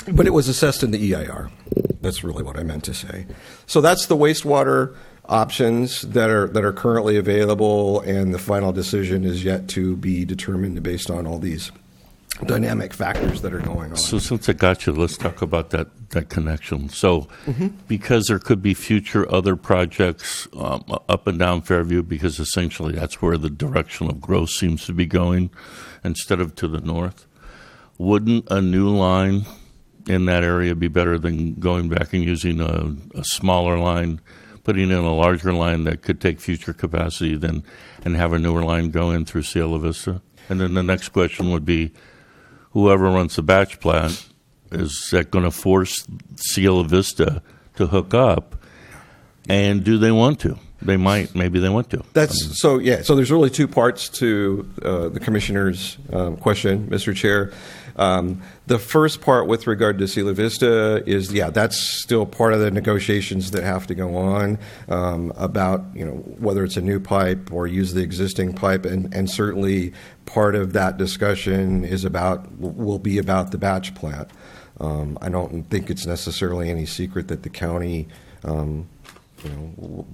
but it was assessed in the EIR. That's really what I meant to say. So that's the wastewater options that are currently available, and the final decision is yet to be determined based on all these dynamic factors that are going on. So since I got you, let's talk about that connection. So because there could be future other projects up and down Fairview, because essentially that's where the direction of growth seems to be going instead of to the north, wouldn't a new line in that area be better than going back and using a smaller line, putting in a larger line that could take future capacity and have a newer line go in through Cielo Vista? And then the next question would be, whoever runs the batch plant, is that going to force Cielo Vista to hook up? And do they want to? They might. Maybe they want to. So there's really two parts to the commissioner's question, Mr. Chair. The first part with regard to Cielo Vista is, that's still part of the negotiations that have to go on about, whether it's a new pipe or use the existing pipe, and certainly part of that discussion will be about the batch plant. I don't think it's necessarily any secret that the county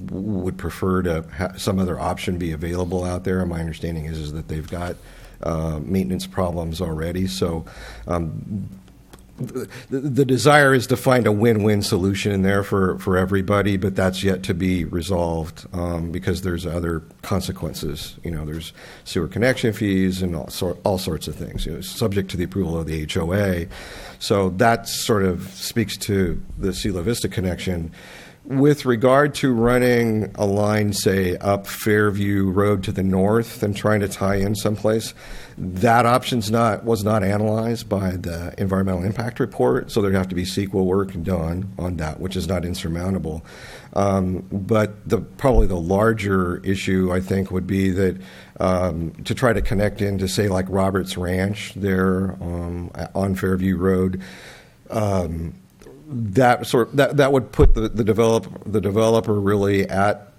would prefer to have some other option be available out there. My understanding is that they've got maintenance problems already. So the desire is to find a win-win solution in there for everybody, but that's yet to be resolved because there's other consequences. There's sewer connection fees and all sorts of things, subject to the approval of the HOA. So that sort of speaks to the Cielo Vista connection. With regard to running a line, say, up Fairview Road to the north and trying to tie in someplace, that option was not analyzed by the environmental impact report, so there'd have to be CEQA work done on that, which is not insurmountable. But probably the larger issue, I think, would be that to try to connect into, say, like Roberts Ranch there on Fairview Road, that would put the developer really at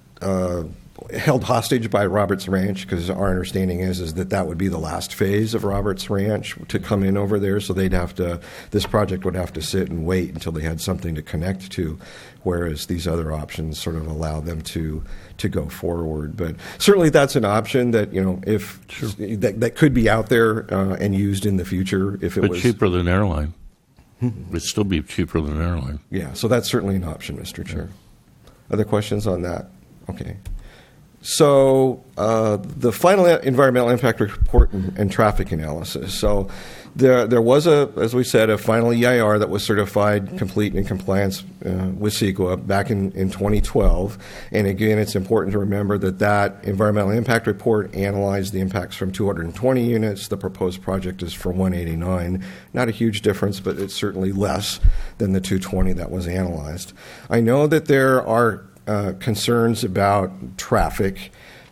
held hostage by Roberts Ranch, because our understanding is that would be the last phase of Roberts Ranch to come in over there. So this project would have to sit and wait until they had something to connect to, whereas these other options sort of allow them to go forward. But certainly that's an option that that could be out there and used in the future if it was cheaper than airline. It'd still be cheaper than an airline. Yeah, so that's certainly an option, Mr. Chair. Other questions on that? Okay. So the final environmental impact report and traffic analysis. So there was, as we said, a final EIR that was certified complete in compliance with CEQA back in 2012. And again, it's important to remember that environmental impact report analyzed the impacts from 220 units. The proposed project is for 189. Not a huge difference, but it's certainly less than the 220 that was analyzed. I know that there are concerns about traffic.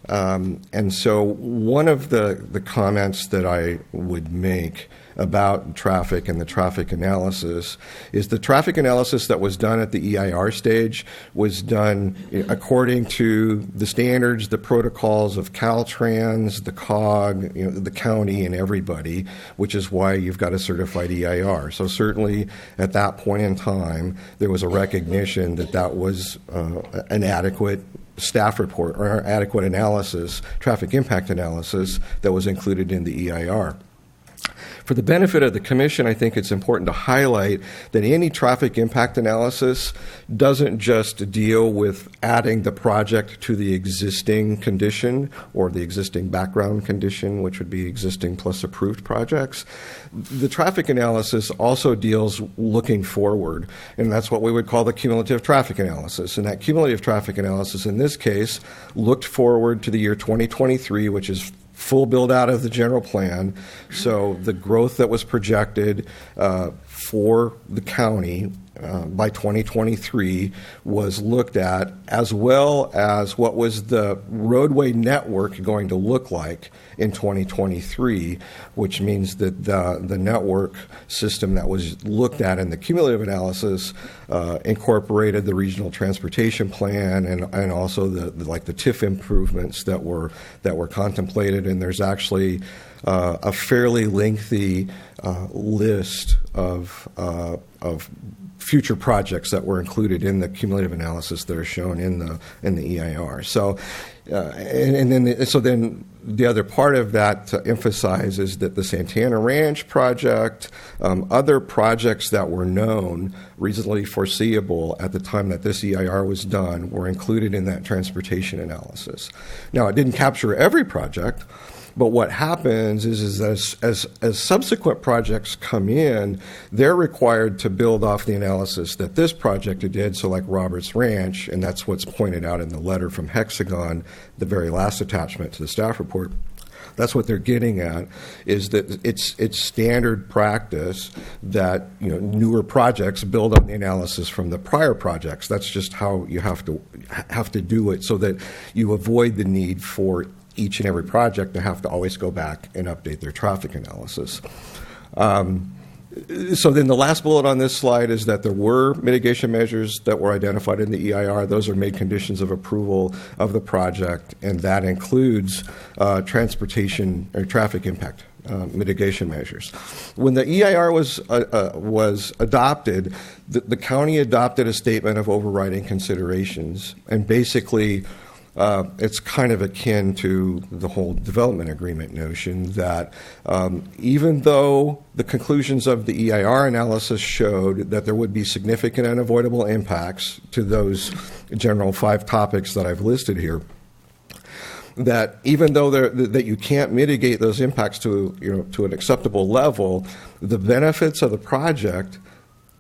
And so one of the comments that I would make about traffic and the traffic analysis is the traffic analysis that was done at the EIR stage was done according to the standards, the protocols of Caltrans, the COG, the county, and everybody, which is why you've got a certified EIR. So certainly at that point in time, there was a recognition that was an adequate staff report or adequate analysis, traffic impact analysis that was included in the EIR. For the benefit of the commission, I think it's important to highlight that any traffic impact analysis doesn't just deal with adding the project to the existing condition or the existing background condition, which would be existing plus approved projects. The traffic analysis also deals looking forward, and that's what we would call the cumulative traffic analysis. And that cumulative traffic analysis in this case looked forward to the year 2023, which is full build out of the general plan. So the growth that was projected for the county by 2023 was looked at, as well as what was the roadway network going to look like in 2023, which means that the network system that was looked at in the cumulative analysis incorporated the regional transportation plan and also the TIF improvements that were contemplated. And there's actually a fairly lengthy list of future projects that were included in the cumulative analysis that are shown in the EIR. So, then the other part of that to emphasize is that the Santana Ranch project, other projects that were known, reasonably foreseeable at the time that this EIR was done, were included in that transportation analysis. Now, it didn't capture every project. But what happens is as subsequent projects come in, they're required to build off the analysis that this project did. So like Roberts Ranch, and that's what's pointed out in the letter from Hexagon, the very last attachment to the staff report. That's what they're getting at, is that it's standard practice that newer projects build on the analysis from the prior projects. That's just how you have to do it, so that you avoid the need for each and every project to have to always go back and update their traffic analysis. So then the last bullet on this slide is that there were mitigation measures that were identified in the EIR. Those are made conditions of approval of the project, and that includes transportation or traffic impact mitigation measures. When the EIR was adopted, the county adopted a statement of overriding considerations, and basically it's kind of akin to the whole development agreement notion that even though the conclusions of the EIR analysis showed that there would be significant and avoidable impacts to those general 5 topics that I've listed here, that even though that you can't mitigate those impacts to an acceptable level, the benefits of the project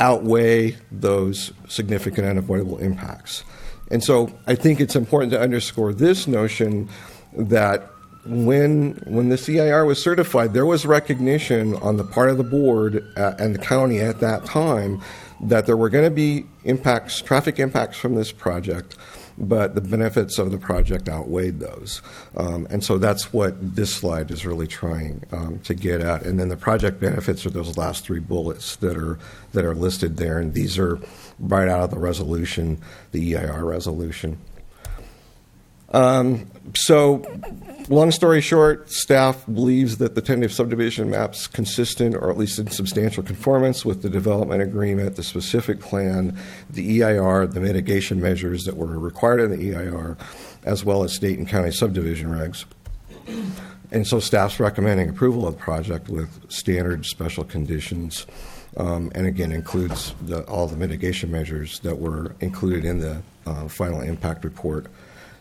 outweigh those significant and avoidable impacts. And so I think it's important to underscore this notion that when the CIR was certified, there was recognition on the part of the board and the county at that time that there were going to be impacts, traffic impacts from this project, but the benefits of the project outweighed those. And so that's what this slide is really trying to get at. And then the project benefits are those last 3 bullets that are listed there, and these are right out of the resolution, the EIR resolution. So long story short, staff believes that the tentative subdivision map's consistent, or at least in substantial conformance with the development agreement, the specific plan, the EIR, the mitigation measures that were required in the EIR, as well as state and county subdivision regs. And so staff's recommending approval of the project with standard special conditions, and again includes all the mitigation measures that were included in the final impact report.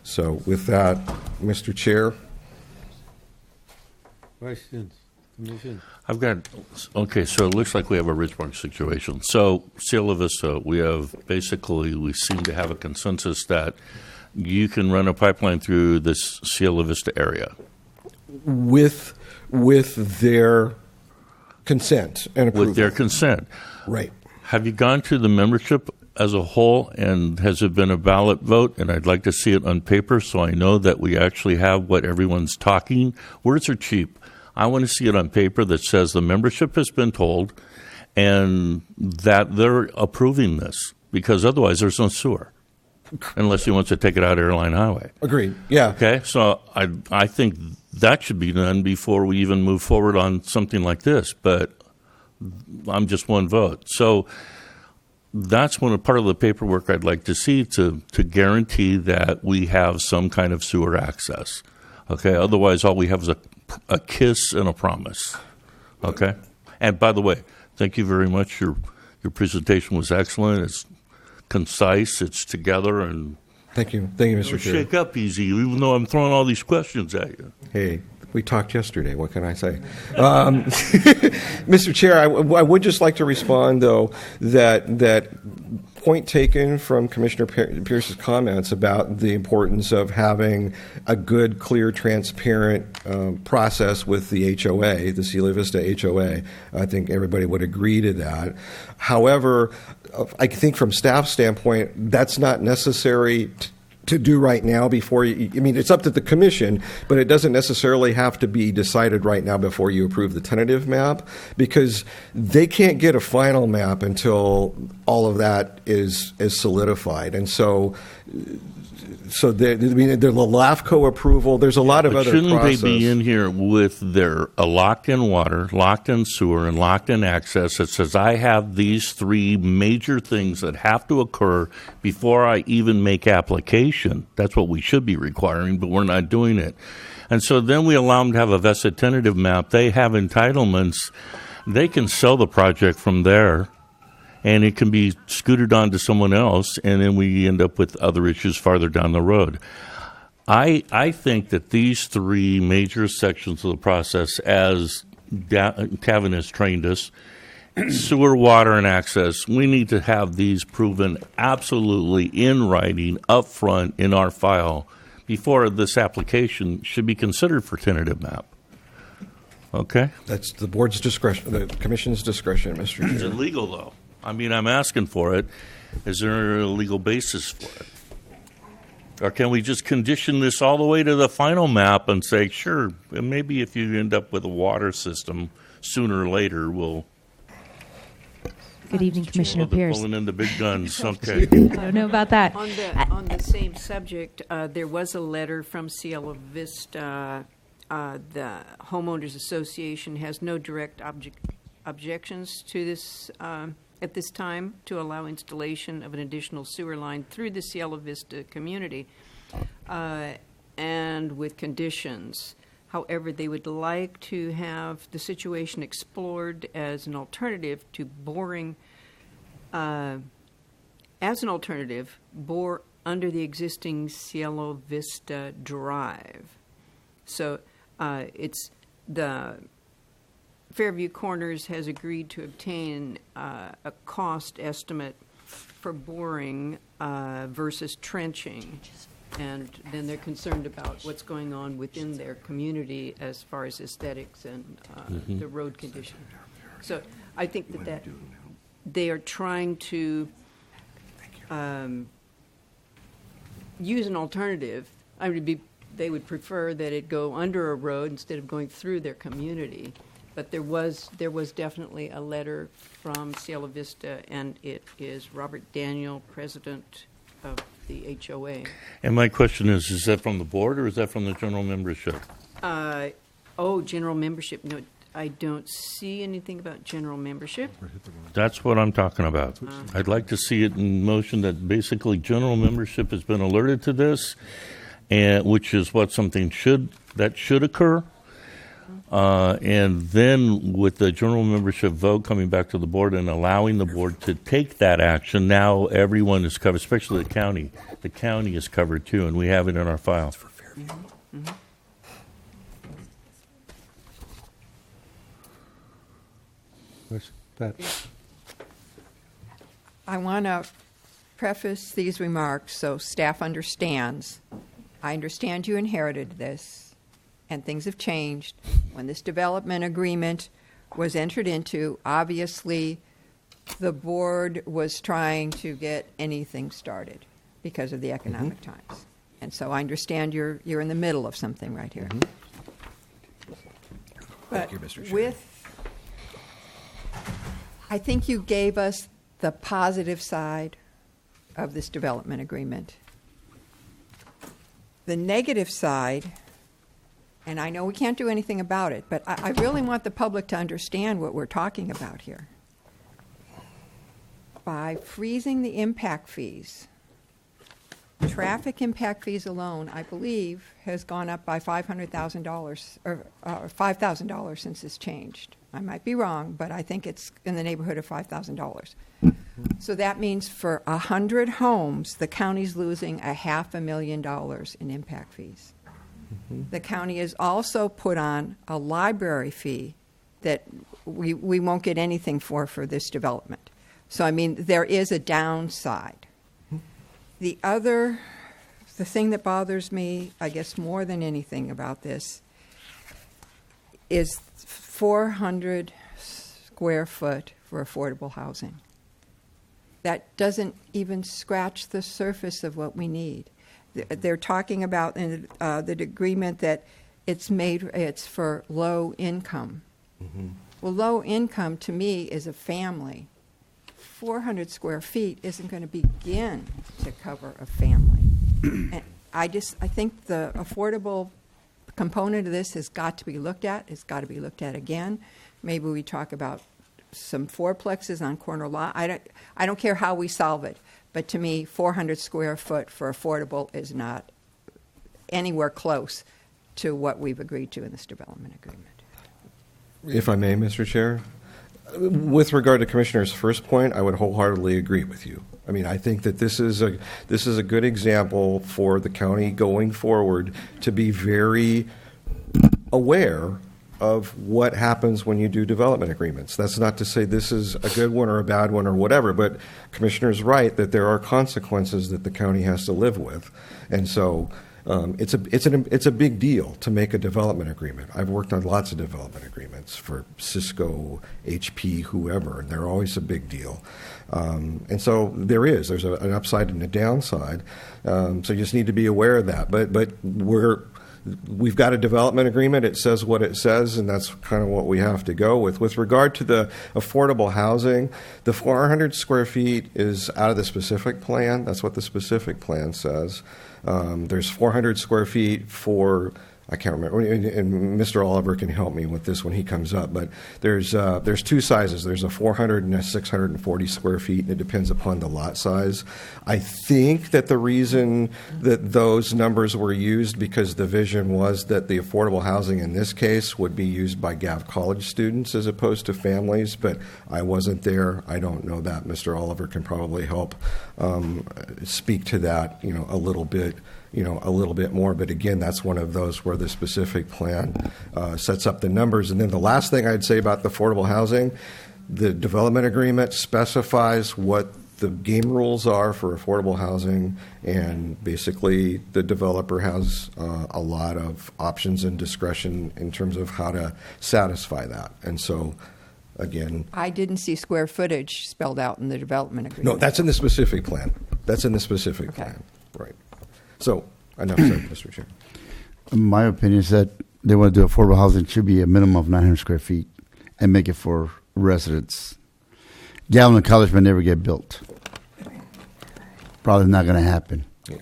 So with that, Mr. Chair. Questions? Commission? I've got, okay, so it looks like we have a Ridgemark situation. So Cielo Vista, we seem to have a consensus that you can run a pipeline through this Cielo Vista area. With their consent and approval. With their consent. Right. Have you gone to the membership as a whole, and has it been a ballot vote? And I'd like to see it on paper so I know that we actually have what everyone's talking. Words are cheap. I want to see it on paper that says the membership has been told and that they're approving this, because otherwise there's no sewer unless he wants to take it out Airline Highway. Agreed. Yeah. Okay, so I think that should be done before we even move forward on something like this, but I'm just one vote. So that's part of the paperwork I'd like to see to guarantee that we have some kind of sewer access. Okay, otherwise all we have is a kiss and a promise. Okay? And by the way, thank you very much. Your presentation was excellent. It's concise. It's together, and Thank you, Mr. don't Chair. shake up easy, even though I'm throwing all these questions at you. Hey, we talked yesterday. What can I say? Mr. Chair, I would just like to respond, though, that point taken from Commissioner Pierce's comments about the importance of having a good, clear, transparent process with the HOA, the Sierra Vista HOA. I think everybody would agree to that. However, I think from staff standpoint, that's not necessary to do right now before you, I mean, it's up to the commission, but it doesn't necessarily have to be decided right now before you approve the tentative map, because they can't get a final map until all of that is solidified. And so the LAFCO approval, there's a lot of But other shouldn't process. they be in here with their locked-in water, locked-in sewer, and locked-in access that says, I have these three major things that have to occur before I even make application? That's what we should be requiring, but we're not doing it. And so then we allow them to have a vested tentative map. They have entitlements. They can sell the project from there, and it can be scooted on to someone else, and then we end up with other issues farther down the road. I think that these three major sections of the process, as Kevin has trained us, sewer, water, and access, we need to have these proven absolutely in writing, up front in our file, before this application should be considered for tentative map. Okay? That's the board's discretion, the commission's discretion, Mr. Is Chair. it legal, though? I mean, I'm asking for it. Is there a legal basis for it? Or can we just condition this all the way to the final map and say, sure, maybe if you end up with a water system sooner or later, we'll Good evening, Commissioner be Pierce. pulling in the big guns. Okay. I don't know about that. On the same subject, there was a letter from Cielo Vista. The Homeowners Association has no direct objections to this at this time to allow installation of an additional sewer line through the Cielo Vista community, and with conditions. However, they would like to have the situation explored as an alternative to boring, bore under the existing Cielo Vista Drive. So it's the Fairview Corners has agreed to obtain a cost estimate for boring versus trenching. And then they're concerned about what's going on within their community as far as aesthetics and the road condition. So I think that they are trying to use an alternative. They would prefer that it go under a road instead of going through their community. But there was definitely a letter from Cielo Vista, and it is Robert Daniel, president of the HOA. And my question is that from the board or is that from the general membership? General membership. No, I don't see anything about general membership. That's what I'm talking about. I'd like to see it in motion that basically general membership has been alerted to this, and which is what something should occur. And then with the general membership vote coming back to the board and allowing the board to take that action, now everyone is covered, especially the county. The county is covered too, and we have it in our file. For Fairview. Pat. I want to preface these remarks so staff understands. I understand you inherited this, and things have changed. When this development agreement was entered into, obviously the board was trying to get anything started because of the economic times. And so I understand you're in the middle of something right here. But Thank you, Mr. Chair. I think you gave us the positive side of this development agreement. The negative side, and I know we can't do anything about it, but I really want the public to understand what we're talking about here. By freezing the impact fees, traffic impact fees alone, I believe, has gone up by $500,000 or $5,000 since this changed. I might be wrong, but I think it's in the neighborhood of $5,000. So that means for 100 homes, the county's losing $500,000 in impact fees. The county has also put on a library fee that we won't get anything for this development. So, I mean, there is a downside. The thing that bothers me, I guess more than anything about this, is 400 square foot for affordable housing. That doesn't even scratch the surface of what we need. They're talking about in the agreement that it's for low income. Well, low income to me is a family. 400 square feet isn't going to begin to cover a family. And I think the affordable component of this has got to be looked at. It's got to be looked at again. Maybe we talk about some fourplexes on corner lot. I don't care how we solve it, but to me, 400 square foot for affordable is not anywhere close to what we've agreed to in this development agreement. If I may, Mr. Chair, with regard to Commissioner's first point, I would wholeheartedly agree with you. I mean, I think that this is a good example for the county going forward to be very aware of what happens when you do development agreements. That's not to say this is a good one or a bad one or whatever, but Commissioner's right that there are consequences that the county has to live with, and so it's a big deal to make a development agreement. I've worked on lots of development agreements for Cisco, HP, whoever, and they're always a big deal. And so there's an upside and a downside. So you just need to be aware of that. But we've got a development agreement. It says what it says, and that's kind of what we have to go with. With regard to the affordable housing, the 400 square feet is out of the specific plan. That's what the specific plan says. There's 400 square feet for, I can't remember, and Mr. Oliver can help me with this when he comes up, but there's two sizes. There's a 400 and a 640 square feet, and it depends upon the lot size. I think that the reason that those numbers were used because the vision was that the affordable housing in this case would be used by Gov College students as opposed to families, but I wasn't there. I don't know that. Mr. Oliver can probably help speak to that, a little bit more. But again, that's one of those where the specific plan sets up the numbers. And then the last thing I'd say about the affordable housing, the development agreement specifies what the game rules are for affordable housing, and basically the developer has a lot of options and discretion in terms of how to satisfy that. And so, again, I didn't see square footage spelled out in the development agreement. No, that's in the specific plan. That's in the specific plan. Right. So, enough said, Mr. Chair. My opinion is that they want to do affordable housing, it should be a minimum of 900 square feet and make it for residents. Galvin College may never get built. Probably not going to happen. Yeah.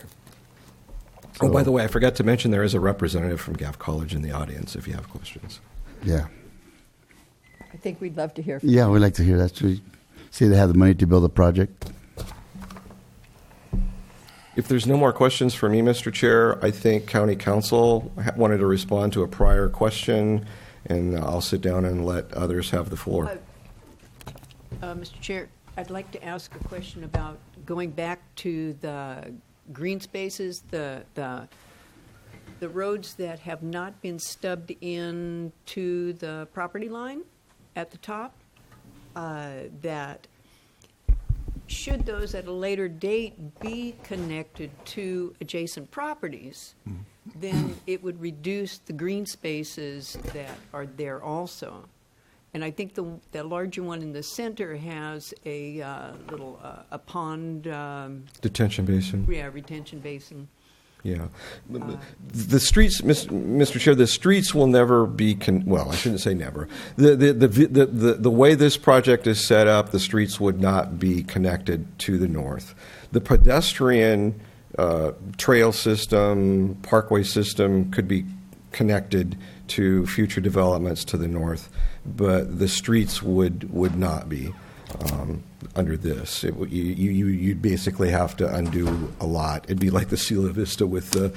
Oh, by the way, I forgot to mention there is a representative from Gov College in the audience if you have questions. Yeah. I think we'd love to hear from you. Yeah, we'd like to hear that. See, they have the money to build a project. If there's no more questions for me, Mr. Chair, I think County Council wanted to respond to a prior question, and I'll sit down and let others have the floor. Mr. Chair, I'd like to ask a question about going back to the green spaces, the roads that have not been stubbed in to the property line at the top, that should those at a later date be connected to adjacent properties, then it would reduce the green spaces that are there also. And I think the larger one in the center has a little a pond. Detention basin. Yeah, retention basin. Yeah. The streets, Mr. Chair, the streets will never be, well, I shouldn't say never. The way this project is set up, the streets would not be connected to the north. The pedestrian trail system, parkway system could be connected to future developments to the north, but the streets would not be under this. You'd basically have to undo a lot. It'd be like the Sila Vista with the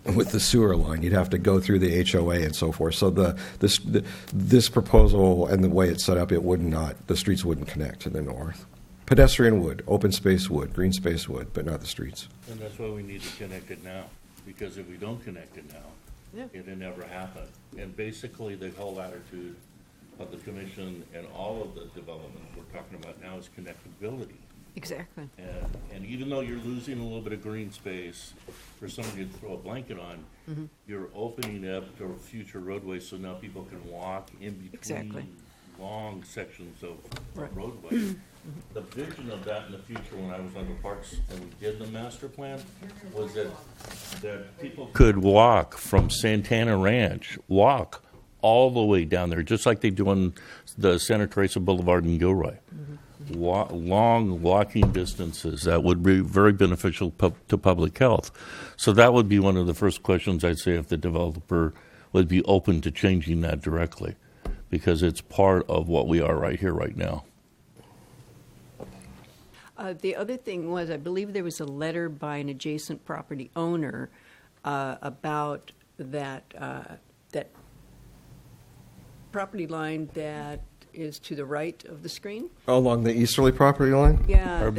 with the sewer line. You'd have to go through the HOA and so forth. So this proposal and the way it's set up, the streets wouldn't connect to the north. Pedestrian would, open space would, green space would, but not the streets. And that's why we need to connect it now, because if we don't connect it now, it'll never happen. And basically, the whole attitude of the commission and all of the development we're talking about now is connectability. Exactly. And even though you're losing a little bit of green space for somebody to throw a blanket on, you're opening up to future roadways so now people can walk in between long sections of roadway. The vision of that in the future, when I was on the parks and we did the master plan, was that people could walk from Santana Ranch, walk all the way down there, just like they do on the Santa Teresa Boulevard in Gilroy. Long walking distances that would be very beneficial to public health. So that would be one of the first questions I'd say if the developer would be open to changing that directly, because it's part of what we are right here, right now. The other thing was, I believe there was a letter by an adjacent property owner about that property line that is to the right of the screen. Along the easterly property line? Yeah,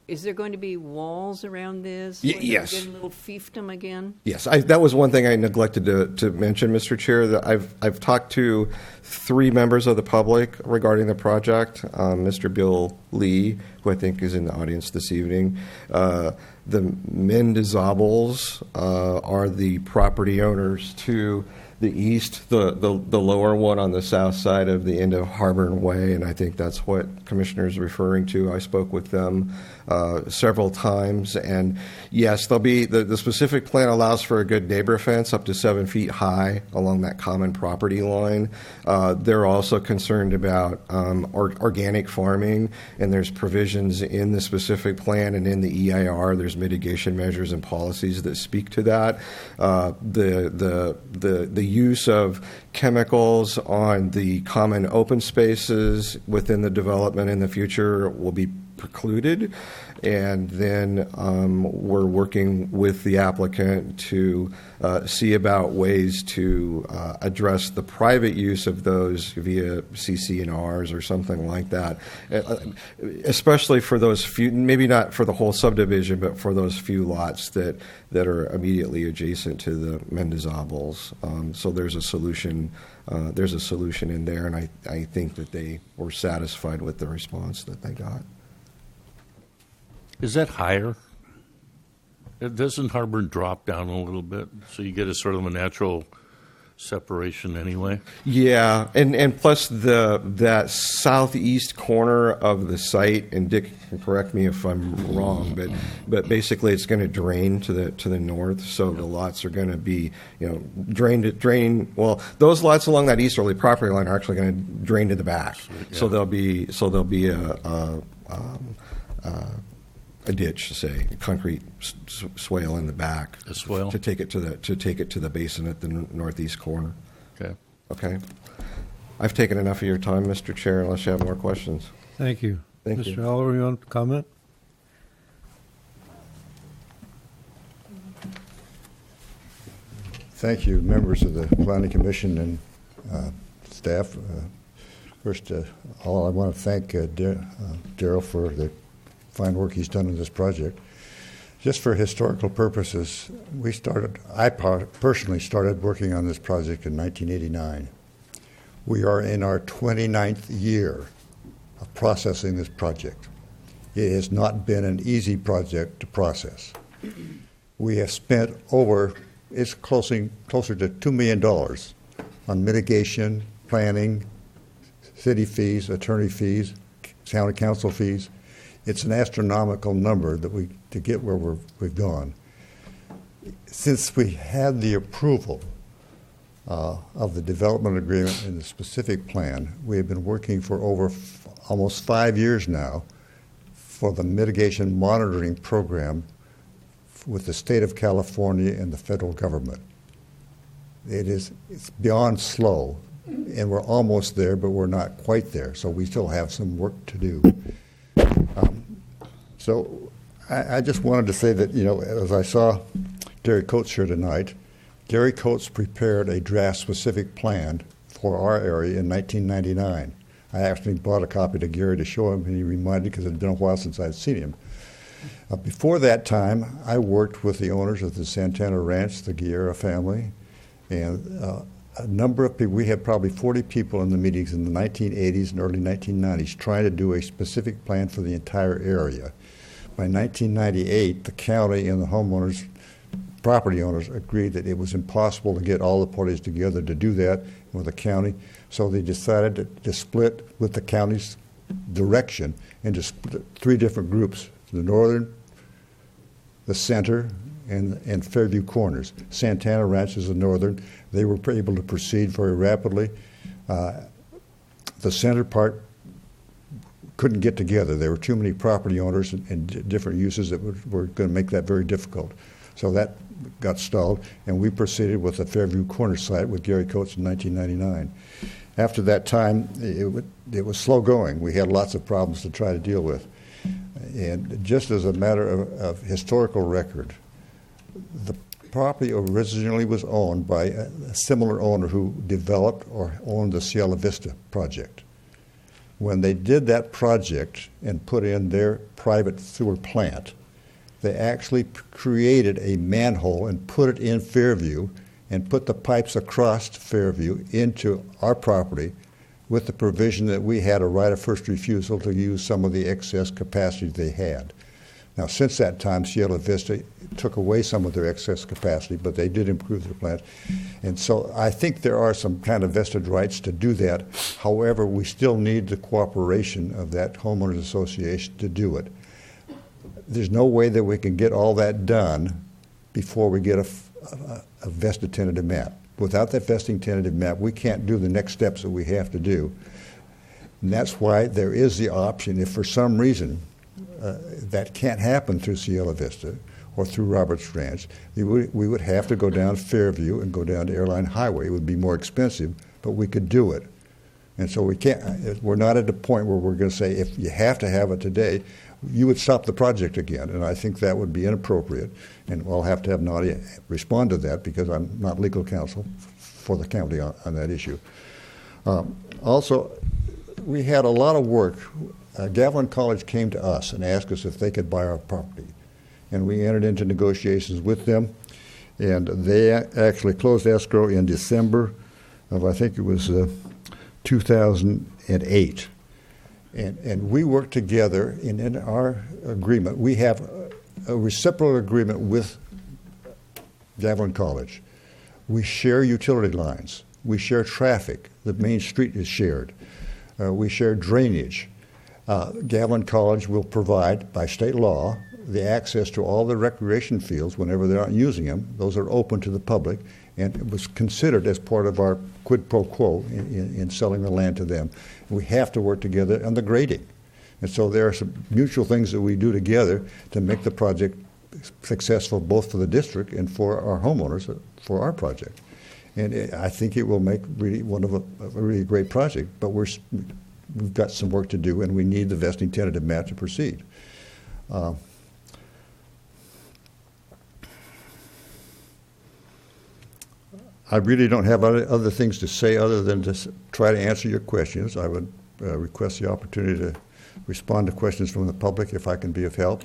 is there going to be walls around this? Yes. Get a little fiefdom again? Yes, that was one thing I neglected to mention, Mr. Chair. That I've talked to 3 members of the public regarding the project. Mr. Bill Lee, who I think is in the audience this evening. The Mendezables are the property owners to the east, the lower one on the south side of the end of Harborn Way, and I think that's what Commissioner is referring to. I spoke with them several times, and yes, there'll be the specific plan allows for a good neighbor fence up to 7 feet high along that common property line. They're also concerned about organic farming, and there's provisions in the specific plan and in the EIR. There's mitigation measures and policies that speak to that. The use of chemicals on the common open spaces within the development in the future will be precluded. And then we're working with the applicant to see about ways to address the private use of those via CC&Rs or something like that, especially for those few, maybe not for the whole subdivision, but for those few lots that are immediately adjacent to the Mendezables. So there's a solution. There's a solution in there, and I think that they were satisfied with the response that they got. Is that higher? Doesn't Harborn drop down a little bit, so you get a sort of a natural separation anyway? Yeah, and plus that southeast corner of the site, and Dick can correct me if I'm wrong, but basically it's going to drain to the north, so the lots are going to be drain. Well, those lots along that easterly property line are actually going to drain to the back, so there'll be a ditch, say, a concrete swale in the back, a swale to take it to the basin at the northeast corner. Okay. I've taken enough of your time, Mr. Chair. Unless you have more questions. Thank you, Thank Mr. you. Aller. You want to comment? Thank you, members of the Planning Commission and staff. First, I want to thank Daryl for the fine work he's done in this project. Just for historical purposes, I personally started working on this project in 1989. We are in our 29th year of processing this project. It has not been an easy project to process. We have spent it's closer to $2 million on mitigation, planning, city fees, attorney fees, county council fees. It's an astronomical number to get where we've gone. Since we had the approval of the development agreement and the specific plan, we have been working for over almost 5 years now for the mitigation monitoring program with the state of California and the federal government. It's beyond slow, and we're almost there, but we're not quite there, so we still have some work to do. So I just wanted to say that, as I saw Gary Coates here tonight. Gary Coates prepared a draft-specific plan for our area in 1999. I actually brought a copy to Gary to show him, and he reminded me because it had been a while since I'd seen him. Before that time, I worked with the owners of the Santana Ranch, the Guerra family, and a number of people. We had probably 40 people in the meetings in the 1980s and early 1990s trying to do a specific plan for the entire area. By 1998, the county and the homeowners, property owners, agreed that it was impossible to get all the parties together to do that with the county, so they decided to split with the county's direction into three different groups: the northern, the center, and Fairview Corners. Santana Ranch is the northern. They were able to proceed very rapidly. The center part couldn't get together. There were too many property owners and different uses that were going to make that very difficult. So that got stalled, and we proceeded with the Fairview Corner site with Gary Coates in 1999. After that time, it was slow going. We had lots of problems to try to deal with. And just as a matter of historical record, the property originally was owned by a similar owner who developed or owned the Cielo Vista project. When they did that project and put in their private sewer plant, they actually created a manhole and put it in Fairview and put the pipes across Fairview into our property with the provision that we had a right of first refusal to use some of the excess capacity they had. Now, since that time, Cielo Vista took away some of their excess capacity, but they did improve their plant. And so I think there are some kind of vested rights to do that. However, we still need the cooperation of that homeowners association to do it. There's no way that we can get all that done before we get a vested tentative map. Without that vesting tentative map, we can't do the next steps that we have to do. And that's why there is the option, if for some reason that can't happen through Cielo Vista or through Roberts Ranch, we would have to go down Fairview and go down to Airline Highway. It would be more expensive, but we could do it. And so we're not at the point where we're going to say, if you have to have it today, you would stop the project again. And I think that would be inappropriate. And I'll have to have Nadia respond to that because I'm not legal counsel for the county on that issue. Also, we had a lot of work. Gavilan College came to us and asked us if they could buy our property. And we entered into negotiations with them. And they actually closed escrow in December of, I think it was 2008. And we worked together in our agreement. We have a reciprocal agreement with Gavilan College. We share utility lines. We share traffic. The main street is shared. We share drainage. Gavilan College will provide, by state law, the access to all the recreation fields whenever they aren't using them. Those are open to the public, and it was considered as part of our quid pro quo in selling the land to them. We have to work together on the grading. And so there are some mutual things that we do together to make the project successful both for the district and for our homeowners for our project. And I think it will make really a really great project, but we've got some work to do, and we need the vesting tentative map to proceed. I really don't have other things to say other than to try to answer your questions. I would request the opportunity to respond to questions from the public if I can be of help.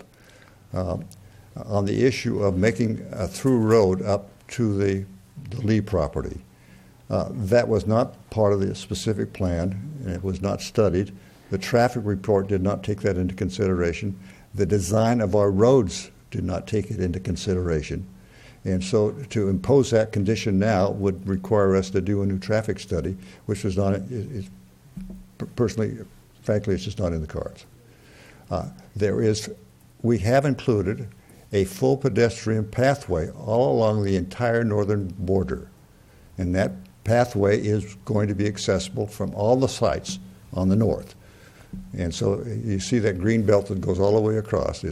On the issue of making a through road up to the Lee property, that was not part of the specific plan, and it was not studied. The traffic report did not take that into consideration. The design of our roads did not take it into consideration. And so to impose that condition now would require us to do a new traffic study, which was not, personally, frankly, it's just not in the cards. We have included a full pedestrian pathway all along the entire northern border. And that pathway is going to be accessible from all the sites on the north. And so you see that green belt that goes all the way across.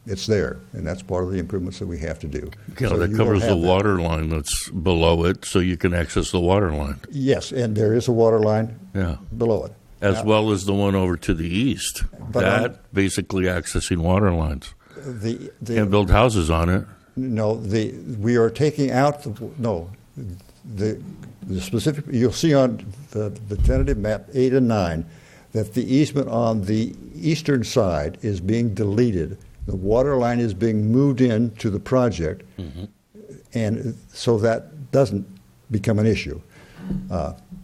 It's there, and that's part of the improvements that we have to do. Yeah, so that covers the water line that's below it, so you can access the water line. Yes, and there is a water line below it. As well as the one over to the east. That basically accessing water lines. Can't build houses on it. No, we are taking out, the specific, you'll see on the tentative map 8 and 9 that the easement on the eastern side is being deleted. The water line is being moved into the project, and so that doesn't become an issue.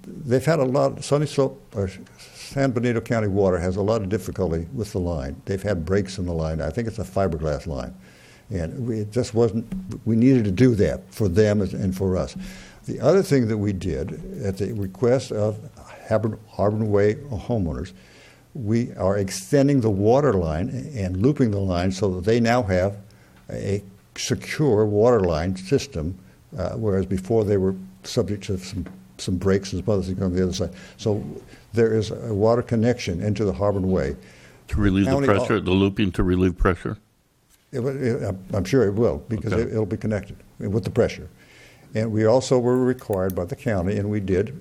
They've had a lot, Sunny Slope, or San Benito County Water has a lot of difficulty with the line. They've had breaks in the line. I think it's a fiberglass line. And it just wasn't, we needed to do that for them and for us. The other thing that we did at the request of Harbor Way homeowners, we are extending the water line and looping the line so that they now have a secure water line system, whereas before they were subject to some breaks and some other things on the other side. So there is a water connection into the Harbor Way. To relieve the pressure, the looping to relieve pressure? I'm sure it will, because it'll be connected with the pressure. And we also were required by the county, and we did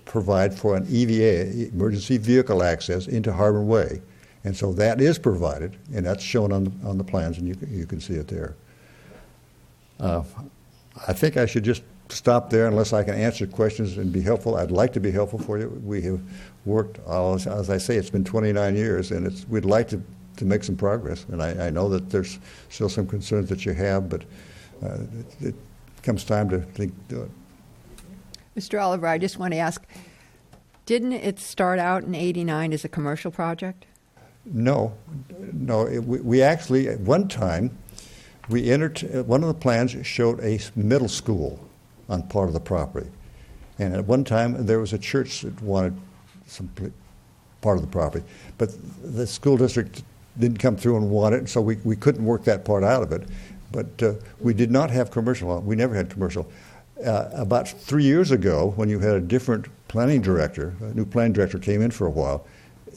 provide for an EVA, emergency vehicle access, into Harbor Way. And so that is provided, and that's shown on the plans, and you can see it there. I think I should just stop there unless I can answer questions and be helpful. I'd like to be helpful for you. We have worked, as I say, it's been 29 years, and we'd like to make some progress. And I know that there's still some concerns that you have, but it comes time to do it. Mr. Oliver, I just want to ask, didn't it start out in '89 as a commercial project? No. We actually, at one time, we entered, one of the plans showed a middle school on part of the property. And at one time, there was a church that wanted some part of the property. But the school district didn't come through and want it, so we couldn't work that part out of it. But we did not have commercial. We never had commercial. About 3 years ago, when you had a different planning director, a new planning director came in for a while,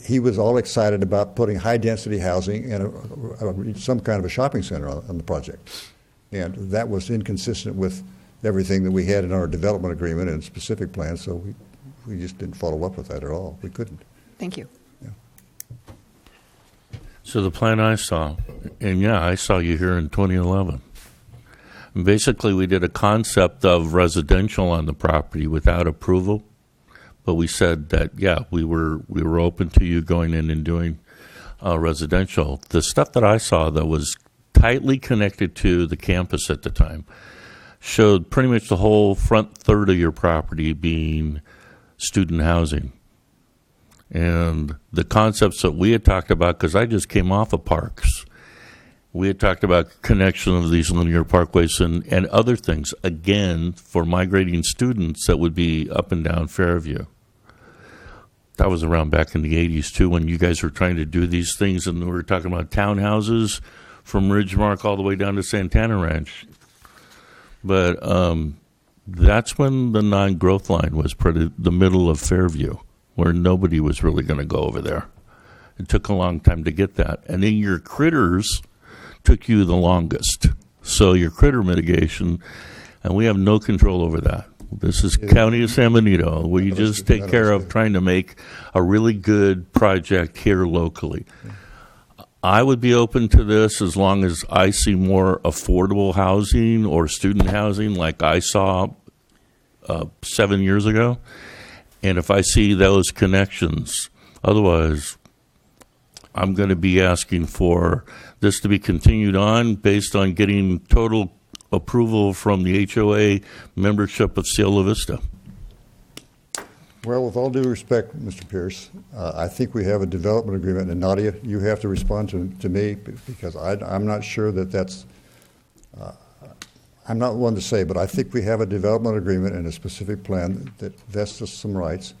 he was all excited about putting high-density housing and some kind of a shopping center on the project. And that was inconsistent with everything that we had in our development agreement and specific plans, so we just didn't follow up with that at all. We couldn't. Thank you. So the plan I saw, and I saw you here in 2011. And basically, we did a concept of residential on the property without approval, but we said that we were open to you going in and doing residential. The stuff that I saw that was tightly connected to the campus at the time showed pretty much the whole front third of your property being student housing. And the concepts that we had talked about, because I just came off of parks, we had talked about connection of these linear parkways and other things, again, for migrating students that would be up and down Fairview. That was around back in the 80s, too, when you guys were trying to do these things, and we were talking about townhouses from Ridgemark all the way down to Santana Ranch. But that's when the non-growth line was the middle of Fairview, where nobody was really going to go over there. It took a long time to get that. And then your critters took you the longest. So your critter mitigation, and we have no control over that. This is County of San Benito. We just take care of trying to make a really good project here locally. I would be open to this as long as I see more affordable housing or student housing like I saw 7 years ago. And if I see those connections, otherwise, I'm going to be asking for this to be continued on based on getting total approval from the HOA membership of Cielo Vista. Well, with all due respect, Mr. Pierce, I think we have a development agreement, and Nadia, you have to respond to me because I'm not sure that's, I'm not one to say, but I think we have a development agreement and a specific plan that vests us some rights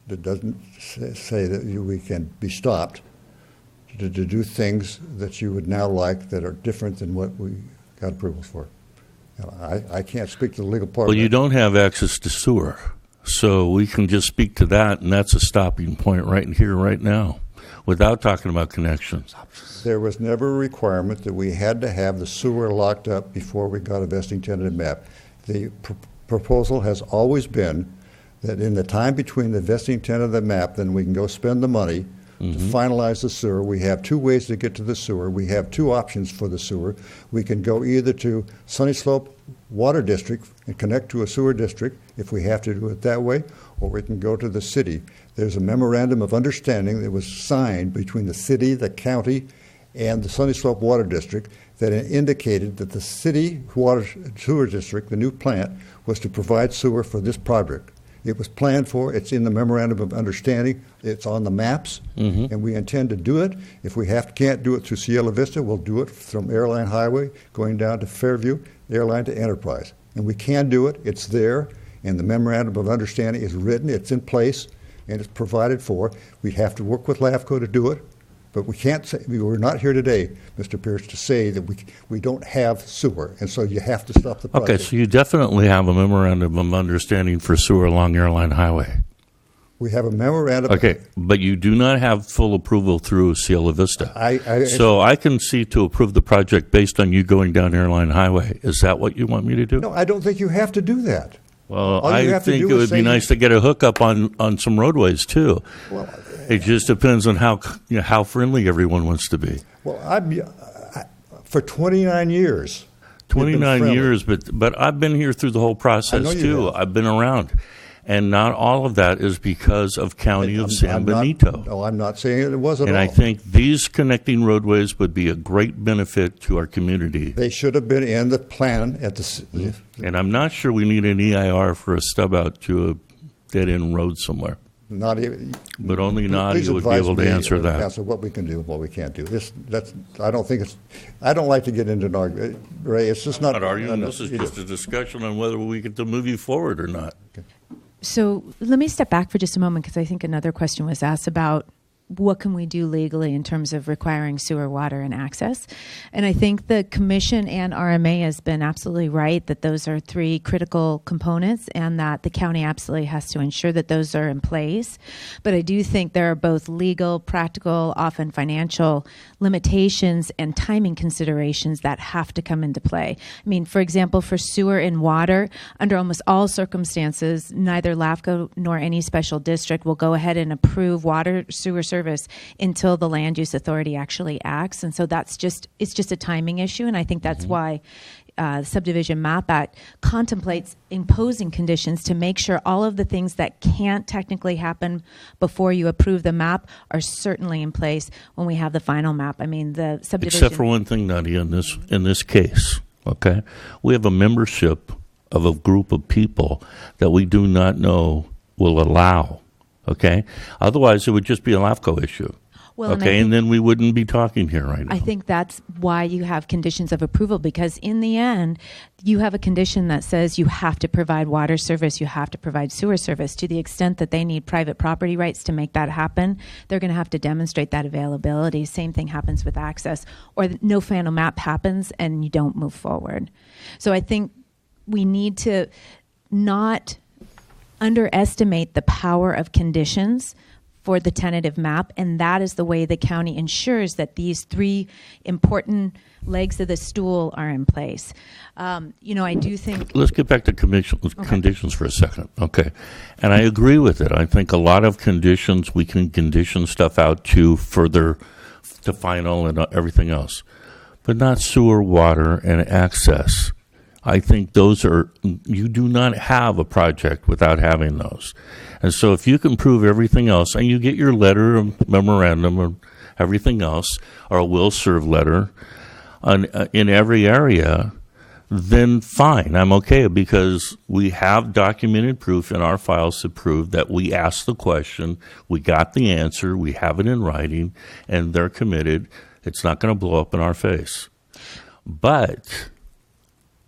that doesn't say that we can be stopped to do things that you would now like that are different than what we got approvals for. I can't speak to the legal part. Well, you don't have access to sewer, so we can just speak to that, and that's a stopping point right here, right now, without talking about connections. There was never a requirement that we had to have the sewer locked up before we got a vesting tentative map. The proposal has always been that in the time between the vesting tentative map, then we can go spend the money to finalize the sewer. We have two ways to get to the sewer. We have two options for the sewer. We can go either to Sunny Slope Water District and connect to a sewer district if we have to do it that way, or we can go to the city. There's a memorandum of understanding that was signed between the city, the county, and the Sunny Slope Water District that indicated that the city water sewer district, the new plant, was to provide sewer for this project. It was planned for. It's in the memorandum of understanding. It's on the maps, and we intend to do it. If we can't do it through Cielo Vista, we'll do it from Airline Highway going down to Fairview, Airline to Enterprise. And we can do it. It's there, and the memorandum of understanding is written. It's in place, and it's provided for. We have to work with LAFCO to do it. But we can't say, we're not here today, Mr. Pierce, to say that we don't have sewer, and so you have to stop the project. Okay, so you definitely have a memorandum of understanding for sewer along Airline Highway. We have a memorandum. Okay, but you do not have full approval through Cielo Vista. So I can see to approve the project based on you going down Airline Highway. Is that what you want me to do? No, I don't think you have to do that. Well, I think it would be nice to get a hookup on some roadways too. Well, it just depends on how friendly everyone wants to be. Well, for 29 years. 29 years, but I've been here through the whole process too. I've been around. And not all of that is because of County of San Benito. No, I'm not saying it wasn't. And I think these connecting roadways would be a great benefit to our community. They should have been in the plan at the. And I'm not sure we need an EIR for a stub out to a dead-end road somewhere. Not even. But only Nadia would be able to answer that. Answer what we can do and what we can't do. I don't think it's. I don't like to get into an argument, Ray. It's just not. I'm not arguing. This is just a discussion on whether we get to move you forward or not. Okay. So let me step back for just a moment because I think another question was asked about what can we do legally in terms of requiring sewer, water, and access. And I think the Commission and RMA has been absolutely right that those are three critical components and that the county absolutely has to ensure that those are in place. But I do think there are both legal, practical, often financial limitations and timing considerations that have to come into play. I mean, for example, for sewer and water, under almost all circumstances, neither LAFCO nor any special district will go ahead and approve water sewer service until the land use authority actually acts. And so it's just a timing issue. And I think that's why the Subdivision Map Act contemplates imposing conditions to make sure all of the things that can't technically happen before you approve the map are certainly in place when we have the final map. I mean, the subdivision... Except for one thing, Nadia, in this case, okay? We have a membership of a group of people that we do not know will allow. Okay. Otherwise, it would just be a LAFCO issue. Well, okay, and then we wouldn't be talking here right now. I think that's why you have conditions of approval, because in the end, you have a condition that says you have to provide water service, you have to provide sewer service. To the extent that they need private property rights to make that happen, they're going to have to demonstrate that availability. Same thing happens with access, or no final map happens and you don't move forward. So I think we need to not underestimate the power of conditions for the tentative map, and that is the way the county ensures that these three important legs of the stool are in place. I do think... Let's get back to conditions for a second. Okay. And I agree with it. I think a lot of conditions, we can condition stuff out to further, to final and everything else, but not sewer, water, and access. I think you do not have a project without having those. And so if you can prove everything else, and you get your letter, of memorandum, or everything else, or a will serve letter in every area, then fine, I'm okay, because we have documented proof in our files to prove that we asked the question, we got the answer, we have it in writing, and they're committed. It's not going to blow up in our face. But...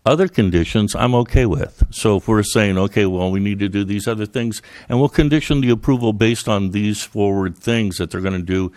other conditions I'm okay with. So if we're saying, okay, well, we need to do these other things, and we'll condition the approval based on these forward things that they're going to do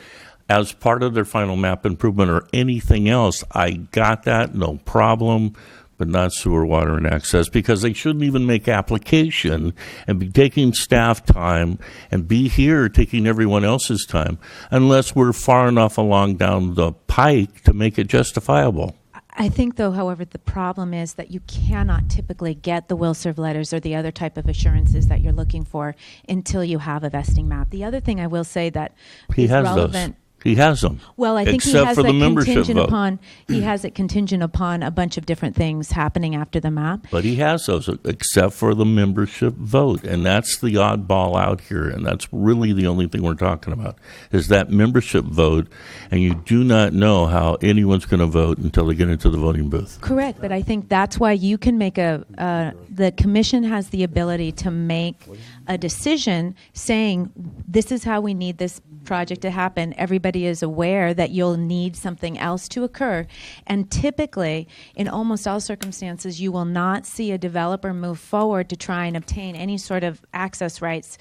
as part of their final map improvement or anything else, I got that, no problem, but not sewer, water, and access, because they shouldn't even make application and be taking staff time and be here taking everyone else's time unless we're far enough along down the pike to make it justifiable. I think, though, however, the problem is that you cannot typically get the will serve letters or the other type of assurances that you're looking for until you have a vesting map. The other thing I will say that He is has relevant. those. He has them. Well, I think he except has for that the membership contingent vote. upon he has it contingent upon a bunch of different things happening after the map. But he has those, except for the membership vote. And that's the oddball out here. And that's really the only thing we're talking about, is that membership vote. And you do not know how anyone's going to vote until they get into the voting booth. Correct, but I think that's why you can make the commission has the ability to make a decision saying this is how we need this project to happen. Everybody is aware that you'll need something else to occur. And typically, in almost all circumstances, you will not see a developer move forward to try and obtain any sort of access rights,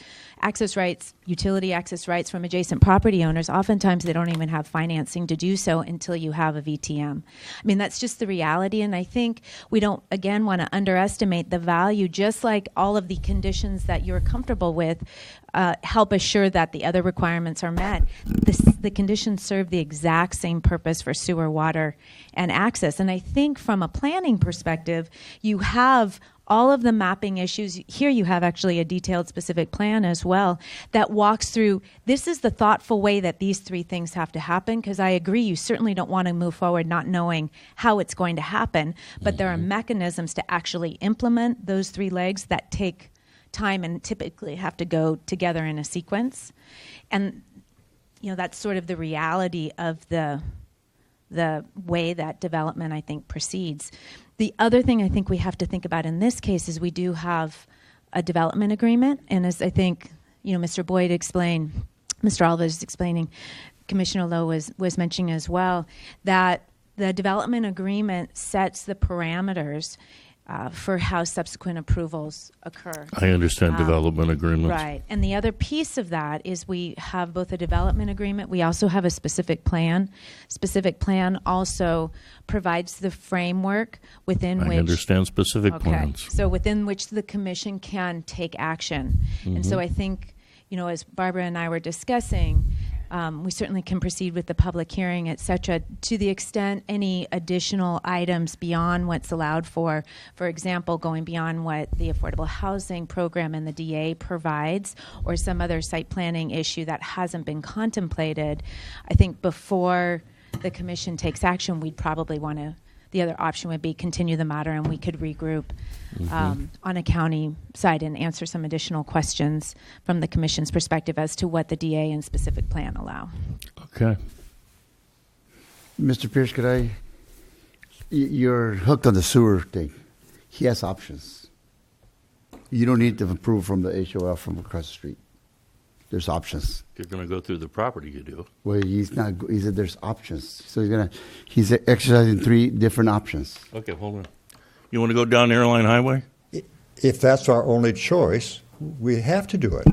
utility access rights from adjacent property owners. Oftentimes, they don't even have financing to do so until you have a VTM. I mean, that's just the reality. And I think we don't, again, want to underestimate the value, just like all of the conditions that you're comfortable with help assure that the other requirements are met. The conditions serve the exact same purpose for sewer, water, and access. And I think from a planning perspective, you have all of the mapping issues. Here you have actually a detailed specific plan as well that walks through, this is the thoughtful way that these three things have to happen, because I agree you certainly don't want to move forward not knowing how it's going to happen, but there are mechanisms to actually implement those three legs that take time and typically have to go together in a sequence. And that's sort of the reality of the way that development, I think, proceeds. The other thing I think we have to think about in this case is we do have a development agreement, and as I think Mr. Boyd explained, Mr. Alva is explaining, Commissioner Lowe was mentioning as well, that the development agreement sets the parameters for how subsequent approvals occur. I understand development agreements. Right. And the other piece of that is we have both a development agreement. We also have a specific plan. Specific plan also provides the framework within which... I understand specific plans. So within which the commission can take action. Mm-hmm. And so I think, as Barbara and I were discussing, we certainly can proceed with the public hearing, et cetera, to the extent any additional items beyond what's allowed for example, going beyond what the Affordable Housing Program and the DA provides, or some other site planning issue that hasn't been contemplated. I think before the commission takes action, we'd probably want to, the other option would be continue the matter and we could regroup on a county side and answer some additional questions from the commission's perspective as to what the DA and specific plan allow. Okay. Mr. Pierce, you're hooked on the sewer thing. He has options. You don't need to approve from the HOL from across the street. There's options. If you're going to go through the property, you do. Well, he's not. He said there's options. So he's exercising three different options. Okay, hold on. You want to go down Airline Highway? If that's our only choice, we have to do it.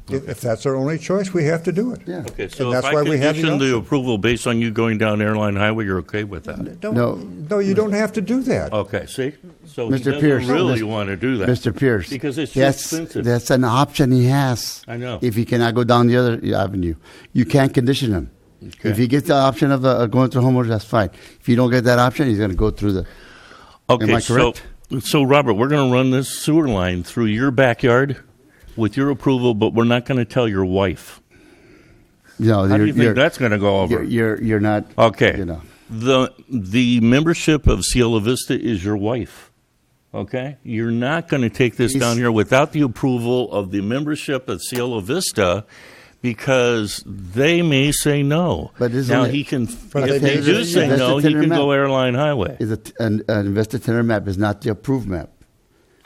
Okay. If that's our only choice, we have to do it. Yeah. Okay, so and that's if why I we have condition the approval based on you going down Airline Highway, you're okay with that? No, you don't have to do that. Okay, see? So Mr. he doesn't Pierce, really want to do that. Mr. Pierce. Because it's too expensive. That's an option he has. I know. If he cannot go down the other avenue. You can't condition him. Okay. If he gets the option of going through homeowners, that's fine. If you don't get that option, he's going to go through the... Okay, am I correct? So Robert, we're going to run this sewer line through your backyard with your approval, but we're not going to tell your wife. No, how do you think that's going to go over? You're not. Okay. The membership of Cielo Vista is your wife. Okay, you're not going to take this down here without the approval of the membership of Cielo Vista, because they may say no. But now he can. If they do say no, he can go Airline Highway. An investor tender map is not the approved map.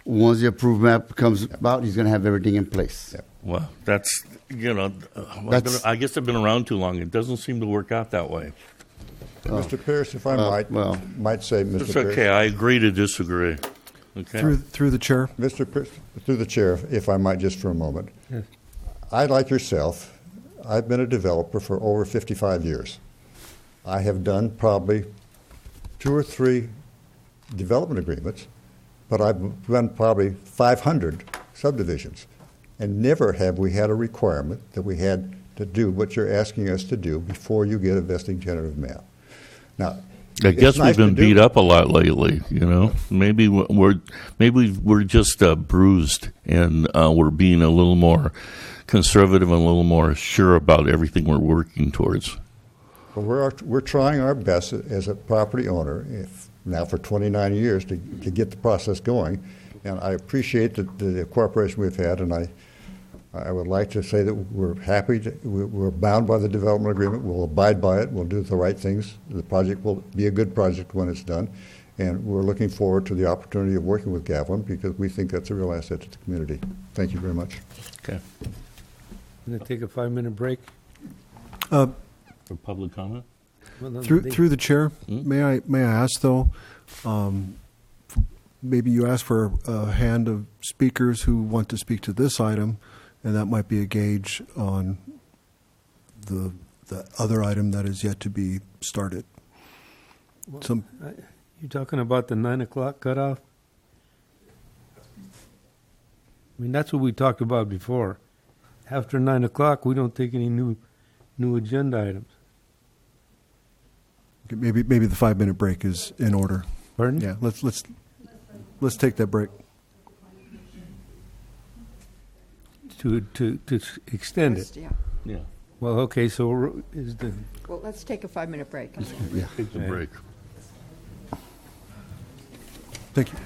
Once the approved map comes about, he's going to have everything in place. Yeah. Well, that's, I guess I've been around too long. It doesn't seem to work out that way. Mr. Pierce, if I might say, Mr. It's Pierce. okay. I agree to disagree. Okay. Through the chair. Mr. Pierce, through the chair, if I might just for a moment. Yes. I, like yourself, I've been a developer for over 55 years. I have done probably 2 or 3 development agreements, but I've done probably 500 subdivisions. And never have we had a requirement that we had to do what you're asking us to do before you get a vesting tentative map. Now, I guess It's nice we've been to do. beat up a lot lately. You know, maybe we're just bruised, and we're being a little more conservative and a little more sure about everything we're working towards. Well, we're trying our best as a property owner, now for 29 years, to get the process going. And I appreciate the cooperation we've had, and I would like to say that we're happy, we're bound by the development agreement, we'll abide by it, we'll do the right things. The project will be a good project when it's done, and we're looking forward to the opportunity of working with Gavilan because we think that's a real asset to the community. Thank you very much. Okay. I'm going to take a 5-minute break. For public comment? Through the chair, may I ask though, maybe you ask for a hand of speakers who want to speak to this item, and that might be a gauge on the other item that is yet to be started. You talking about the 9 o'clock cutoff? I mean, that's what we talked about before. After 9 o'clock, we don't take any new agenda items. Okay, maybe the 5-minute break is in order. Pardon? Yeah, let's take that break. To extend it. Yeah. Well, okay. So is the Well, let's take a 5-minute break. Yeah. Take the break. Thank you.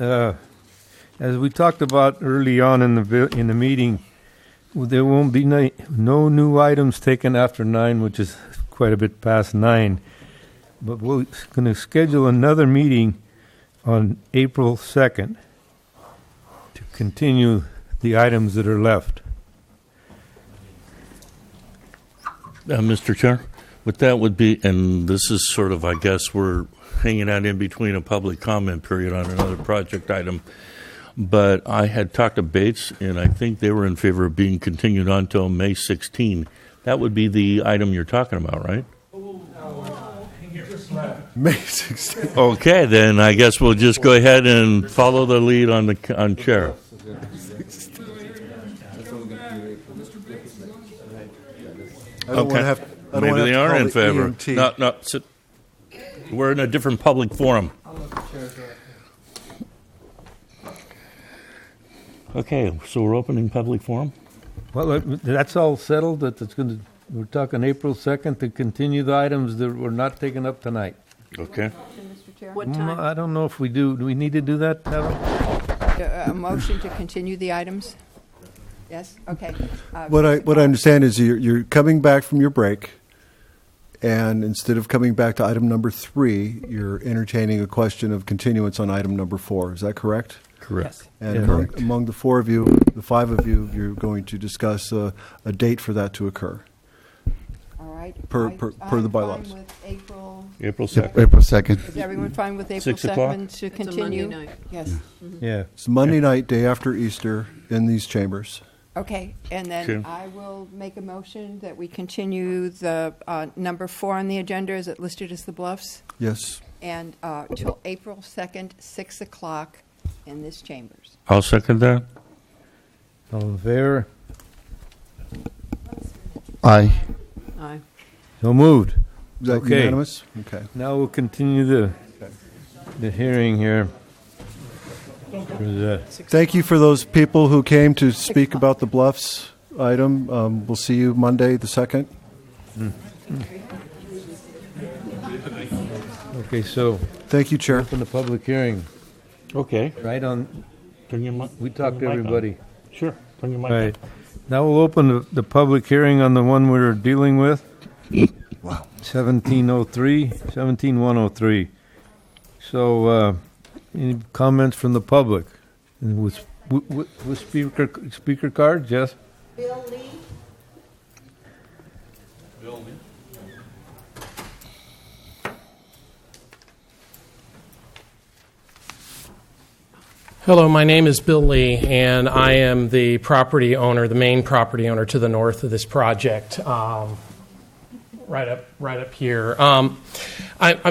as we talked about early on in the meeting, there won't be no new items taken after 9, which is quite a bit past 9. But we're going to schedule another meeting on April 2nd to continue the items that are left. Mr. Chair, what that would be, and this is sort of, I guess, we're hanging out in between a public comment period on another project item, but I had talked to Bates, and I think they were in favor of being continued on till May 16. That would be the item you're talking about, right? May 16th. Okay, then I guess we'll just go ahead and follow the lead on chair. Maybe they are in favor. No, sit. We're in a different public forum. Okay, so we're opening public forum. Well, that's all settled. That it's going to. We're talking April 2nd to continue the items that were not taken up tonight. Okay. Mr. Chair? What time? I don't know if we do. Do we need to do that, Heather? A motion to continue the items? Yes? Okay. What I understand is you're coming back from your break, and instead of coming back to item number 3, you're entertaining a question of continuance on item number 4. Is that correct? Correct. And Yeah. among the 4 of you, the 5 of you, you're going to discuss a date for that to occur. All right. Per the bylaws. I'm fine with April. April 2nd. April 2nd. Is everyone fine with April 6 o'clock? 2nd to It's a continue? Monday night. Yes. Yeah. It's Monday night, day after Easter, in these chambers. Okay, and then Okay. I will make a motion that we continue the number 4 on the agenda. Is it listed as the Bluffs? Yes. And till April 2nd, 6 o'clock in this chambers. I'll second that. All in favor? Aye. Aye. So moved. Is that Okay. unanimous? Okay. Now we'll continue the hearing here. For the- Thank you for those people who came to speak about the Bluffs item. We'll see you Monday, the 2nd. Okay, so Thank you, Chair. open the public hearing. Okay. Right on. Turn your We talked to turn your mic on. everybody. Sure. Turn your mic All right. Now we'll open the public hearing on the one we're dealing with. Wow. 17103. So, any comments from the public? And with speaker cards, yes? Bill Lee. Hello, my name is Bill Lee, and I am the property owner, the main property owner to the north of this project, right up here. I'm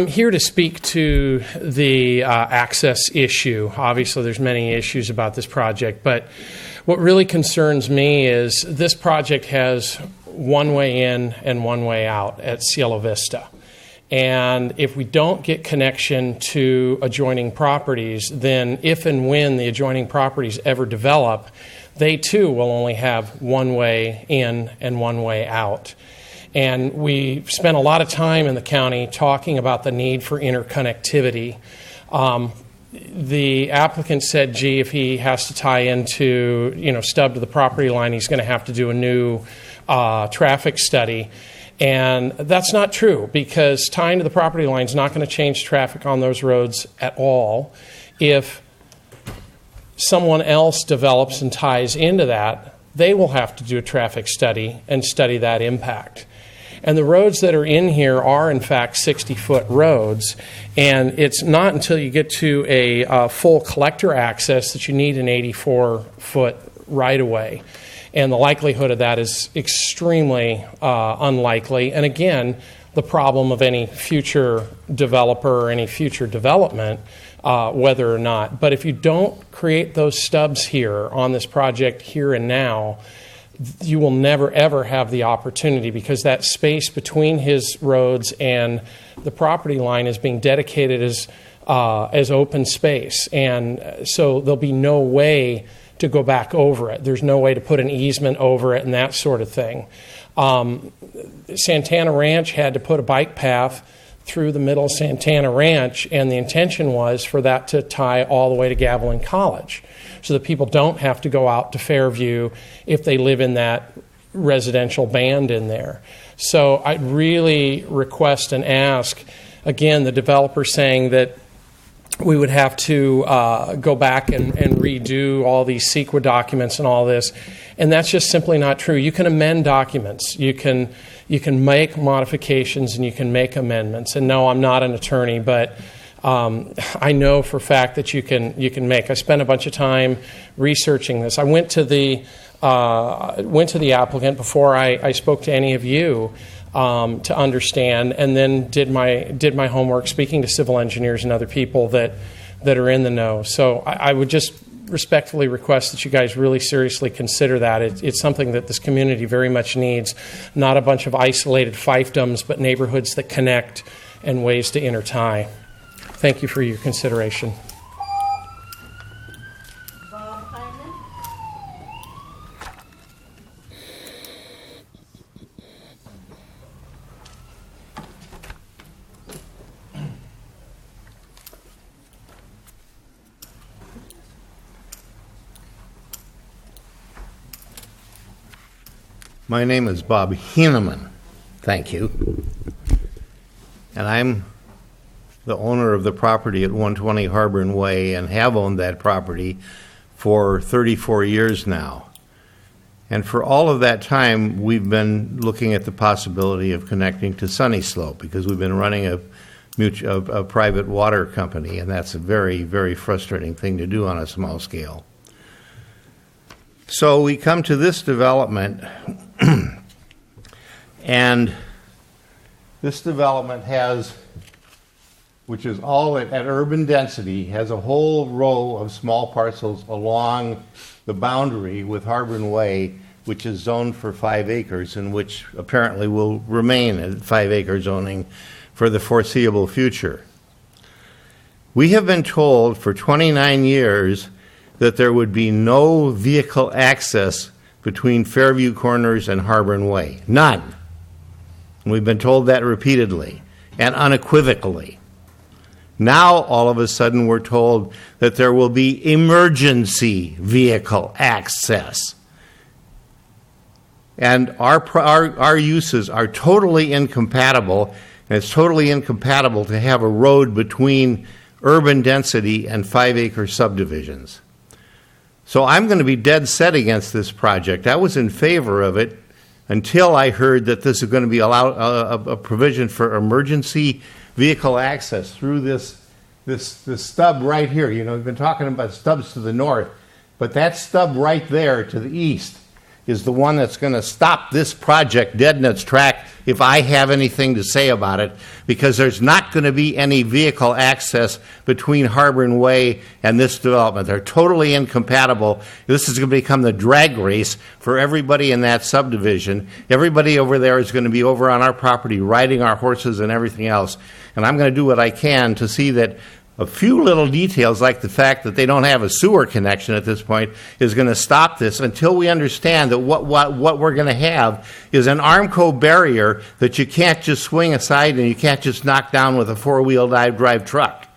here to speak to the access issue. Obviously, there's many issues about this project, but what really concerns me is this project has one way in and one way out at Cielo Vista. And if we don't get connection to adjoining properties, then if and when the adjoining properties ever develop, they too will only have one way in and one way out. And we spent a lot of time in the county talking about the need for interconnectivity. The applicant said, gee, if he has to tie into, stub to the property line, he's going to have to do a new traffic study. And that's not true, because tying to the property line is not going to change traffic on those roads at all. If someone else develops and ties into that, they will have to do a traffic study and study that impact. And the roads that are in here are, in fact, 60-foot roads. And it's not until you get to a full collector access that you need an 84-foot right-of-way. And the likelihood of that is extremely unlikely. And again, the problem of any future developer or any future development, whether or not. But if you don't create those stubs here on this project here and now, you will never, ever have the opportunity, because that space between his roads and the property line is being dedicated as open space. And so there'll be no way to go back over it. There's no way to put an easement over it and that sort of thing. Santana Ranch had to put a bike path through the middle of Santana Ranch, and the intention was for that to tie all the way to Gavilan College, so that people don't have to go out to Fairview if they live in that residential band in there. So I really request and ask, again, the developer saying that we would have to go back and redo all these CEQA documents and all this, and that's just simply not true. You can amend documents, you can make modifications, and you can make amendments. And no, I'm not an attorney, but I know for a fact that you can make. I spent a bunch of time researching this. I went to the applicant before I spoke to any of you to understand, and then did my homework, speaking to civil engineers and other people that are in the know. So I would just respectfully request that you guys really seriously consider that. It's something that this community very much needs, not a bunch of isolated fiefdoms, but neighborhoods that connect and ways to intertie. Thank you for your consideration. My name is Bob Heineman. Thank you. And I'm the owner of the property at 120 Harborn Way and have owned that property for 34 years now. And for all of that time, we've been looking at the possibility of connecting to Sunny Slope because we've been running a private water company, and that's a very, very frustrating thing to do on a small scale. So we come to this development, and this development has, which is all at urban density, has a whole row of small parcels along the boundary with Harborn Way, which is zoned for 5 acres and which apparently will remain at 5 acre zoning for the foreseeable future. We have been told for 29 years that there would be no vehicle access between Fairview Corners and Harborn Way. None. And we've been told that repeatedly and unequivocally. Now, all of a sudden, we're told that there will be emergency vehicle access. And our uses are totally incompatible, and it's totally incompatible to have a road between urban density and 5 acre subdivisions. So I'm going to be dead set against this project. I was in favor of it until I heard that this is going to be a provision for emergency vehicle access through this stub right here. You know, we've been talking about stubs to the north, but that stub right there to the east is the one that's going to stop this project dead in its track if I have anything to say about it, because there's not going to be any vehicle access between Harborn Way and this development. They're totally incompatible. This is going to become the drag race for everybody in that subdivision. Everybody over there is going to be over on our property riding our horses and everything else. And I'm going to do what I can to see that a few little details, like the fact that they don't have a sewer connection at this point, is going to stop this until we understand that what we're going to have is an Armco barrier that you can't just swing aside and you can't just knock down with a four-wheel drive truck.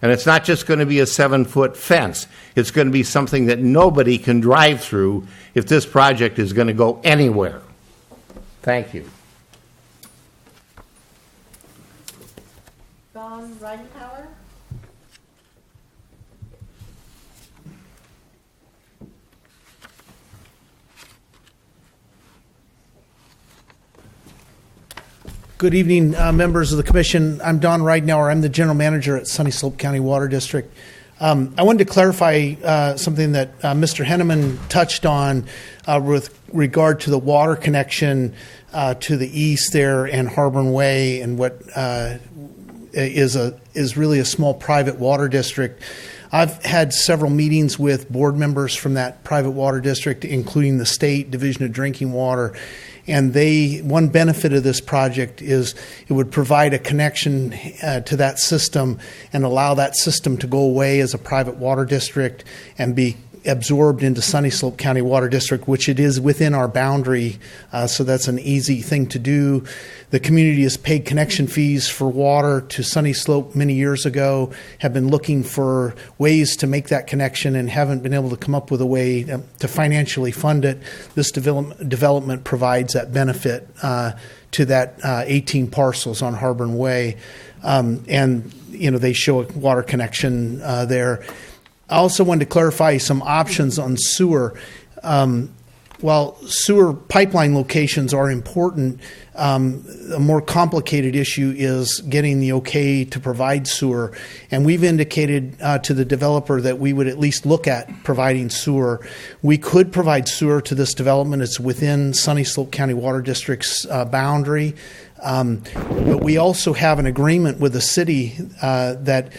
And it's not just going to be a 7-foot fence. It's going to be something that nobody can drive through if this project is going to go anywhere. Thank you. Don Reinhauer. Good evening, members of the commission. I'm Don Ridenour. I'm the general manager at Sunny Slope County Water District. I wanted to clarify something that Mr. Henneman touched on with regard to the water connection to the east there and Harborn Way, and what is really a small private water district. I've had several meetings with board members from that private water district, including the State Division of Drinking Water. And one benefit of this project is it would provide a connection to that system and allow that system to go away as a private water district and be absorbed into Sunny Slope County Water District, which it is within our boundary, so that's an easy thing to do. The community has paid connection fees for water to Sunny Slope many years ago, have been looking for ways to make that connection and haven't been able to come up with a way to financially fund it. This development provides that benefit to that 18 parcels on Harbor Way. And, they show a water connection there. I also wanted to clarify some options on sewer. While sewer pipeline locations are important, a more complicated issue is getting the okay to provide sewer. And we've indicated to the developer that we would at least look at providing sewer. We could provide sewer to this development. It's within Sunny Slope County Water District's boundary. But we also have an agreement with the city that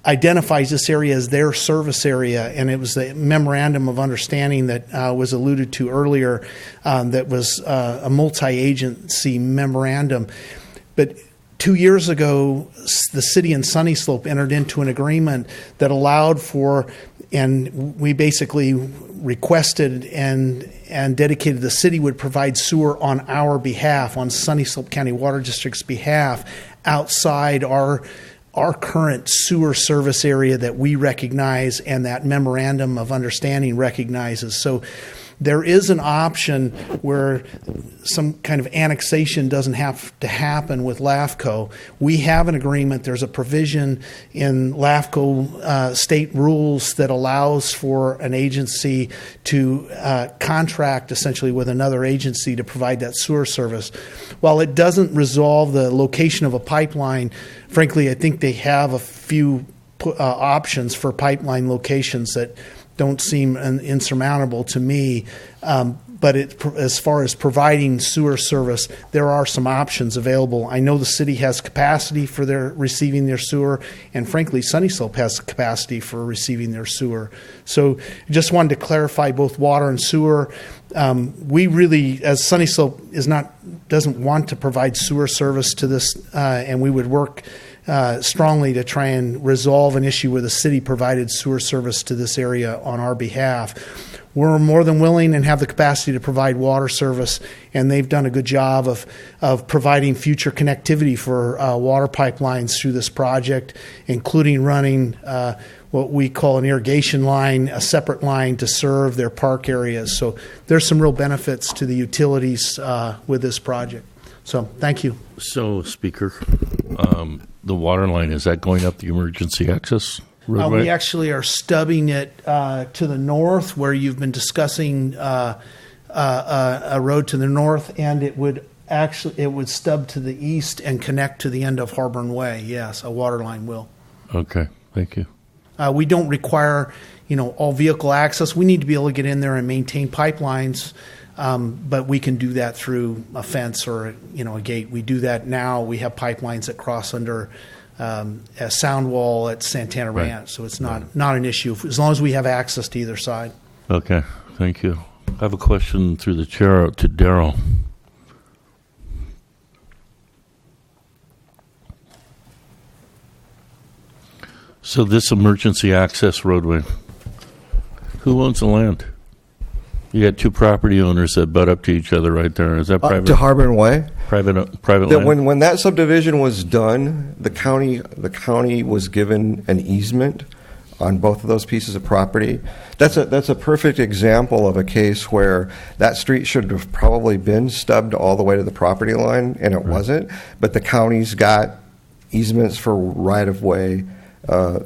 identifies this area as their service area, and it was the memorandum of understanding that was alluded to earlier that was a multi-agency memorandum. But 2 years ago, the city and Sunny Slope entered into an agreement that allowed for, and we basically requested and dedicated the city would provide sewer on our behalf, on Sunny Slope County Water District's behalf, outside our current sewer service area that we recognize and that memorandum of understanding recognizes. So there is an option where some kind of annexation doesn't have to happen with LAFCO. We have an agreement. There's a provision in LAFCO state rules that allows for an agency to contract essentially with another agency to provide that sewer service. While it doesn't resolve the location of a pipeline, frankly, I think they have a few options for pipeline locations that don't seem insurmountable to me. But as far as providing sewer service, there are some options available. I know the city has capacity for receiving their sewer, and frankly, Sunny Slope has capacity for receiving their sewer. So just wanted to clarify both water and sewer. We really, as Sunny Slope doesn't want to provide sewer service to this, and we would work strongly to try and resolve an issue where the city provided sewer service to this area on our behalf. We're more than willing and have the capacity to provide water service, and they've done a good job of providing future connectivity for water pipelines through this project, including running what we call an irrigation line, a separate line to serve their park areas. So there's some real benefits to the utilities with this project. So thank you. So, Speaker, the water line, is that going up the emergency access roadway? We actually are stubbing it to the north, where you've been discussing a road to the north, and it would stub to the east and connect to the end of Harbor Way. Yes, a water line will. Okay, thank you. We don't require, all vehicle access. We need to be able to get in there and maintain pipelines. But we can do that through a fence or a gate. We do that now. We have pipelines that cross under a sound wall at Santana Ranch, so it's not an issue as long as we have access to either side. Okay, thank you. I have a question through the chair to Darrell. So this emergency access roadway, who owns the land? You got two property owners that butt up to each other right there. Is that private? To Harbor Way? Private land? When that subdivision was done, the county was given an easement on both of those pieces of property. That's a perfect example of a case where that street should have probably been stubbed all the way to the property line, and it wasn't. But the county's got easements for right-of-way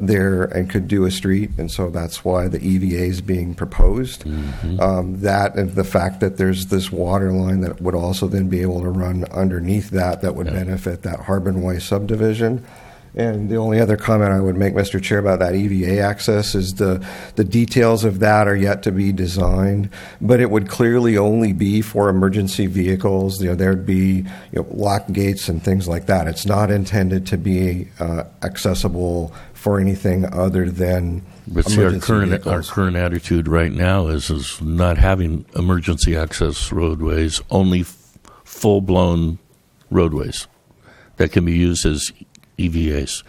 there and could do a street, and so that's why the EVA is being proposed. That and the fact that there's this water line that would also then be able to run underneath that would benefit that Harbor Way subdivision. And the only other comment I would make, Mr. Chair, about that EVA access is the details of that are yet to be designed, but it would clearly only be for emergency vehicles. There'd be lock gates and things like that. It's not intended to be accessible for anything other than emergency our current attitude right now is not having emergency access roadways, only full-blown roadways that can be used as EVAs.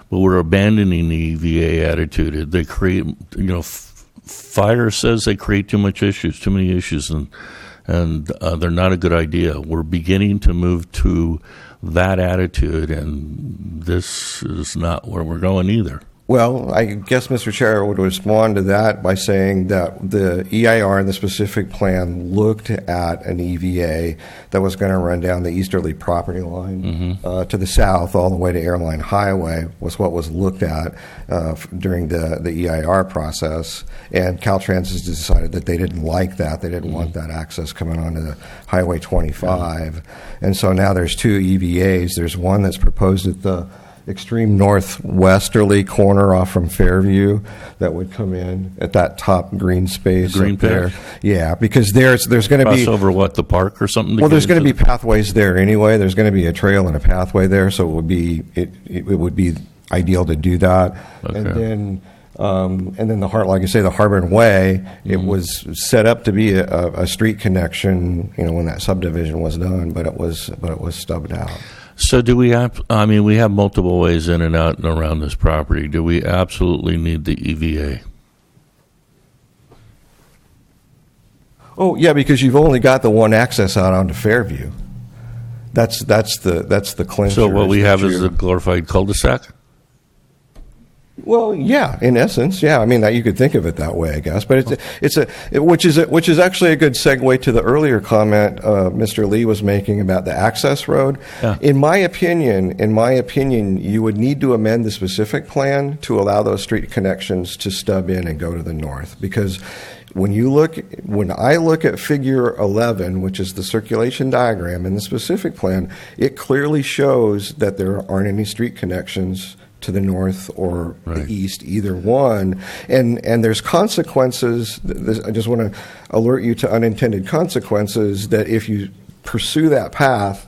But we're abandoning the EVA attitude. They create, fire says they create too many issues, and they're not a good idea. We're beginning to move to that attitude, and this is not where we're going either. Well, I guess, Mr. Chair, I would respond to that by saying that the EIR and the specific plan looked at an EVA that was going to run down the easterly property line to the south all the way to Airline Highway was what was looked at during the EIR process. And Caltrans has decided that they didn't like that. They didn't want that access coming onto the Highway 25. And so now there's two EVAs. There's one that's proposed at the extreme northwesterly corner off from Fairview that would come in at that top green space green up there. patch? Yeah, because there's going to be cross over the park or something. Well, there's going to be pathways there anyway. There's going to be a trail and a pathway there, so it would be ideal to do that. Okay. And then the like you say, the Harbor Way, it was set up to be a street connection, when that subdivision was done, but it was stubbed out. So do we have, we have multiple ways in and out and around this property. Do we absolutely need the EVA? Oh, yeah, because you've only got the one access out onto Fairview. That's the clincher. So what we have is a glorified cul-de-sac? Well, yeah, in essence, yeah. That you could think of it that way, I guess. But which is actually a good segue to the earlier comment Mr. Lee was making about the access road. Yeah. In my opinion, you would need to amend the specific plan to allow those street connections to stub in and go to the north, because when I look at Figure 11, which is the circulation diagram in the specific plan, it clearly shows that there aren't any street connections to the north or the east, either one. And there's consequences. I just want to alert you to unintended consequences that if you pursue that path,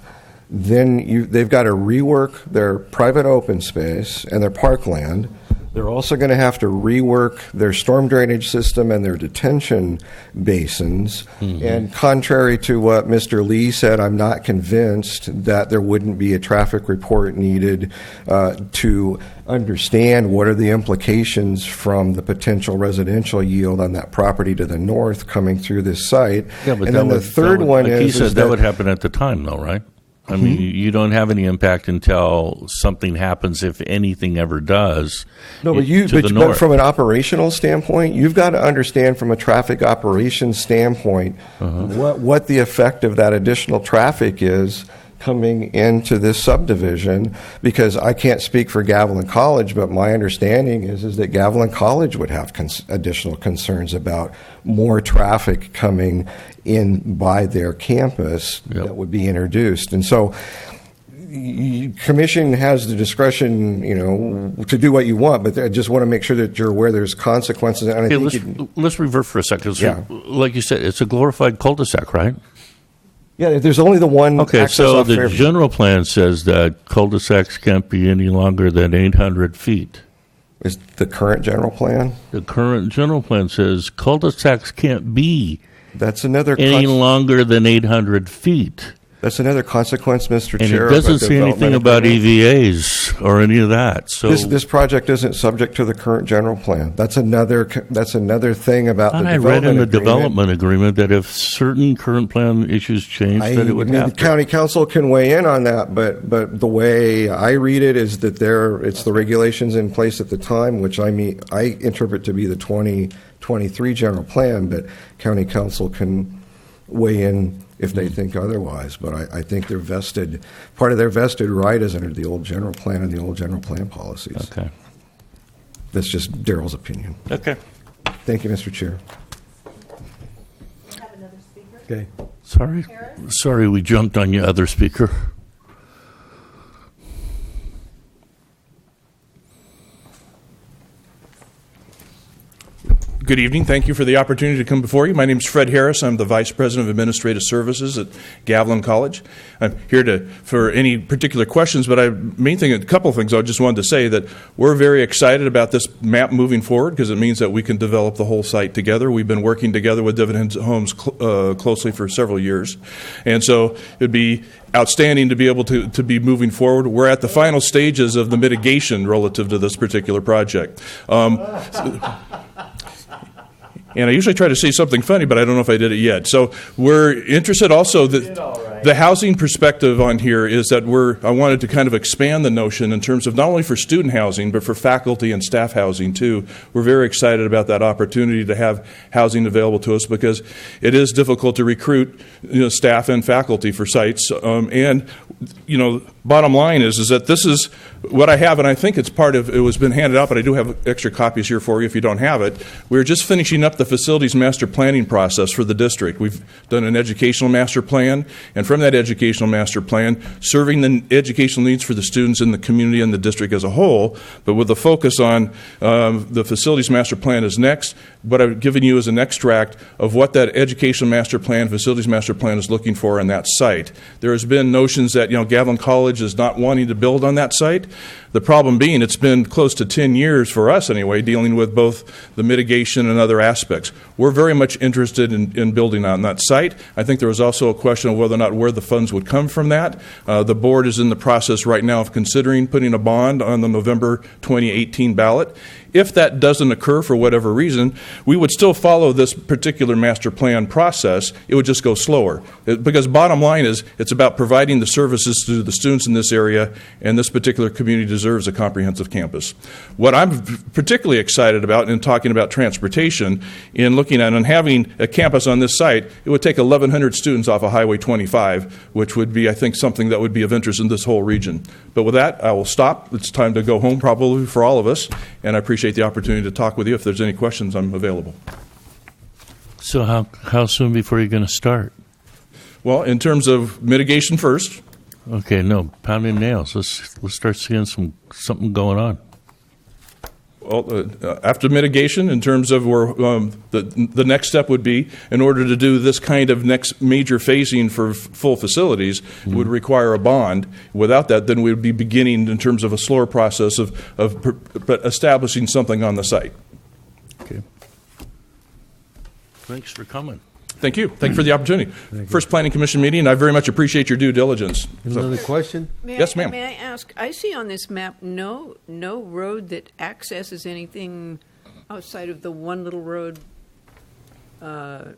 then they've got to rework their private open space and their parkland. They're also going to have to rework their storm drainage system and their detention basins. And contrary to what Mr. Lee said, I'm not convinced that there wouldn't be a traffic report needed to understand what are the implications from the potential residential yield on that property to the north coming through this site. Yeah, but and then the third one like is... he said, that would happen at the time, though, right? You don't have any impact until something happens, if anything ever does. No, but from an operational standpoint, you've got to understand from a traffic operations standpoint what the effect of that additional traffic is coming into this subdivision, because I can't speak for Gavilan College, but my understanding is that Gavilan College would have additional concerns about more traffic coming in by their campus that would be introduced. And so Commission has the discretion, to do what you want, but I just want to make sure that you're aware there's consequences. And let's revert for a second. So, like you said, it's a glorified cul-de-sac, right? Yeah, there's only the one. Okay, access so off the Fairview. general plan says that cul-de-sacs can't be any longer than 800 feet. Is the current general plan? The current general plan says cul-de-sacs can't be any con- longer than 800 feet. That's another consequence, Mr. And Chair. it doesn't say anything about EVAs or any of that. So this project isn't subject to the current general plan. That's another thing about the development agreement. I read in the development agreement that if certain current plan issues change, that it would have the county council can weigh in on that, but the way I read it is that it's the regulations in place at the time, which I interpret to be the 2023 general plan, but county council can weigh in if they think otherwise. But I think part of their vested right is under the old general plan and the old general plan policies. Okay. That's just Darrell's opinion. Okay. Thank you, Mr. Chair. Have another speaker? Okay. Sorry, we jumped on you, other speaker. Good evening. Thank you for the opportunity to come before you. My name is Fred Harris. I'm the Vice President of Administrative Services at Gavilan College. I'm here for any particular questions, but a couple of things I just wanted to say that we're very excited about this map moving forward because it means that we can develop the whole site together. We've been working together with Dividend Homes closely for several years, and so it'd be outstanding to be able to be moving forward. We're at the final stages of the mitigation relative to this particular project. And I usually try to say something funny, but I don't know if I did it yet. So we're interested also that the housing perspective on here is that I wanted to kind of expand the notion in terms of not only for student housing, but for faculty and staff housing too. We're very excited about that opportunity to have housing available to us because it is difficult to recruit staff and faculty for sites. Bottom line is that this is what I have, and I think it was been handed out, but I do have extra copies here for you if you don't have it. We're just finishing up the facilities master planning process for the district. We've done an educational master plan, and from that educational master plan, serving the educational needs for the students in the community and the district as a whole, but with a focus on the facilities master plan is next. What I've given you is an extract of what that educational master plan, facilities master plan is looking for on that site. There has been notions that Gavilan College is not wanting to build on that site. The problem being it's been close to 10 years for us anyway, dealing with both the mitigation and other aspects. We're very much interested in building on that site. I think there was also a question of whether or not where the funds would come from that. The board is in the process right now of considering putting a bond on the November 2018 ballot. If that doesn't occur for whatever reason, we would still follow this particular master plan process. It would just go slower. Because bottom line is, it's about providing the services to the students in this area, and this particular community deserves a comprehensive campus. What I'm particularly excited about in talking about transportation, in looking at and having a campus on this site, it would take 1,100 students off of Highway 25, which would be, I think, something that would be of interest in this whole region. But with that, I will stop. It's time to go home probably for all of us, and I appreciate the opportunity to talk with you. If there's any questions, I'm available. So how soon before you're going to start? Well, in terms of mitigation first. Okay, no, pounding nails. Let's start seeing something going on. Well, after mitigation, in terms of where the next step would be, in order to do this kind of next major phasing for full facilities, would require a bond. Without that, then we would be beginning in terms of a slower process of establishing something on the site. Okay. Thanks for coming. Thank you. Thank you for the opportunity. First Planning Commission meeting, I very much appreciate your due diligence. Another question? Yes, ma'am. May I ask, I see on this map no road that accesses anything outside of the one little road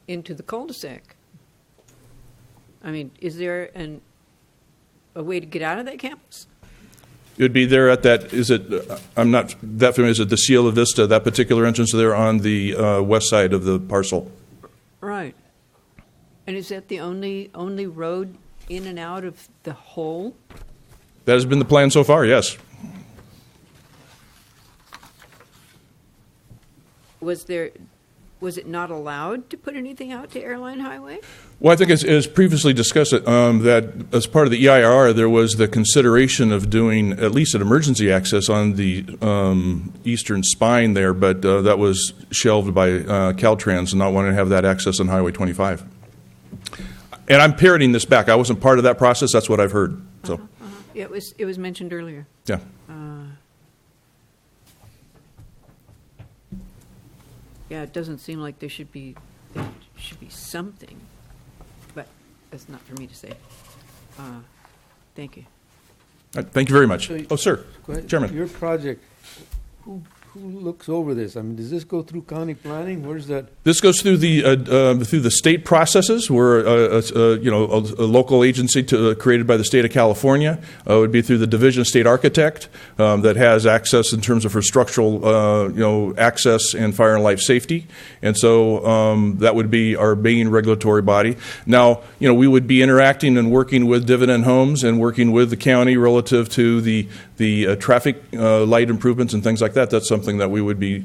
into the cul-de-sac. I mean, is there a way to get out of that campus? It would be there at that, I'm not that familiar, is it the Cielo Vista, that particular entrance there on the west side of the parcel? Right. And is that the only road in and out of the whole? That has been the plan so far, yes. Was it not allowed to put anything out to Airline Highway? Well, I think as previously discussed, that as part of the EIR, there was the consideration of doing at least an emergency access on the eastern spine there, but that was shelved by Caltrans and not wanting to have that access on Highway 25. And I'm parroting this back. I wasn't part of that process. That's what I've heard. So, Yeah, it was mentioned earlier. Yeah. Yeah, it doesn't seem like there should be something, but that's not for me to say. Thank you. Thank you very much. Oh, sir. Chairman. Your project, who looks over this? I mean, does this go through county planning? Where's that? This goes through the state processes. We're a local agency created by the state of California. It would be through the Division of State Architect that has access in terms of for structural access and fire and life safety, and so that would be our main regulatory body. Now, we would be interacting and working with Dividend Homes and working with the county relative to the traffic light improvements and things like that. That's something that we would be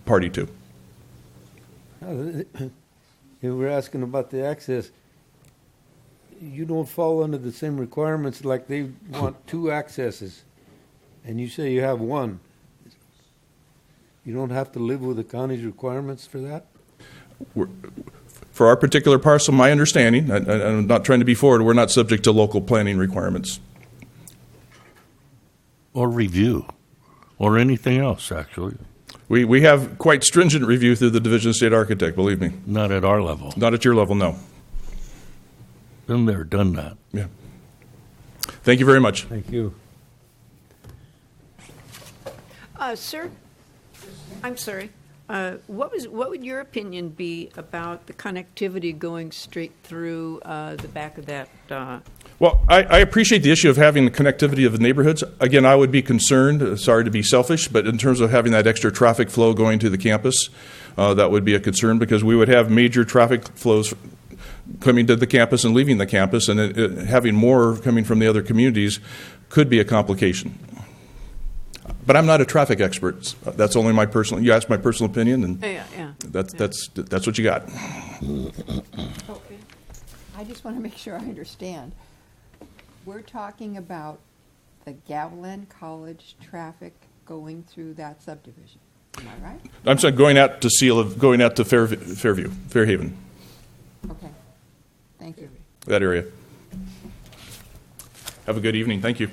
party to. We're asking about the access. You don't fall under the same requirements like they want two accesses, and you say you have one. You don't have to live with the county's requirements for that? For our particular parcel, my understanding, I'm not trying to be forward, we're not subject to local planning requirements. Or review. Or anything else, actually. We have quite stringent review through the Division of State Architect, believe me. Not at our level. Not at your level, no. Been there, done that. Yeah. Thank you very much. Thank you. Sir, I'm sorry. What would your opinion be about the connectivity going straight through the back of that? Well, I appreciate the issue of having the connectivity of the neighborhoods. Again, I would be concerned, sorry to be selfish, but in terms of having that extra traffic flow going to the campus, that would be a concern because we would have major traffic flows coming to the campus and leaving the campus, and having more coming from the other communities could be a complication. But I'm not a traffic expert. That's only my personal. You asked my personal opinion, and that's what you got. Okay. I just want to make sure I understand. We're talking about the Gavilan College traffic going through that subdivision. Am I right? I'm sorry, going out to Fairhaven. Okay. Thank you. That area. Have a good evening. Thank you.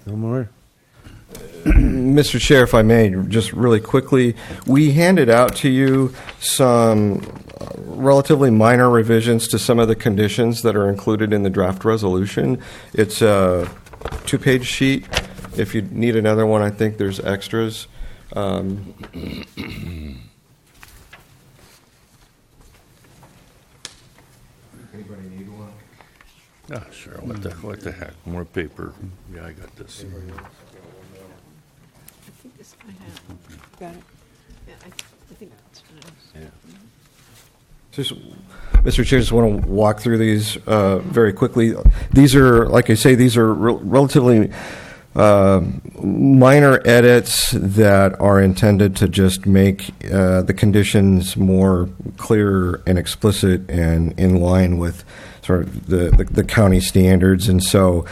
No more? Mr. Chair, if I may, just really quickly, we handed out to you some relatively minor revisions to some of the conditions that are included in the draft resolution. It's a 2-page sheet. If you need another one, I think there's extras. Anybody need one? Oh, sure. What the heck? More paper. Yeah, I got this. I think this I have. Got it. Yeah, I think that's fine. Yeah. Just, Mr. Chair, just want to walk through these very quickly. These are, like I say, these are relatively minor edits that are intended to just make the conditions more clear and explicit and in line with sort of the county standards. And so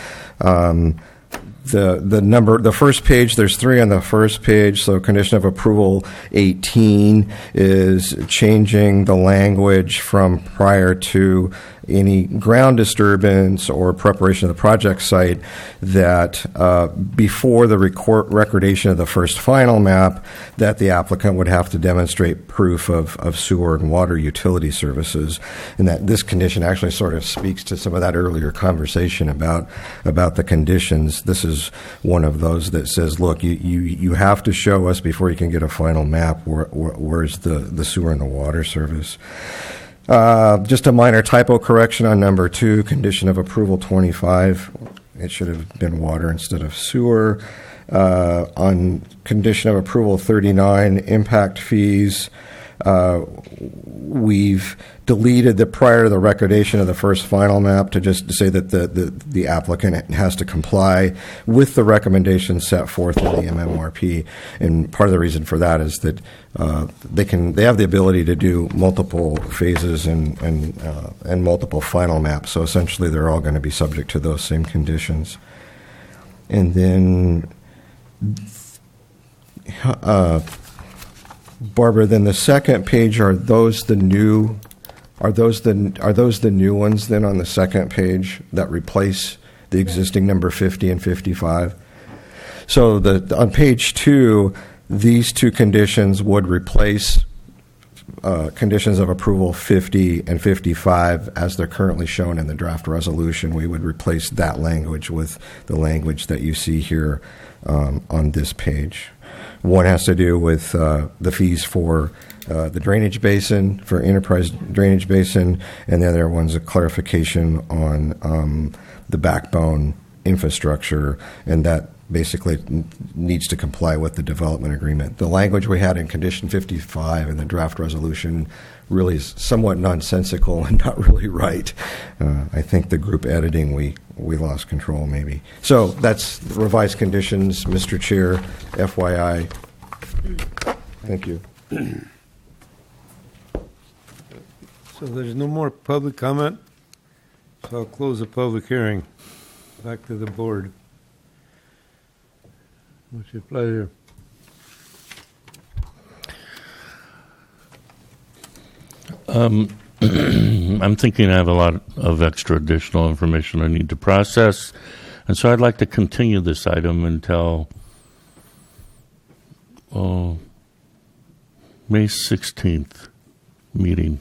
the first page, there's 3 on the first page. So condition of approval 18 is changing the language from prior to any ground disturbance or preparation of the project site that before the recordation of the first final map, that the applicant would have to demonstrate proof of sewer and water utility services. And that this condition actually sort of speaks to some of that earlier conversation about the conditions. This is one of those that says, look, you have to show us before you can get a final map where's the sewer and the water service. Just a minor typo correction on number 2, condition of approval 25. It should have been water instead of sewer. On condition of approval 39, impact fees, we've deleted the prior to the recordation of the first final map to just say that the applicant has to comply with the recommendations set forth in the MMRP. And part of the reason for that is that they have the ability to do multiple phases and multiple final maps. So essentially, they're all going to be subject to those same conditions. And then, Barbara, then the second page, are those the new ones then on the second page that replace the existing number 50 and 55? So on page 2, these 2 conditions would replace conditions of approval 50 and 55 as they're currently shown in the draft resolution. We would replace that language with the language that you see here on this page. One has to do with the fees for the drainage basin, for enterprise drainage basin, and the other one's a clarification on the backbone infrastructure, and that basically needs to comply with the development agreement. The language we had in condition 55 in the draft resolution really is somewhat nonsensical and not really right. I think the group editing, we lost control maybe. So that's the revised conditions, Mr. Chair, FYI. Thank you. So there's no more public comment, so I'll close the public hearing. Back to the board. What's your pleasure? I'm thinking I have a lot of extra additional information I need to process, and so I'd like to continue this item until May 16th meeting.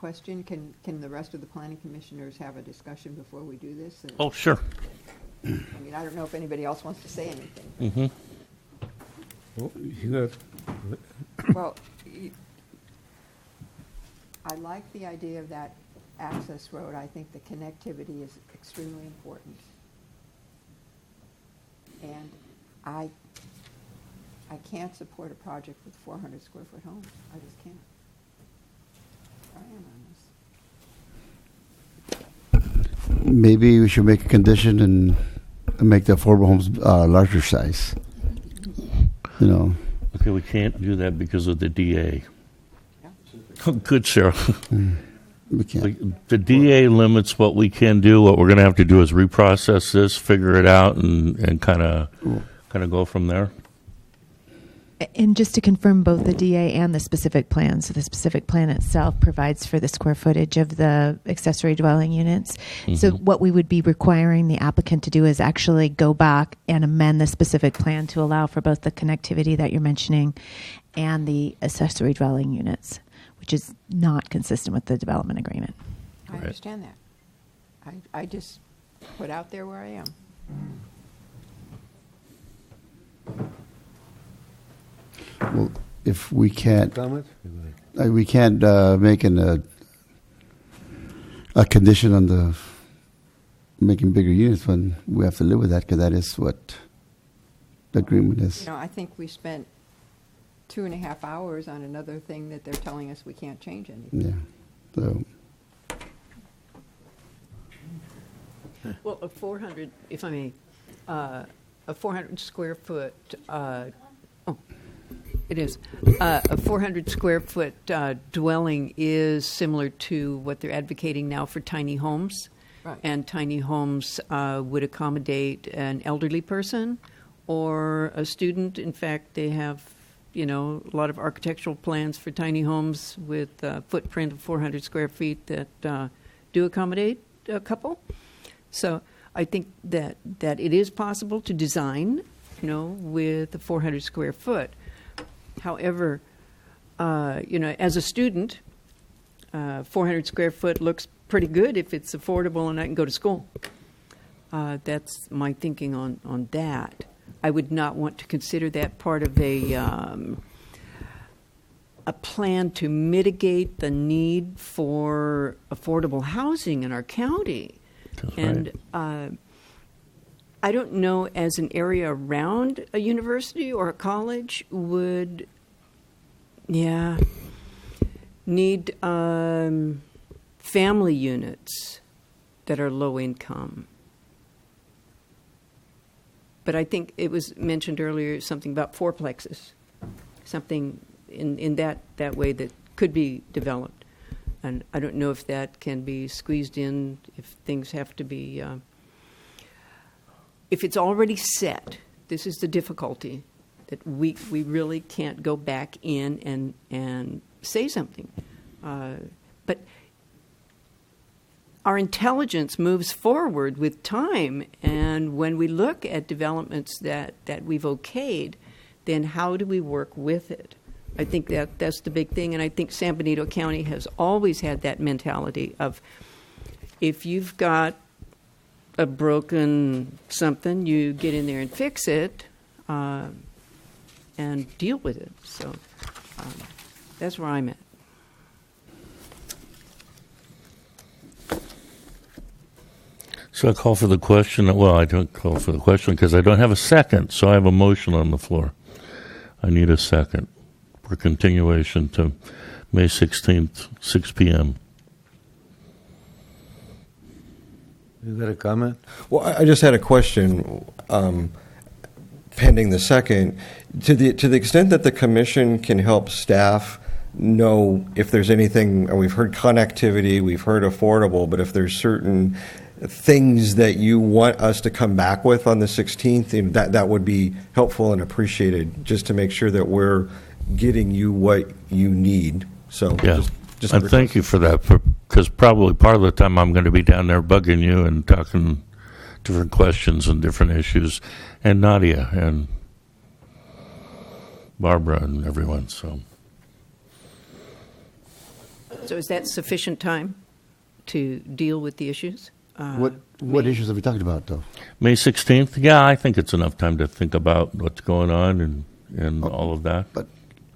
question. Can the rest of the planning commissioners have a discussion before we do this? Oh, sure. I mean, I don't know if anybody else wants to say anything. Mm-hmm. Oh, you got, Well, I like the idea of that access road. I think the connectivity is extremely important. And I can't support a project with 400 square foot homes. I just can't. I am on this. Maybe we should make a condition and make the affordable homes larger size. You know. Okay, we can't do that because of the DA. Oh, good, Sarah. We can't. The DA limits what we can do. What we're going to have to do is reprocess this, figure it out, and kind of go from there. And just to confirm both the DA and the specific plan, so the specific plan itself provides for the square footage of the accessory dwelling units. Mm-hmm. So what we would be requiring the applicant to do is actually go back and amend the specific plan to allow for both the connectivity that you're mentioning and the accessory dwelling units, which is not consistent with the development agreement. I understand that. I just put out there where I am. Well, if we can't, comment? we can't make a condition on the making bigger units when we have to live with that, because that is what the agreement is. You know, I think we spent 2.5 hours on another thing that they're telling us we can't change anything. Yeah. So. Well, a 400, if I may, a 400 square foot, it is. A 400 square foot dwelling is similar to what they're advocating now for tiny homes. Right. And tiny homes would accommodate an elderly person or a student. In fact, they have, a lot of architectural plans for tiny homes with a footprint of 400 square feet that do accommodate a couple. So I think that it is possible to design, with a 400 square foot. However, as a student, 400 square foot looks pretty good if it's affordable and I can go to school. That's my thinking on that. I would not want to consider that part of a plan to mitigate the need for affordable housing in our county. That's and right. I don't know, as an area around a university or a college would, need family units that are low income. But I think it was mentioned earlier something about fourplexes, something in that way that could be developed. And I don't know if that can be squeezed in, if things have to be... if it's already set, this is the difficulty, that we really can't go back in and say something. But our intelligence moves forward with time, and when we look at developments that we've okayed, then how do we work with it? I think that's the big thing, and I think San Benito County has always had that mentality of, if you've got a broken something, you get in there and fix it and deal with it. So that's where I'm at. So I call for the question. Well, I don't call for the question because I don't have a second. So I have a motion on the floor. I need a second for continuation to May 16th, 6 p.m. You got a comment? Well, I just had a question, pending the second. To the extent that the commission can help staff know if there's anything, and we've heard connectivity, we've heard affordable, but if there's certain things that you want us to come back with on the 16th, that would be helpful and appreciated, just to make sure that we're getting you what you need. So yeah. And thank you for that, because probably part of the time I'm going to be down there bugging you and talking different questions and different issues, and Nadia and Barbara and everyone. So So is that sufficient time to deal with the issues? What issues are we talking about, though? May 16th? Yeah, I think it's enough time to think about what's going on and all of that. But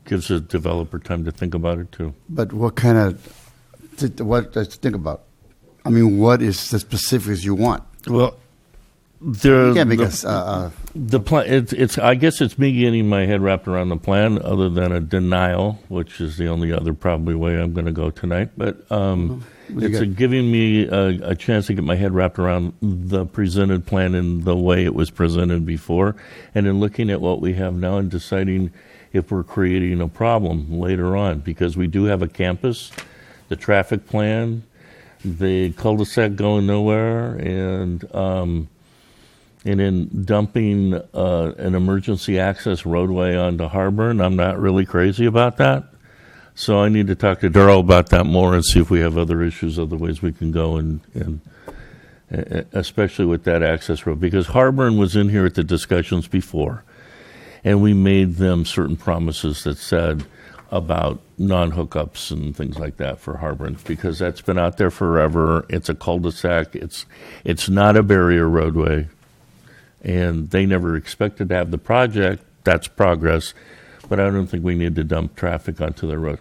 gives the developer time to think about it, too. But what kind of, what let's think about? I mean, what is the specifics you want? Well, you can't make the plan. It's. I guess it's me getting my head wrapped around the plan, other than a denial, which is the only other probably way I'm going to go tonight. But it's giving me a chance to get my head wrapped around the presented plan in the way it was presented before, and then looking at what we have now and deciding if we're creating a problem later on, because we do have a campus, the traffic plan, the cul-de-sac going nowhere, and in dumping an emergency access roadway onto Harborne. I'm not really crazy about that. So I need to talk to Darrell about that more and see if we have other issues, other ways we can go, and especially with that access road. Because Harborne was in here at the discussions before, and we made them certain promises that said about non-hookups and things like that for Harborne, because that's been out there forever. It's a cul-de-sac. It's not a barrier roadway. And they never expected to have the project. That's progress. But I don't think we need to dump traffic onto the road.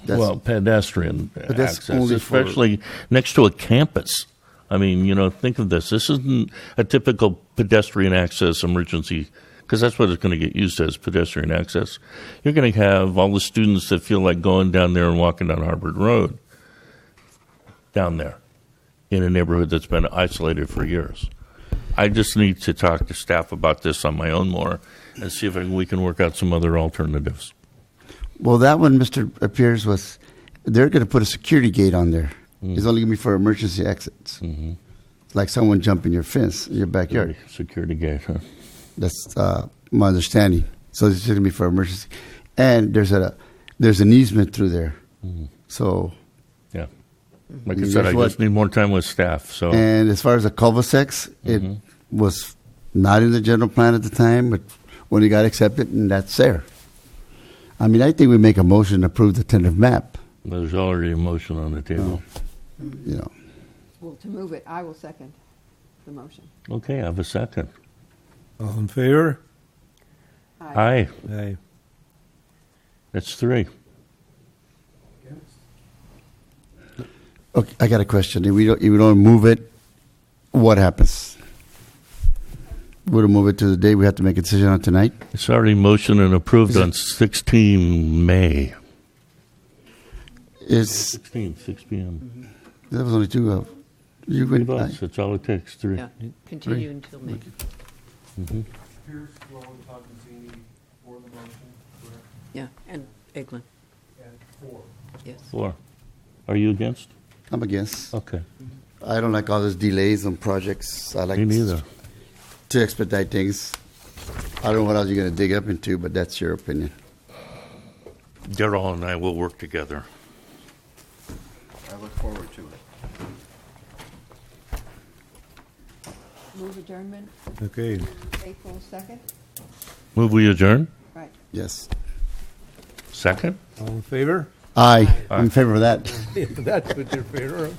Pedestrian access, especially next to a campus. I mean, think of this. This isn't a typical pedestrian access emergency, because that's what it's going to get used as, pedestrian access. You're going to have all the students that feel like going down there and walking down Harvard Road down there in a neighborhood that's been isolated for years. I just need to talk to staff about this on my own more and see if we can work out some other alternatives. Well, that one, Mr. Pierce, was they're going to put a security gate on there. It's only going to be for emergency exits. Like someone jumping your fence in your backyard. Security gate, huh? That's my understanding. So it's going to be for emergency. And there's an easement through there. So... yeah. Like I said, I just need more time with staff. So, and as far as the cul-de-sacs, it was not in the general plan at the time, but when it got accepted, and that's there. I mean, I think we make a motion to approve the tentative map. There's already a motion on the table. Well, to move it, I will second the motion. Okay, I have a second. All in favor? Aye. Aye. That's 3. Okay, I got a question. If we don't move it, what happens? We'll move it to the day we have to make a decision on tonight? It's already motioned and approved on 16 May. It's 16, 6 p.m. That was only 2 of you. 3 votes. That's all it takes. 3. Yeah, continue until May. Pierce, Rowan, Toccasini for the motion, correct? Yeah, and Eglin. And 4. Yes. 4. Are you against? I'm against. Okay. I don't like all those delays on projects. I like Me neither. to expedite things. I don't know what else you're going to dig up into, but that's your opinion. Darrell and I will work together. I look forward to it. Move adjournment, Okay. April 2nd? Move we adjourn? Right. Yes. Second? All in favor? Aye. I'm in favor of that. That's what you're in favor of.